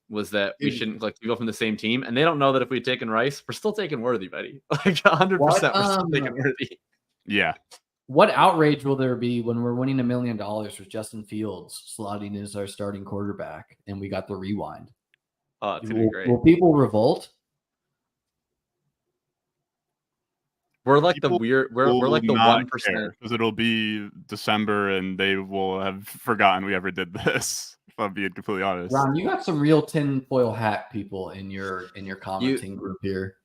[SPEAKER 3] was that we shouldn't go from the same team, and they don't know that if we'd taken Rice, we're still taking Worthy, buddy. Like 100%, we're still taking Worthy.
[SPEAKER 1] Yeah.
[SPEAKER 4] What outrage will there be when we're winning $1 million with Justin Fields slotting as our starting quarterback, and we got the rewind?
[SPEAKER 3] Oh, it's gonna be great.
[SPEAKER 4] Will people revolt?
[SPEAKER 3] We're like
[SPEAKER 1] People
[SPEAKER 3] we're like the 1%,
[SPEAKER 1] because it'll be December and they will have forgotten we ever did this. If I'm being completely honest,
[SPEAKER 4] Ron, you got some real tinfoil hat people in your commenting group here.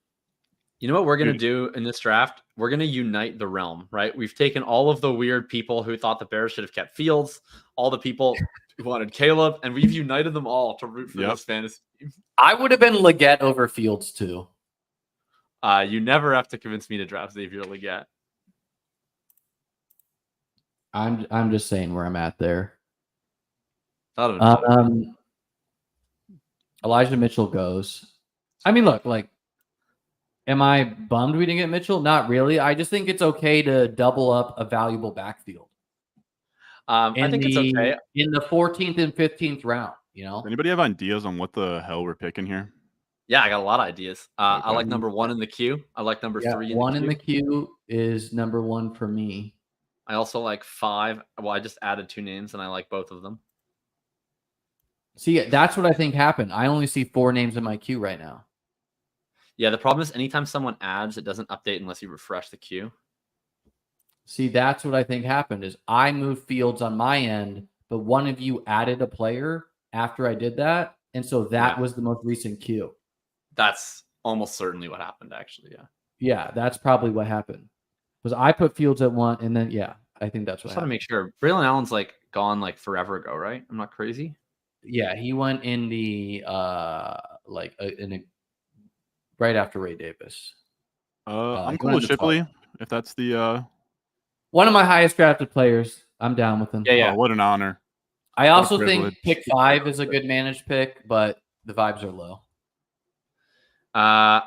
[SPEAKER 3] You know what we're gonna do in this draft? We're gonna unite the realm, right? We've taken all of the weird people who thought the Bears should have kept Fields, all the people who wanted Caleb, and we've united them all to root for this fantasy team.
[SPEAKER 2] I would have been Leggett over Fields too.
[SPEAKER 3] You never have to convince me to draft Xavier Leggett.
[SPEAKER 4] I'm just saying where I'm at there. Elijah Mitchell goes. I mean, look, like, am I bummed we didn't get Mitchell? Not really. I just think it's okay to double up a valuable backfield.
[SPEAKER 3] I think it's okay
[SPEAKER 4] in the 14th and 15th round. You know,
[SPEAKER 1] anybody have ideas on what the hell we're picking here?
[SPEAKER 3] Yeah, I got a lot of ideas. I like number 1 in the queue. I like number 3
[SPEAKER 4] in the queue is number 1 for me.
[SPEAKER 3] I also like 5. Well, I just added 2 names, and I like both of them.
[SPEAKER 4] See, that's what I think happened. I only see 4 names in my queue right now.
[SPEAKER 3] Yeah, the problem is anytime someone adds, it doesn't update unless you refresh the queue.
[SPEAKER 4] See, that's what I think happened is I moved Fields on my end, but one of you added a player after I did that, and so that was the most recent queue.
[SPEAKER 3] That's almost certainly what happened, actually. Yeah.
[SPEAKER 4] Yeah, that's probably what happened. Because I put Fields at 1, and then I think that's what.
[SPEAKER 3] I just want to make sure. Braylon Allen's like gone like forever ago, right? I'm not crazy.
[SPEAKER 4] Yeah, he went in the right after Ray Davis.
[SPEAKER 1] I'm cool with Shipley if that's the
[SPEAKER 4] one of my highest drafted players. I'm down with him.
[SPEAKER 3] Yeah.
[SPEAKER 1] Oh, what an honor.
[SPEAKER 4] I also think pick 5 is a good managed pick, but the vibes are low.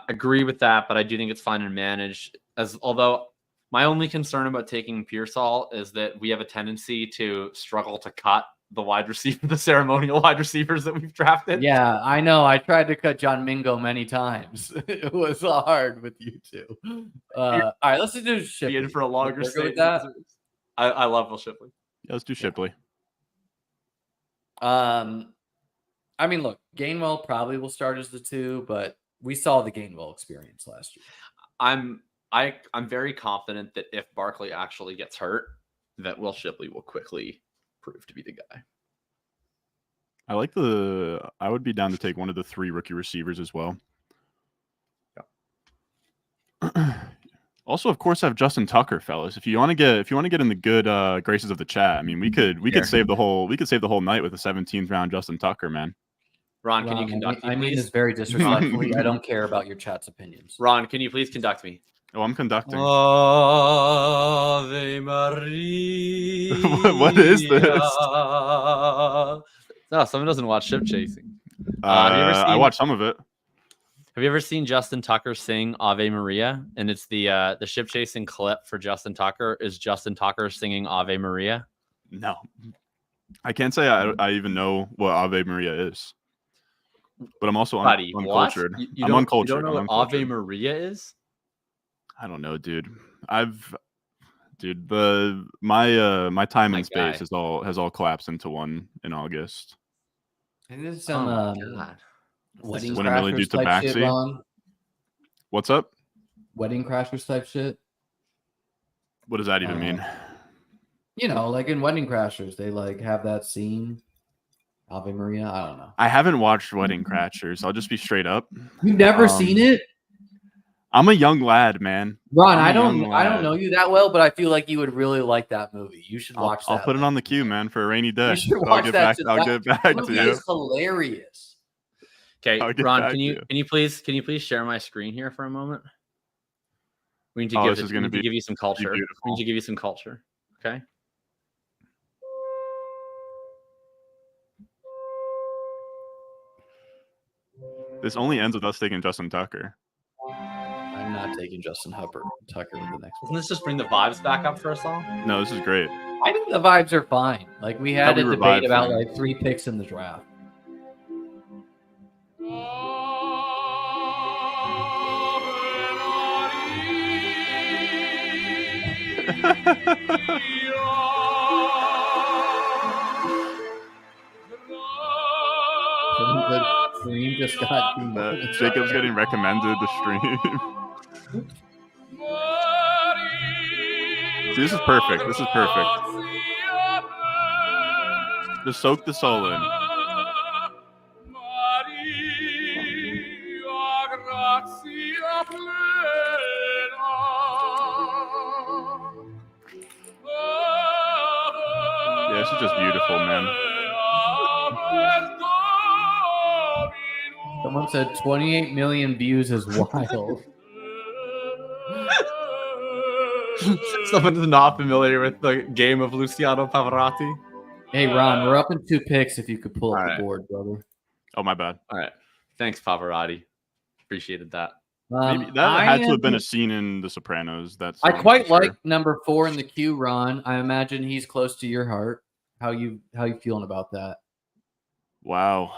[SPEAKER 3] Agree with that, but I do think it's fine and managed. Although my only concern about taking Pearsall is that we have a tendency to struggle to cut the ceremonial wide receivers that we've drafted.
[SPEAKER 4] Yeah, I know. I tried to cut John Mingo many times. It was hard with you two. All right, let's do Shipley.
[SPEAKER 3] In for a longer stay
[SPEAKER 4] with that.
[SPEAKER 3] I love Will Shipley.
[SPEAKER 1] Yeah, let's do Shipley.
[SPEAKER 4] I mean, look, Gainwell probably will start as the 2, but we saw the Gainwell experience last year.
[SPEAKER 3] I'm very confident that if Barkley actually gets hurt, that Will Shipley will quickly prove to be the guy.
[SPEAKER 1] I would be down to take one of the 3 rookie receivers as well. Yeah. Also, of course, I have Justin Tucker, fellas. If you want to get in the good graces of the chat, I mean, we could save the whole night with a 17th round Justin Tucker, man.
[SPEAKER 3] Ron, can you conduct me,
[SPEAKER 4] I mean this very disrespectfully. I don't care about your chat's opinions.
[SPEAKER 3] Ron, can you please conduct me?
[SPEAKER 1] Oh, I'm conducting.
[SPEAKER 3] Ave Maria.
[SPEAKER 1] What is this?
[SPEAKER 3] No, someone doesn't watch Ship Chasing.
[SPEAKER 1] I watched some of it.
[SPEAKER 3] Have you ever seen Justin Tucker sing Ave Maria? And it's the Ship Chasing clip for Justin Tucker is Justin Tucker singing Ave Maria.
[SPEAKER 1] No, I can't say I even know what Ave Maria is. But I'm also uncultured. I'm uncultured.
[SPEAKER 3] You don't know what Ave Maria is?
[SPEAKER 1] I don't know, dude. My time and space has all collapsed into one in August.
[SPEAKER 4] And this is some Wedding
[SPEAKER 1] Crashers
[SPEAKER 4] type shit, Ron.
[SPEAKER 1] What's up?
[SPEAKER 4] Wedding Crashers type shit.
[SPEAKER 1] What does that even mean?
[SPEAKER 4] You know, like in Wedding Crashers, they like have that scene. Ave Maria. I don't know.
[SPEAKER 1] I haven't watched Wedding Crashers. I'll just be straight up.
[SPEAKER 4] You've never seen it?
[SPEAKER 1] I'm a young lad, man.
[SPEAKER 4] Ron, I don't know you that well, but I feel like you would really like that movie. You should watch that.
[SPEAKER 1] I'll put it on the queue, man, for a rainy day.
[SPEAKER 4] You should watch that.
[SPEAKER 1] I'll get back to you.
[SPEAKER 2] It's hilarious.
[SPEAKER 3] Okay, Ron, can you please share my screen here for a moment? We need to give you some culture. We need to give you some culture. Okay.
[SPEAKER 1] This only ends with us taking Justin Tucker.
[SPEAKER 2] I'm not taking Justin Tucker with the next one.
[SPEAKER 3] Doesn't this just bring the vibes back up for us all?
[SPEAKER 1] No, this is great.
[SPEAKER 2] I think the vibes are fine. Like we had a debate about like 3 picks in the draft.
[SPEAKER 4] Stream just got
[SPEAKER 1] Jacob's getting recommended the stream. See, this is perfect. This is perfect. Just soak the soul in. Yeah, this is just beautiful, man.
[SPEAKER 4] Someone said 28 million views is wild.
[SPEAKER 3] Someone's not familiar with the game of Luciano Pavarotti.
[SPEAKER 4] Hey, Ron, we're up in 2 picks if you could pull up the board, brother.
[SPEAKER 1] Oh, my bad.
[SPEAKER 3] All right. Thanks, Pavarotti. Appreciated that.
[SPEAKER 1] Maybe that had to have been a scene in The Sopranos.
[SPEAKER 2] I quite like number 4 in the queue, Ron. I imagine he's close to your heart. How you feeling about that?
[SPEAKER 1] Wow.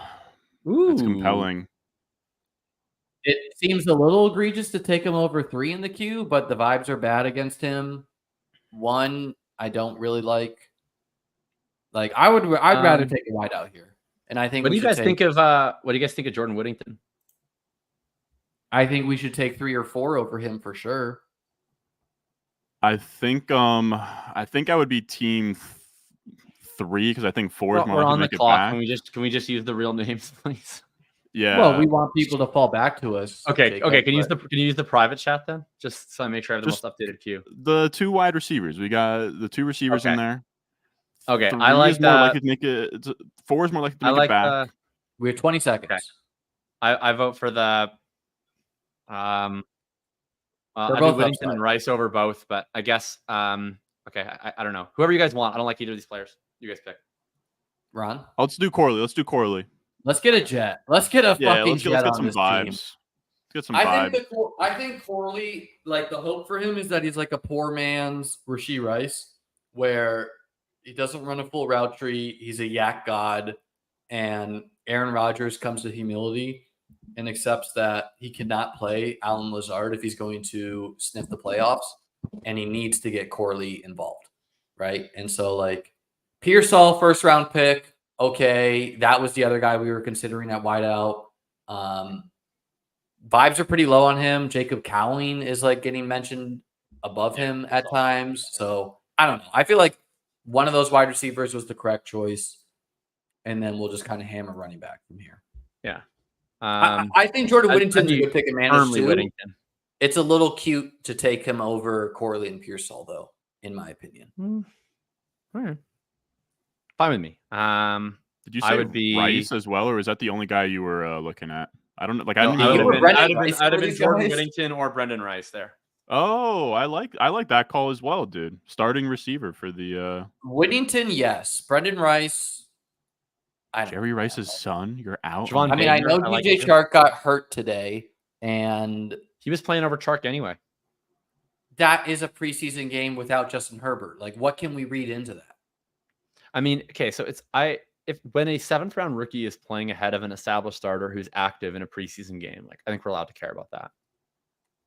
[SPEAKER 4] Ooh.
[SPEAKER 1] That's compelling.
[SPEAKER 2] It seems a little egregious to take him over 3 in the queue, but the vibes are bad against him. 1, I don't really like. Like I'd rather take a wide out here. And I think
[SPEAKER 3] what do you guys think of Jordan Whittington?
[SPEAKER 2] I think we should take 3 or 4 over him for sure.
[SPEAKER 1] I think I would be team 3 because I think 4 is more likely to make it back.
[SPEAKER 3] Can we just use the real names, please?
[SPEAKER 1] Yeah.
[SPEAKER 2] Well, we want people to fall back to us.
[SPEAKER 3] Okay. Can you use the private chat then? Just so I make sure I have the most updated queue.
[SPEAKER 1] The 2 wide receivers. We got the 2 receivers in there.
[SPEAKER 3] Okay.
[SPEAKER 1] 3
[SPEAKER 3] I like
[SPEAKER 1] is more likely to make it. 4 is more likely to make it back.
[SPEAKER 2] We have 20 seconds.
[SPEAKER 3] Okay. I vote for the I do Whittington and Rice over both, but I guess okay, I don't know. Whoever you guys want. I don't like either of these players. You guys pick.
[SPEAKER 2] Ron?
[SPEAKER 1] Let's do Corley.
[SPEAKER 2] Let's get a jet. Let's get a fucking jet.
[SPEAKER 1] Let's get some vibes. Let's get some vibes.
[SPEAKER 2] I think Corley, like the hope for him is that he's like a poor man's Rashee Rice, where he doesn't run a full route tree. He's a yak god, and Aaron Rodgers comes to humility and accepts that he cannot play Allen Lazard if he's going to sniff the playoffs, and he needs to get Corley involved, right? And so like Pearsall, 1st round pick. Okay, that was the other guy we were considering at wideout. Vibes are pretty low on him. Jacob Cowling is like getting mentioned above him at times. So I don't know. I feel like one of those wide receivers was the correct choice, and then we'll just kind of hammer running back from here.
[SPEAKER 3] Yeah.
[SPEAKER 2] I think Jordan Whittington's a good pick and manage too.
[SPEAKER 3] Whittington.
[SPEAKER 2] It's a little cute to take him over Corley and Pearsall, though, in my opinion.
[SPEAKER 3] All right. Fine with me.
[SPEAKER 1] Did you say Rice as well, or is that the only guy you were looking at? I don't know. Like I didn't
[SPEAKER 3] I'd have been Jordan Whittington or Brendan Rice there.
[SPEAKER 1] Oh, I like that call as well, dude. Starting receiver for the
[SPEAKER 2] Whittington, yes. Brendan Rice.
[SPEAKER 1] Jerry Rice's son. You're out.
[SPEAKER 2] I mean, I know DJ Chark got hurt today, and
[SPEAKER 3] he was playing over Chark anyway.
[SPEAKER 2] That is a preseason game without Justin Herbert. Like, what can we read into that?
[SPEAKER 3] I mean, okay, so when a 7th round rookie is playing ahead of an established starter who's active in a preseason game, like I think we're allowed to care about that.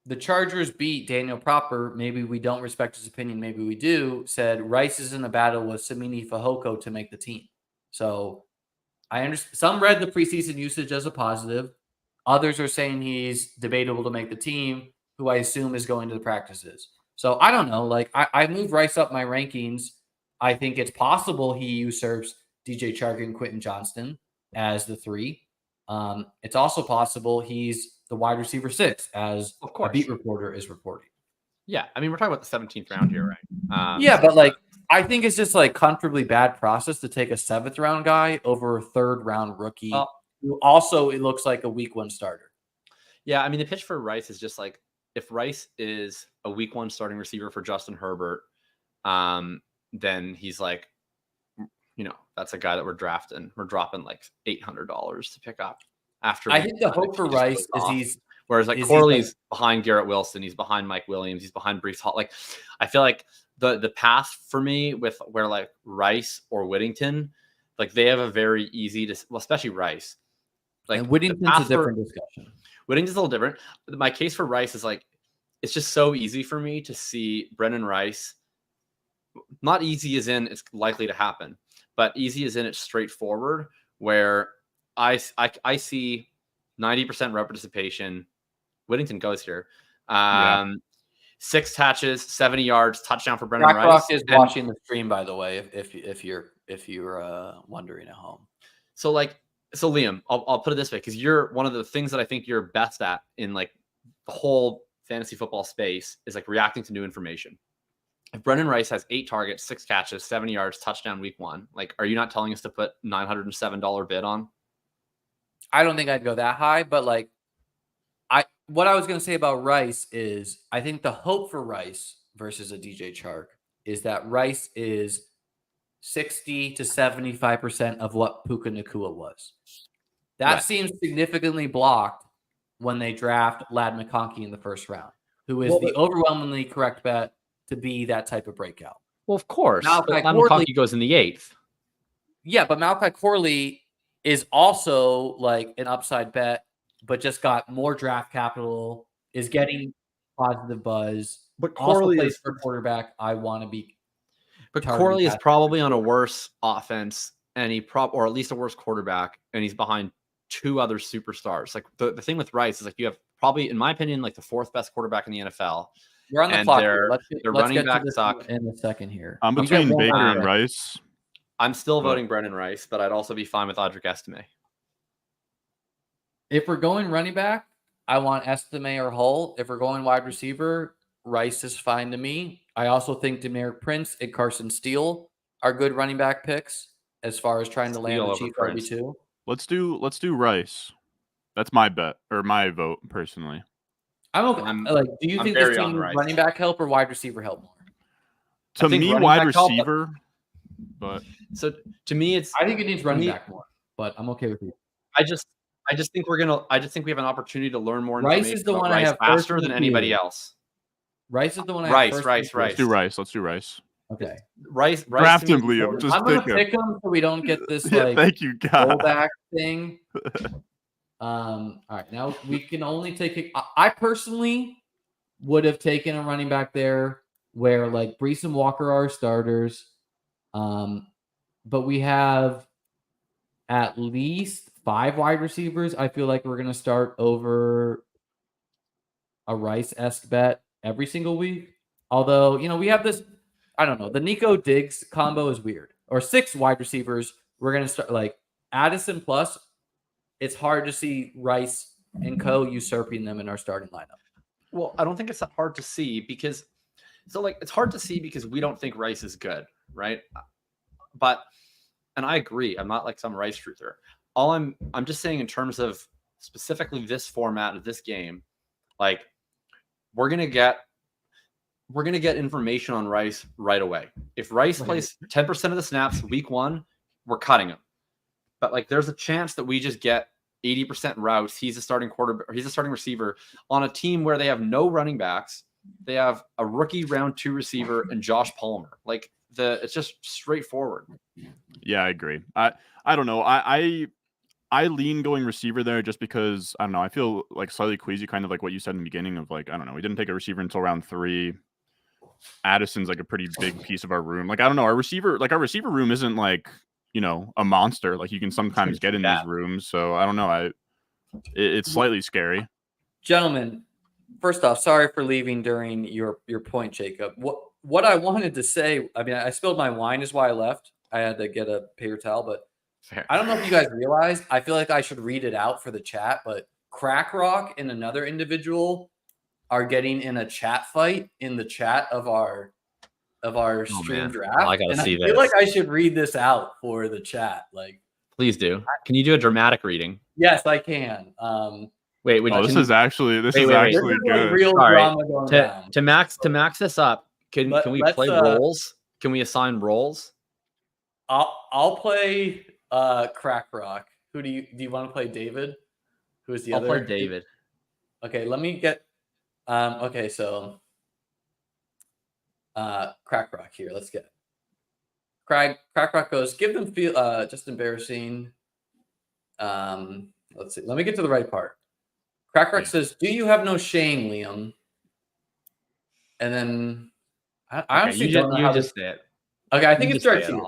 [SPEAKER 2] The Chargers beat Daniel Proper. Maybe we don't respect his opinion. Maybe we do. Said Rice is in a battle with Samini Fehoko to make the team. So I understand. Some read the preseason usage as a positive. Others are saying he's debatable to make the team, who I assume is going to the practices. So I don't know. Like I moved Rice up my rankings. I think it's possible he usurps DJ Chark and Quentin Johnston as the 3. It's also possible he's the wide receiver 6, as
[SPEAKER 3] Of course.
[SPEAKER 2] a beat reporter is reporting.
[SPEAKER 3] Yeah, I mean, we're talking about the 17th round here, right?
[SPEAKER 2] Yeah, but like, I think it's just like comfortably bad process to take a 7th round guy over a 3rd round rookie who also it looks like a week 1 starter.
[SPEAKER 3] Yeah, I mean, the pitch for Rice is just like, if Rice is a week 1 starting receiver for Justin Herbert, then he's like, that's a guy that we're drafting. We're dropping like $800 to pick up after.
[SPEAKER 2] I think the hope for Rice is
[SPEAKER 3] whereas like Corley's behind Garrett Wilson, he's behind Mike Williams, he's behind Breece Hall. Like, I feel like the path for me with where like Rice or Whittington, like they have a very easy to, well, especially Rice. Like
[SPEAKER 2] and Whittington's a different discussion.
[SPEAKER 3] Whittington's a little different. My case for Rice is like, it's just so easy for me to see Brennan Rice. Not easy as in it's likely to happen, but easy as in it's straightforward, where I see 90% rep participation. Whittington goes here. 6 catches, 70 yards, touchdown for Brennan Rice.
[SPEAKER 2] Rock is watching the stream, by the way, if you're wondering at home.
[SPEAKER 3] So Liam, I'll put it this way, because you're one of the things that I think you're best at in like the whole fantasy football space is like reacting to new information. If Brennan Rice has 8 targets, 6 catches, 70 yards, touchdown week 1, like, are you not telling us to put $907 bid on?
[SPEAKER 2] I don't think I'd go that high, but like, what I was going to say about Rice is I think the hope for Rice versus a DJ Chark is that Rice is 60 to 75% of what Puka Nacua was. That seems significantly blocked when they draft Ladd McConkey in the 1st round, who is the overwhelmingly correct bet to be that type of breakout.
[SPEAKER 3] Well, of course.
[SPEAKER 2] Malachi
[SPEAKER 3] McConkey goes in the 8th.
[SPEAKER 2] Yeah, but Malachi Corley is also like an upside bet, but just got more draft capital, is getting positive buzz.
[SPEAKER 3] But
[SPEAKER 2] Corley plays for quarterback. I want to be.
[SPEAKER 3] But Corley is probably on a worse offense, and or at least a worse quarterback, and he's behind 2 other superstars. Like the thing with Rice is like you have probably, in my opinion, like the 4th best quarterback in the NFL.
[SPEAKER 2] We're on the clock.
[SPEAKER 3] Their running back suck.
[SPEAKER 2] In a second here.
[SPEAKER 1] I'm between Baker and Rice.
[SPEAKER 3] I'm still voting Brennan Rice, but I'd also be fine with Audric Estime.
[SPEAKER 2] If we're going running back, I want Estime or Hull. If we're going wide receiver, Rice is fine to me. I also think Demetric Prince and Carson Steele are good running back picks as far as trying to land the chief RB2.
[SPEAKER 1] Let's do Rice. That's my bet or my vote personally.
[SPEAKER 2] I'm okay. Do you think this team needs running back help or wide receiver help more?
[SPEAKER 1] To me, wide receiver. But
[SPEAKER 3] so to me,
[SPEAKER 2] I think it needs running back more. But I'm okay with you.
[SPEAKER 3] I just think we have an opportunity to learn more.
[SPEAKER 2] Rice is the one I have
[SPEAKER 3] faster than anybody else.
[SPEAKER 2] Rice is the one I have
[SPEAKER 3] Rice.
[SPEAKER 1] Let's do Rice. Let's do Rice.
[SPEAKER 2] Okay.
[SPEAKER 3] Rice.
[SPEAKER 1] Draft him, Liam.
[SPEAKER 2] I'm going to pick him so we don't get this
[SPEAKER 1] thank you, God.
[SPEAKER 2] rollback thing. All right. Now we can only take it. I personally would have taken a running back there where like Breece and Walker are starters. But we have at least 5 wide receivers. I feel like we're going to start over a Rice-esque bet every single week. Although, we have this, I don't know, the Nico Diggs combo is weird. Or 6 wide receivers. We're going to start like Addison plus. It's hard to see Rice and co usurping them in our starting lineup.
[SPEAKER 3] Well, I don't think it's that hard to see because it's hard to see because we don't think Rice is good, right? And I agree. I'm not like some Rice truther. I'm just saying in terms of specifically this format of this game, like we're gonna get information on Rice right away. If Rice plays 10% of the snaps week 1, we're cutting him. But like there's a chance that we just get 80% routes. He's a starting quarterback, he's a starting receiver on a team where they have no running backs. They have a rookie round 2 receiver and Josh Palmer. Like it's just straightforward.
[SPEAKER 1] Yeah, I agree. I don't know. I lean going receiver there just because I don't know. I feel like slightly queasy, kind of like what you said in the beginning of like, I don't know. We didn't take a receiver until round 3. Addison's like a pretty big piece of our room. Like, I don't know. Our receiver room isn't like, a monster. Like you can sometimes get in these rooms. So I don't know. It's slightly scary.
[SPEAKER 2] Gentlemen, first off, sorry for leaving during your point, Jacob. What I wanted to say, I mean, I spilled my wine is why I left. I had to get a paper towel, but fair. I don't know if you guys realized. I feel like I should read it out for the chat, but Crack Rock and another individual are getting in a chat fight in the chat of our stream draft.
[SPEAKER 3] I gotta see
[SPEAKER 2] I feel
[SPEAKER 3] this.
[SPEAKER 2] like I should read this out for the chat. Like,
[SPEAKER 3] please do. Can you do a dramatic reading?
[SPEAKER 2] Yes, I can.
[SPEAKER 3] Wait,
[SPEAKER 1] this is actually good.
[SPEAKER 2] Real drama going down.
[SPEAKER 3] To max this up, can we play roles? Can we assign roles?
[SPEAKER 2] I'll play Crack Rock. Who do you want to play? David? Who is the other?
[SPEAKER 3] I'll play David.
[SPEAKER 2] Okay, let me get okay, so Crack Rock here. Let's get Crack Rock goes, give them feel just embarrassing. Let's see. Let me get to the right part. Crack Rock says, "Do you have no shame, Liam?" And then I honestly don't know how to say it. Okay, I think it's direct to you.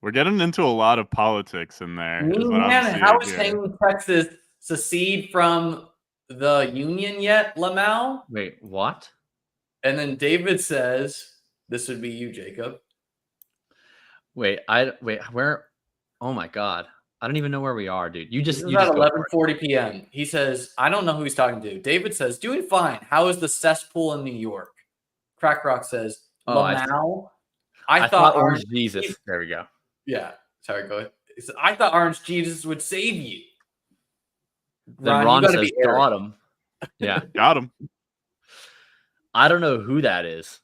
[SPEAKER 1] We're getting into a lot of politics in there.
[SPEAKER 2] Man, how is Hanging Texas secede from the Union yet, Lamau?
[SPEAKER 3] Wait, what?
[SPEAKER 2] And then David says, "This would be you, Jacob."
[SPEAKER 3] Wait, where? Oh my God, I don't even know where we are, dude. You just
[SPEAKER 2] at 11:40 p.m. He says, "I don't know who he's talking to." David says, "Doing fine. How is the cesspool in New York?" Crack Rock says, "Lamau." I thought
[SPEAKER 3] Orange Jesus. There we go.
[SPEAKER 2] Yeah, sorry, go ahead. I thought Orange Jesus would save you.
[SPEAKER 3] Then Ron says, "Got him." Yeah,
[SPEAKER 1] got him.
[SPEAKER 3] I don't know who that is.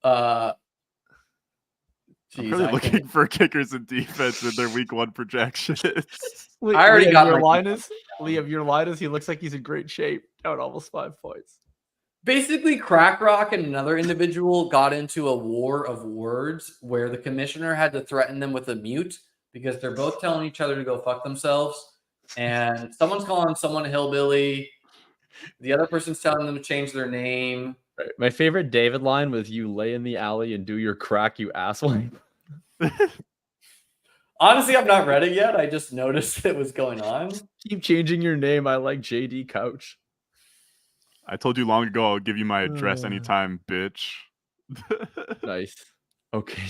[SPEAKER 1] I'm really looking for kickers and defense in their week 1 projections.
[SPEAKER 2] I already got
[SPEAKER 3] your line is Liam. Your line is he looks like he's in great shape. Down almost 5 points.
[SPEAKER 2] Basically, Crack Rock and another individual got into a war of words where the commissioner had to threaten them with a mute because they're both telling each other to go fuck themselves. And someone's calling someone a hillbilly. The other person's telling them to change their name.
[SPEAKER 3] Right. My favorite David line was, "You lay in the alley and do your crack, you asswipe."
[SPEAKER 2] Honestly, I'm not read it yet. I just noticed it was going on.
[SPEAKER 3] Keep changing your name. I like JD Couch.
[SPEAKER 1] I told you long ago I'll give you my address anytime, bitch.
[SPEAKER 3] Nice. Okay.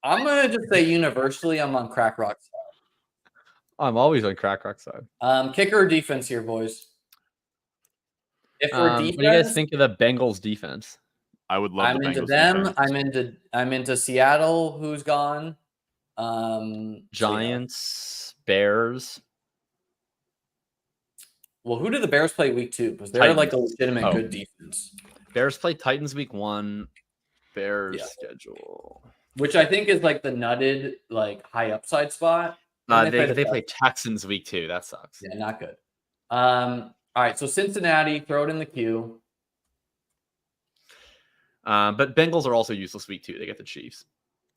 [SPEAKER 2] I'm going to just say universally I'm on Crack Rock's side.
[SPEAKER 3] I'm always on Crack Rock's side.
[SPEAKER 2] Kicker or defense here, boys? If we're defense,
[SPEAKER 3] what do you guys think of the Bengals defense?
[SPEAKER 1] I would love.
[SPEAKER 2] I'm into them. Defense. I'm into Seattle, who's gone.
[SPEAKER 3] Giants, Bears.
[SPEAKER 2] Well, who did the Bears play week 2? Because they're like a legitimate good defense.
[SPEAKER 3] Bears play Titans week 1. Bears schedule,
[SPEAKER 2] which I think is like the nutted, like high upside spot.
[SPEAKER 3] They play Texans week 2. That sucks.
[SPEAKER 2] Yeah, not good. All right, so Cincinnati, throw it in the queue.
[SPEAKER 3] But Bengals are also useless week 2. They get the Chiefs.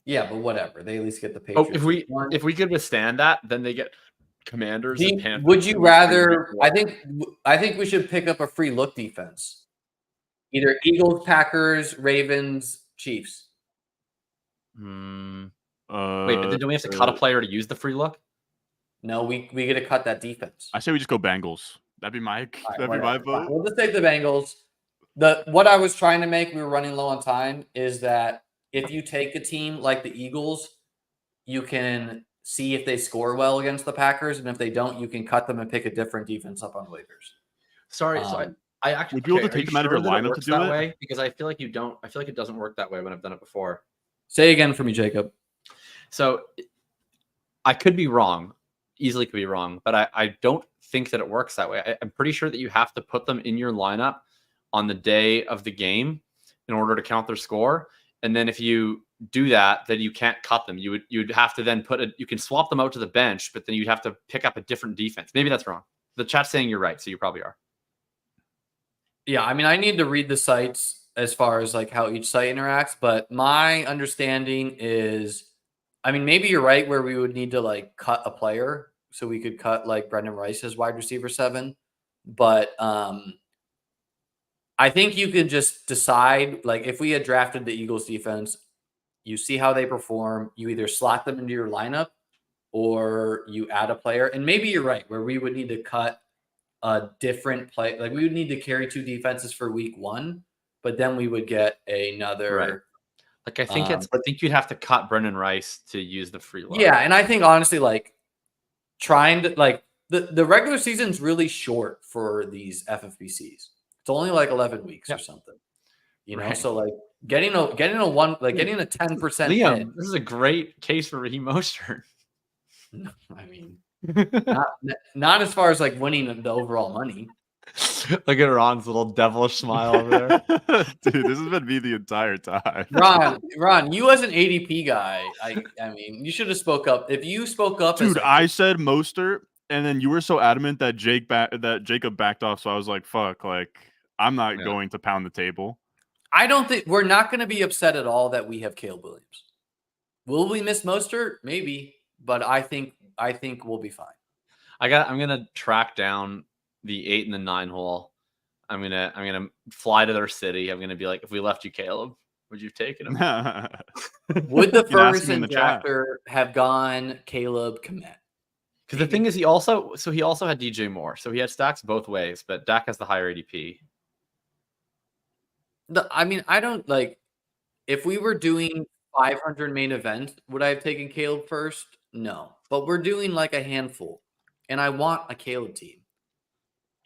[SPEAKER 2] Yeah, but whatever. They at least get the Patriots.
[SPEAKER 3] Oh, if we could withstand that, then they get Commanders and Panthers.
[SPEAKER 2] Would you rather? I think we should pick up a free look defense. Either Eagles, Packers, Ravens, Chiefs.
[SPEAKER 3] Wait, but then do we have to cut a player to use the free look?
[SPEAKER 2] No, we get to cut that defense.
[SPEAKER 1] I say we just go Bengals. That'd be my vote.
[SPEAKER 2] We'll just take the Bengals. What I was trying to make, we were running low on time, is that if you take a team like the Eagles, you can see if they score well against the Packers, and if they don't, you can cut them and pick a different defense up on waivers.
[SPEAKER 3] Sorry, so I actually
[SPEAKER 1] would you be able to take them out of your lineup to do it?
[SPEAKER 3] Way? Because I feel like you don't. I feel like it doesn't work that way when I've done it before.
[SPEAKER 2] Say again for me, Jacob.
[SPEAKER 3] So I could be wrong, easily could be wrong, but I don't think that it works that way. I'm pretty sure that you have to put them in your lineup on the day of the game in order to count their score. And then if you do that, then you can't cut them. You'd have to then you can swap them out to the bench, but then you'd have to pick up a different defense. Maybe that's wrong. The chat's saying you're right, so you probably are.
[SPEAKER 2] Yeah, I mean, I need to read the sites as far as like how each site interacts, but my understanding is, I mean, maybe you're right where we would need to like cut a player, so we could cut like Brendan Rice as wide receiver 7, but I think you could just decide, like if we had drafted the Eagles defense, you see how they perform, you either slot them into your lineup or you add a player. And maybe you're right where we would need to cut a different play. Like we would need to carry 2 defenses for week 1, but then we would get another.
[SPEAKER 3] Right. Like I think I think you'd have to cut Brendan Rice to use the free look.
[SPEAKER 2] Yeah, and I think honestly, like trying to like the regular season's really short for these FFPCs. It's only like 11 weeks or something. You know, so like getting a 10%
[SPEAKER 3] Liam, this is a great case for Raheem Mostert.
[SPEAKER 2] I mean, not as far as like winning the overall money.
[SPEAKER 3] Look at Ron's little devilish smile over there.
[SPEAKER 1] Dude, this has been me the entire time.
[SPEAKER 2] Ron, you as an ADP guy, I mean, you should have spoke up. If you spoke up,
[SPEAKER 1] dude, I said Mostert, and then you were so adamant that Jacob backed off. So I was like, "Fuck!" Like I'm not going to pound the table.
[SPEAKER 2] I don't think we're not going to be upset at all that we have Caleb Williams. Will we miss Mostert? Maybe, but I think we'll be fine.
[SPEAKER 3] I'm gonna track down the 8 and the 9 hole. I'm gonna fly to their city. I'm gonna be like, if we left you Caleb, would you have taken him?
[SPEAKER 2] Would the Ferguson drafter have gone Caleb Komet?
[SPEAKER 3] Because the thing is, he also had DJ Moore, so he had stacks both ways, but Dak has the higher ADP.
[SPEAKER 2] I mean, I don't like if we were doing 500 main events, would I have taken Caleb first? No, but we're doing like a handful, and I want a Caleb team.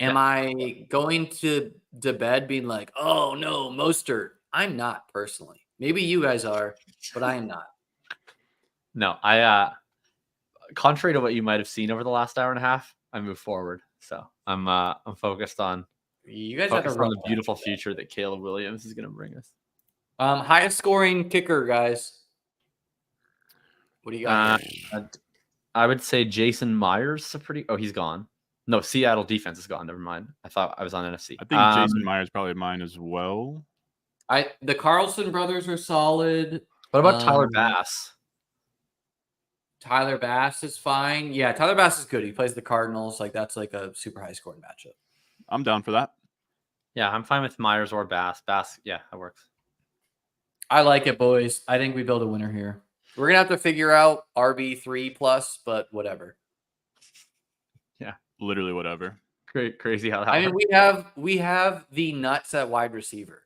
[SPEAKER 2] Am I going to bed being like, oh no, Mostert? I'm not personally. Maybe you guys are, but I am not.
[SPEAKER 3] No, contrary to what you might have seen over the last hour and a half, I move forward. So I'm focused on
[SPEAKER 2] you guys
[SPEAKER 3] focused on the beautiful future that Caleb Williams is going to bring us.
[SPEAKER 2] Highest scoring kicker, guys. What do you got?
[SPEAKER 3] I would say Jason Myers. He's gone. No, Seattle defense is gone. Never mind. I thought I was on NFC.
[SPEAKER 1] I think Jason Myers probably mine as well.
[SPEAKER 2] The Carlson brothers are solid.
[SPEAKER 3] What about Tyler Bass?
[SPEAKER 2] Tyler Bass is fine. Yeah, Tyler Bass is good. He plays the Cardinals. Like that's like a super high scoring matchup.
[SPEAKER 1] I'm down for that.
[SPEAKER 3] Yeah, I'm fine with Myers or Bass. Bass, yeah, that works.
[SPEAKER 2] I like it, boys. I think we build a winner here. We're gonna have to figure out RB3 plus, but whatever.
[SPEAKER 3] Yeah,
[SPEAKER 1] literally whatever.
[SPEAKER 3] Great, crazy how that.
[SPEAKER 2] I mean, we have the nuts at wide receiver,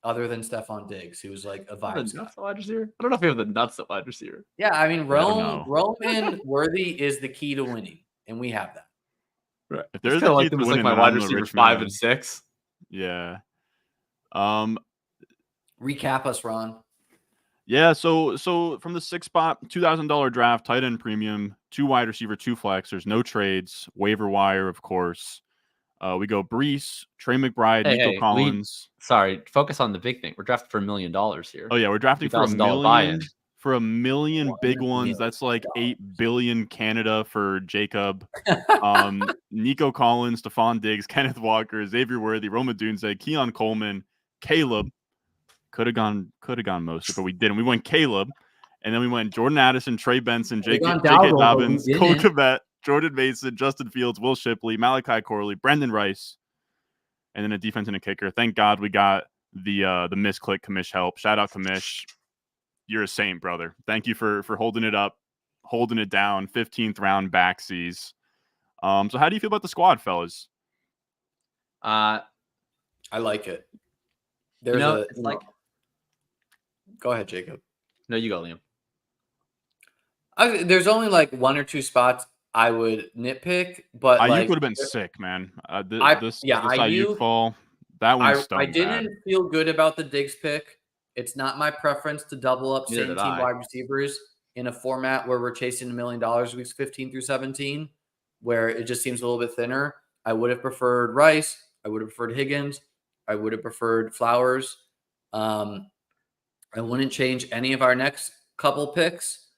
[SPEAKER 2] other than Stephon Diggs, who's like a vibes guy.
[SPEAKER 3] Nuts at wide receiver. I don't know if we have the nuts at wide receiver.
[SPEAKER 2] Yeah, I mean, Rome and Worthy is the key to winning, and we have that.
[SPEAKER 3] Right. If there's like them like my wide receiver 5 and 6.
[SPEAKER 1] Yeah.
[SPEAKER 2] Recap us, Ron.
[SPEAKER 1] Yeah, so from the 6th spot, $2,000 draft, tight end premium, 2 wide receiver, 2 flex. There's no trades, waiver wire, of course. We go Brees, Trey McBride, Nico Collins.
[SPEAKER 3] Focus on the big thing. We're drafting for $1 million here.
[SPEAKER 1] Oh yeah, we're drafting for $1 million.
[SPEAKER 3] Buy-in.
[SPEAKER 1] For $1 million big ones. That's like 8 billion Canada for Jacob. Nico Collins, Stephon Diggs, Kenneth Walker, Xavier Worthy, Roma Dunze, Keon Coleman, Caleb. Could have gone Mostert, but we didn't. We went Caleb, and then we went Jordan Addison, Trey Benson, J.K. Dobbins, Cole Kmet, Jordan Mason, Justin Fields, Will Shipley, Malachi Corley, Brendan Rice, and then a defense and a kicker. Thank God we got the misclick Kamish help. Shout out Kamish. You're a saint, brother. Thank you for holding it up, holding it down. 15th round backsies. So how do you feel about the squad, fellas?
[SPEAKER 2] I like it. Go ahead, Jacob.
[SPEAKER 3] No, you go, Liam.
[SPEAKER 2] There's only like 1 or 2 spots I would nitpick, but
[SPEAKER 1] Ayuk would have been sick, man. This Ayuk fall, that one stung
[SPEAKER 2] I didn't feel good about the Diggs pick. It's not my preference to double up same team wide receivers in a format where we're chasing $1 million weeks 15 through 17, where it just seems a little bit thinner. I would have preferred Rice. I would have preferred Higgins. I would have preferred Flowers. I wouldn't change any of our next couple picks.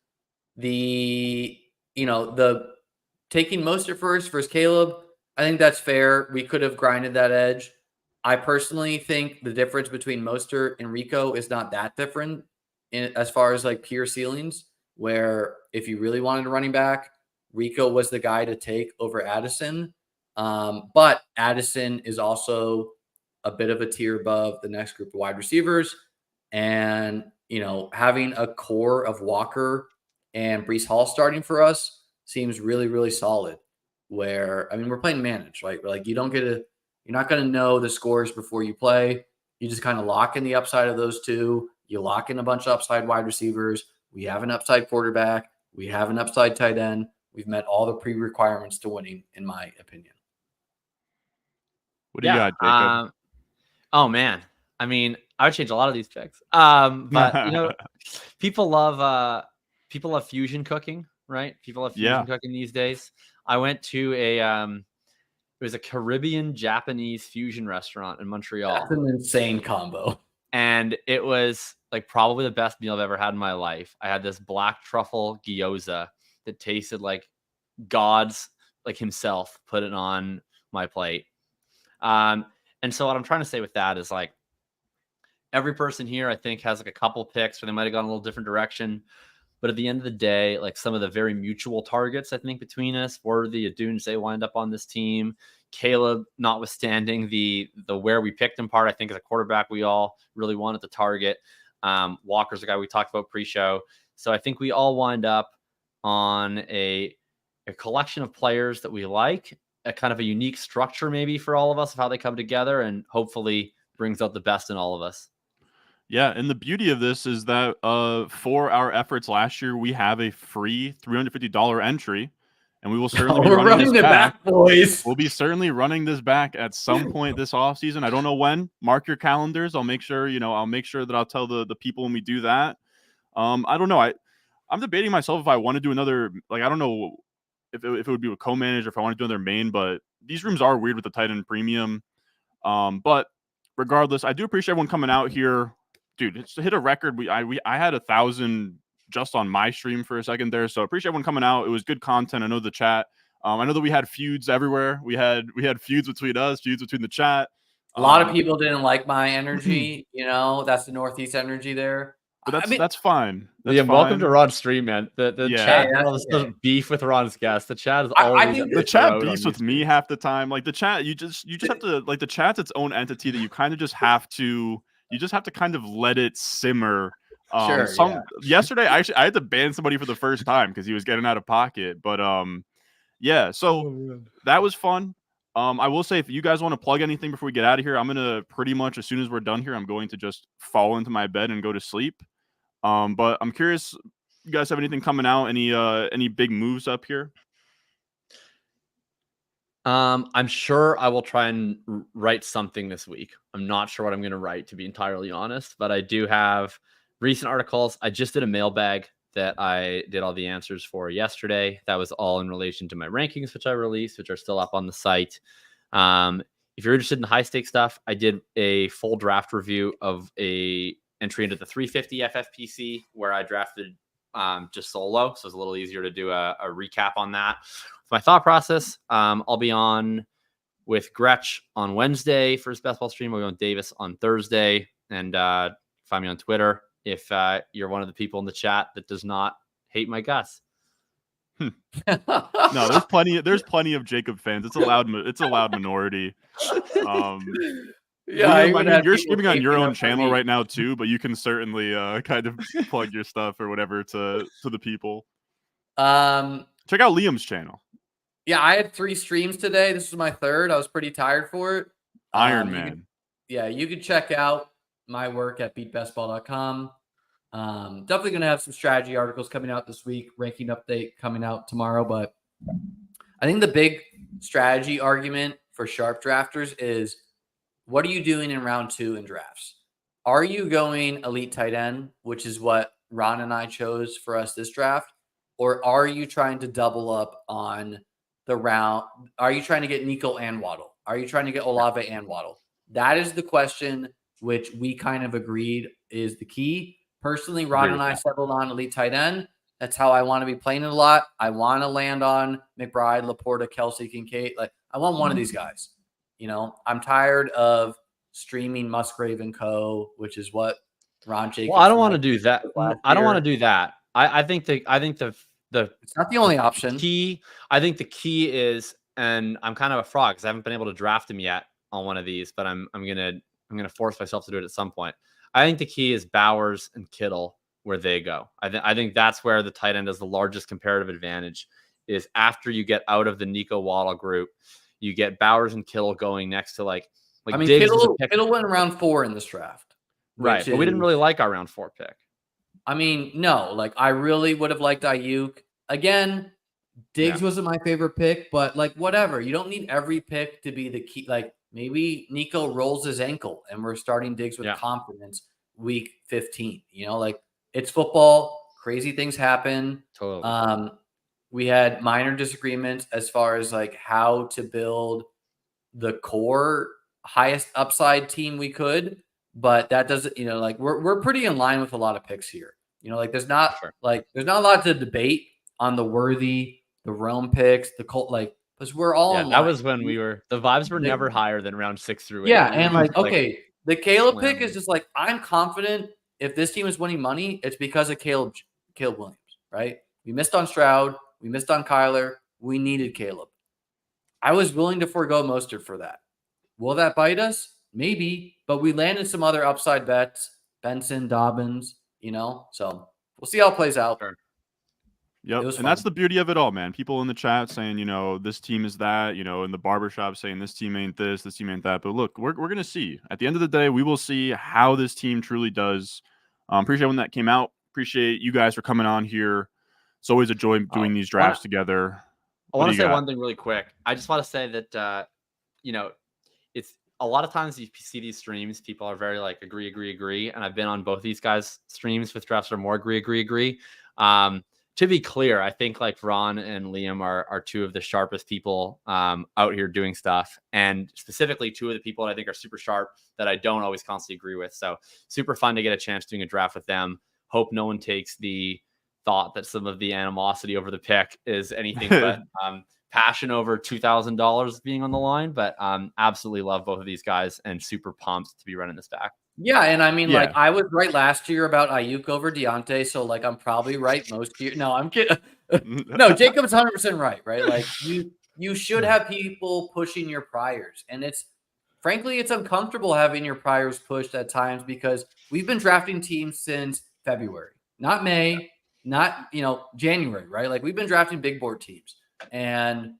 [SPEAKER 2] The taking Mostert first versus Caleb, I think that's fair. We could have grinded that edge. I personally think the difference between Mostert and Rico is not that different as far as like pure ceilings, where if you really wanted a running back, Rico was the guy to take over Addison. But Addison is also a bit of a tier above the next group of wide receivers. And, having a core of Walker and Breece Hall starting for us seems really, really solid. Where, we're playing managed, right? Like you're not going to know the scores before you play. You just kind of lock in the upside of those two. You lock in a bunch of upside wide receivers. We have an upside quarterback. We have an upside tight end. We've met all the pre-requirements to winning, in my opinion.
[SPEAKER 1] What do you got, Jacob?
[SPEAKER 3] Oh man, I mean, I would change a lot of these picks. But people love fusion cooking, right? People love fusion cooking these days. I went to it was a Caribbean Japanese fusion restaurant in Montreal.
[SPEAKER 2] That's an insane combo.
[SPEAKER 3] And it was like probably the best meal I've ever had in my life. I had this black truffle gyoza that tasted like God's, like himself, put it on my plate. And so what I'm trying to say with that is like every person here, I think, has like a couple picks where they might have gone a little different direction. But at the end of the day, like some of the very mutual targets, I think, between us, Worthy, Adunze wind up on this team. Caleb, notwithstanding the where we picked him part, I think as a quarterback, we all really wanted to target. Walker's the guy we talked about pre-show. So I think we all wind up on a collection of players that we like, a kind of a unique structure maybe for all of us of how they come together, and hopefully brings out the best in all of us.
[SPEAKER 1] Yeah, and the beauty of this is that for our efforts last year, we have a free $350 entry, and we will certainly be running this back,
[SPEAKER 2] boys.
[SPEAKER 1] We'll be certainly running this back at some point this offseason. I don't know when. Mark your calendars. I'll make sure, I'll make sure that I'll tell the people when we do that. I don't know. I'm debating myself if I want to do another, like, I don't know if it would be a co-manager, if I want to do another main, but these rooms are weird with the tight end premium. But regardless, I do appreciate everyone coming out here. Dude, it's to hit a record. I had 1,000 just on my stream for a second there, so appreciate everyone coming out. It was good content. I know the chat. I know that we had feuds everywhere. We had feuds between us, feuds between the chat.
[SPEAKER 2] A lot of people didn't like my energy. That's the Northeast energy there.
[SPEAKER 1] But that's fine. That's
[SPEAKER 3] Liam,
[SPEAKER 1] fine.
[SPEAKER 3] welcome to Ron's stream, man. The chat has beef with Ron's guest. The chat is always
[SPEAKER 1] the chat beefs with me half the time. Like the chat, you just have to, like, the chat's its own entity that you kind of just have to kind of let it simmer. Yesterday, I had to ban somebody for the first time because he was getting out of pocket. But so that was fun. I will say, if you guys want to plug anything before we get out of here, I'm gonna pretty much, as soon as we're done here, I'm going to just fall into my bed and go to sleep. But I'm curious, you guys have anything coming out? Any big moves up here?
[SPEAKER 3] I'm sure I will try and write something this week. I'm not sure what I'm going to write, to be entirely honest, but I do have recent articles. I just did a mailbag that I did all the answers for yesterday. That was all in relation to my rankings, which I released, which are still up on the site. If you're interested in high stakes stuff, I did a full draft review of a entry into the 350 FFPC where I drafted just solo. So it's a little easier to do a recap on that. My thought process, I'll be on with Gretch on Wednesday for his basketball stream. We'll be on Davis on Thursday. And find me on Twitter if you're one of the people in the chat that does not hate my guts.
[SPEAKER 1] No, there's plenty of Jakob fans. It's a loud minority. You're streaming on your own channel right now too, but you can certainly kind of plug your stuff or whatever to the people. Check out Liam's channel.
[SPEAKER 2] Yeah, I had 3 streams today. This is my 3rd. I was pretty tired for it.
[SPEAKER 1] Iron Man.
[SPEAKER 2] You could check out my work at beatbestball.com. Definitely going to have some strategy articles coming out this week, ranking update coming out tomorrow. But I think the big strategy argument for sharp drafters is, what are you doing in round 2 in drafts? Are you going elite tight end, which is what Ron and I chose for us this draft? Or are you trying to double up on the round? Are you trying to get Nico and Waddle? Are you trying to get Olave and Waddle? That is the question which we kind of agreed is the key. Personally, Ron and I settled on elite tight end. That's how I want to be playing it a lot. I want to land on McBride, Laporta, Kelsey, Kincaid. Like, I want one of these guys. I'm tired of streaming Musgrave and Co., which is what Ron Jacobs.
[SPEAKER 3] Well, I don't want to do that. I don't want to do that. I think the
[SPEAKER 2] it's not the only option.
[SPEAKER 3] I think the key is, and I'm kind of a frog because I haven't been able to draft him yet on one of these, but I'm gonna force myself to do it at some point. I think the key is Bowers and Kittle where they go. I think that's where the tight end has the largest comparative advantage. Is after you get out of the Nico Waddle group, you get Bowers and Kittle going next to like.
[SPEAKER 2] I mean, Kittle went round 4 in this draft,
[SPEAKER 3] right? But we didn't really like our round 4 pick.
[SPEAKER 2] I mean, no, like I really would have liked Ayuk. Again, Diggs wasn't my favorite pick, but like whatever. You don't need every pick to be the key. Like maybe Nico rolls his ankle and we're starting Diggs with confidence week 15. You know, like it's football. Crazy things happen.
[SPEAKER 3] Totally.
[SPEAKER 2] We had minor disagreements as far as like how to build the core highest upside team we could, but that doesn't, you know, like we're pretty in line with a lot of picks here. You know, like there's not a lot to debate on the Worthy, the Rome picks, the Colt, like because we're all in line.
[SPEAKER 3] That was when the vibes were never higher than round 6 through 8.
[SPEAKER 2] Yeah, and like okay, the Caleb pick is just like I'm confident if this team is winning money, it's because of Caleb Williams, right? We missed on Stroud, we missed on Kyler, we needed Caleb. I was willing to forego Mostert for that. Will that bite us? Maybe, but we landed some other upside bets, Benson, Dobbins, you know, so we'll see how it plays out.
[SPEAKER 3] Sure.
[SPEAKER 1] Yep. And that's the beauty of it all, man. People in the chat saying, you know, this team is that, you know, in the barbershop saying this team ain't this team ain't that. But look, we're going to see. At the end of the day, we will see how this team truly does. Appreciate when that came out. Appreciate you guys for coming on here. It's always a joy doing these drafts together.
[SPEAKER 3] I want to say one thing really quick. I just want to say that, you know, it's a lot of times you see these streams, people are very like agree. And I've been on both these guys' streams with drafts that are more agree. To be clear, I think like Ron and Liam are two of the sharpest people out here doing stuff. And specifically two of the people that I think are super sharp that I don't always constantly agree with. So super fun to get a chance doing a draft with them. Hope no one takes the thought that some of the animosity over the pick is anything but passion over $2,000 being on the line. But absolutely love both of these guys and super pumped to be running this back.
[SPEAKER 2] Yeah, and I mean, like I was right last year about Ayuk over Deontay, so like I'm probably right most years. No, I'm kidding. No, Jacob's 100% right? Like you should have people pushing your priors, and it's frankly it's uncomfortable having your priors pushed at times because we've been drafting teams since February, not May, not January, right? Like we've been drafting big board teams, and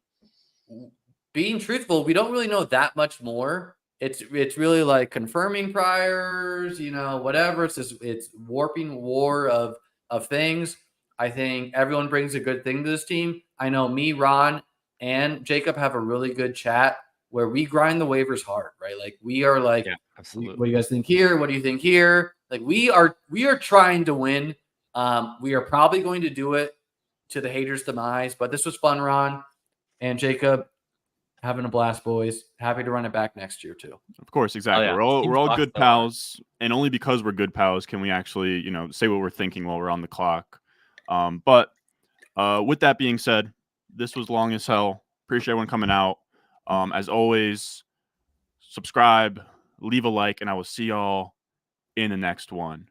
[SPEAKER 2] being truthful, we don't really know that much more. It's really like confirming priors, whatever. It's warping war of things. I think everyone brings a good thing to this team. I know me, Ron, and Jacob have a really good chat where we grind the waivers hard, right? Like we are like,
[SPEAKER 3] absolutely.
[SPEAKER 2] What do you guys think here? What do you think here? Like we are trying to win. We are probably going to do it to the haters' demise, but this was fun, Ron and Jacob. Having a blast, boys. Happy to run it back next year too.
[SPEAKER 1] Of course, exactly. We're all good pals, and only because we're good pals can we actually, say what we're thinking while we're on the clock. But with that being said, this was long as hell. Appreciate everyone coming out. As always, subscribe, leave a like, and I will see y'all in the next one.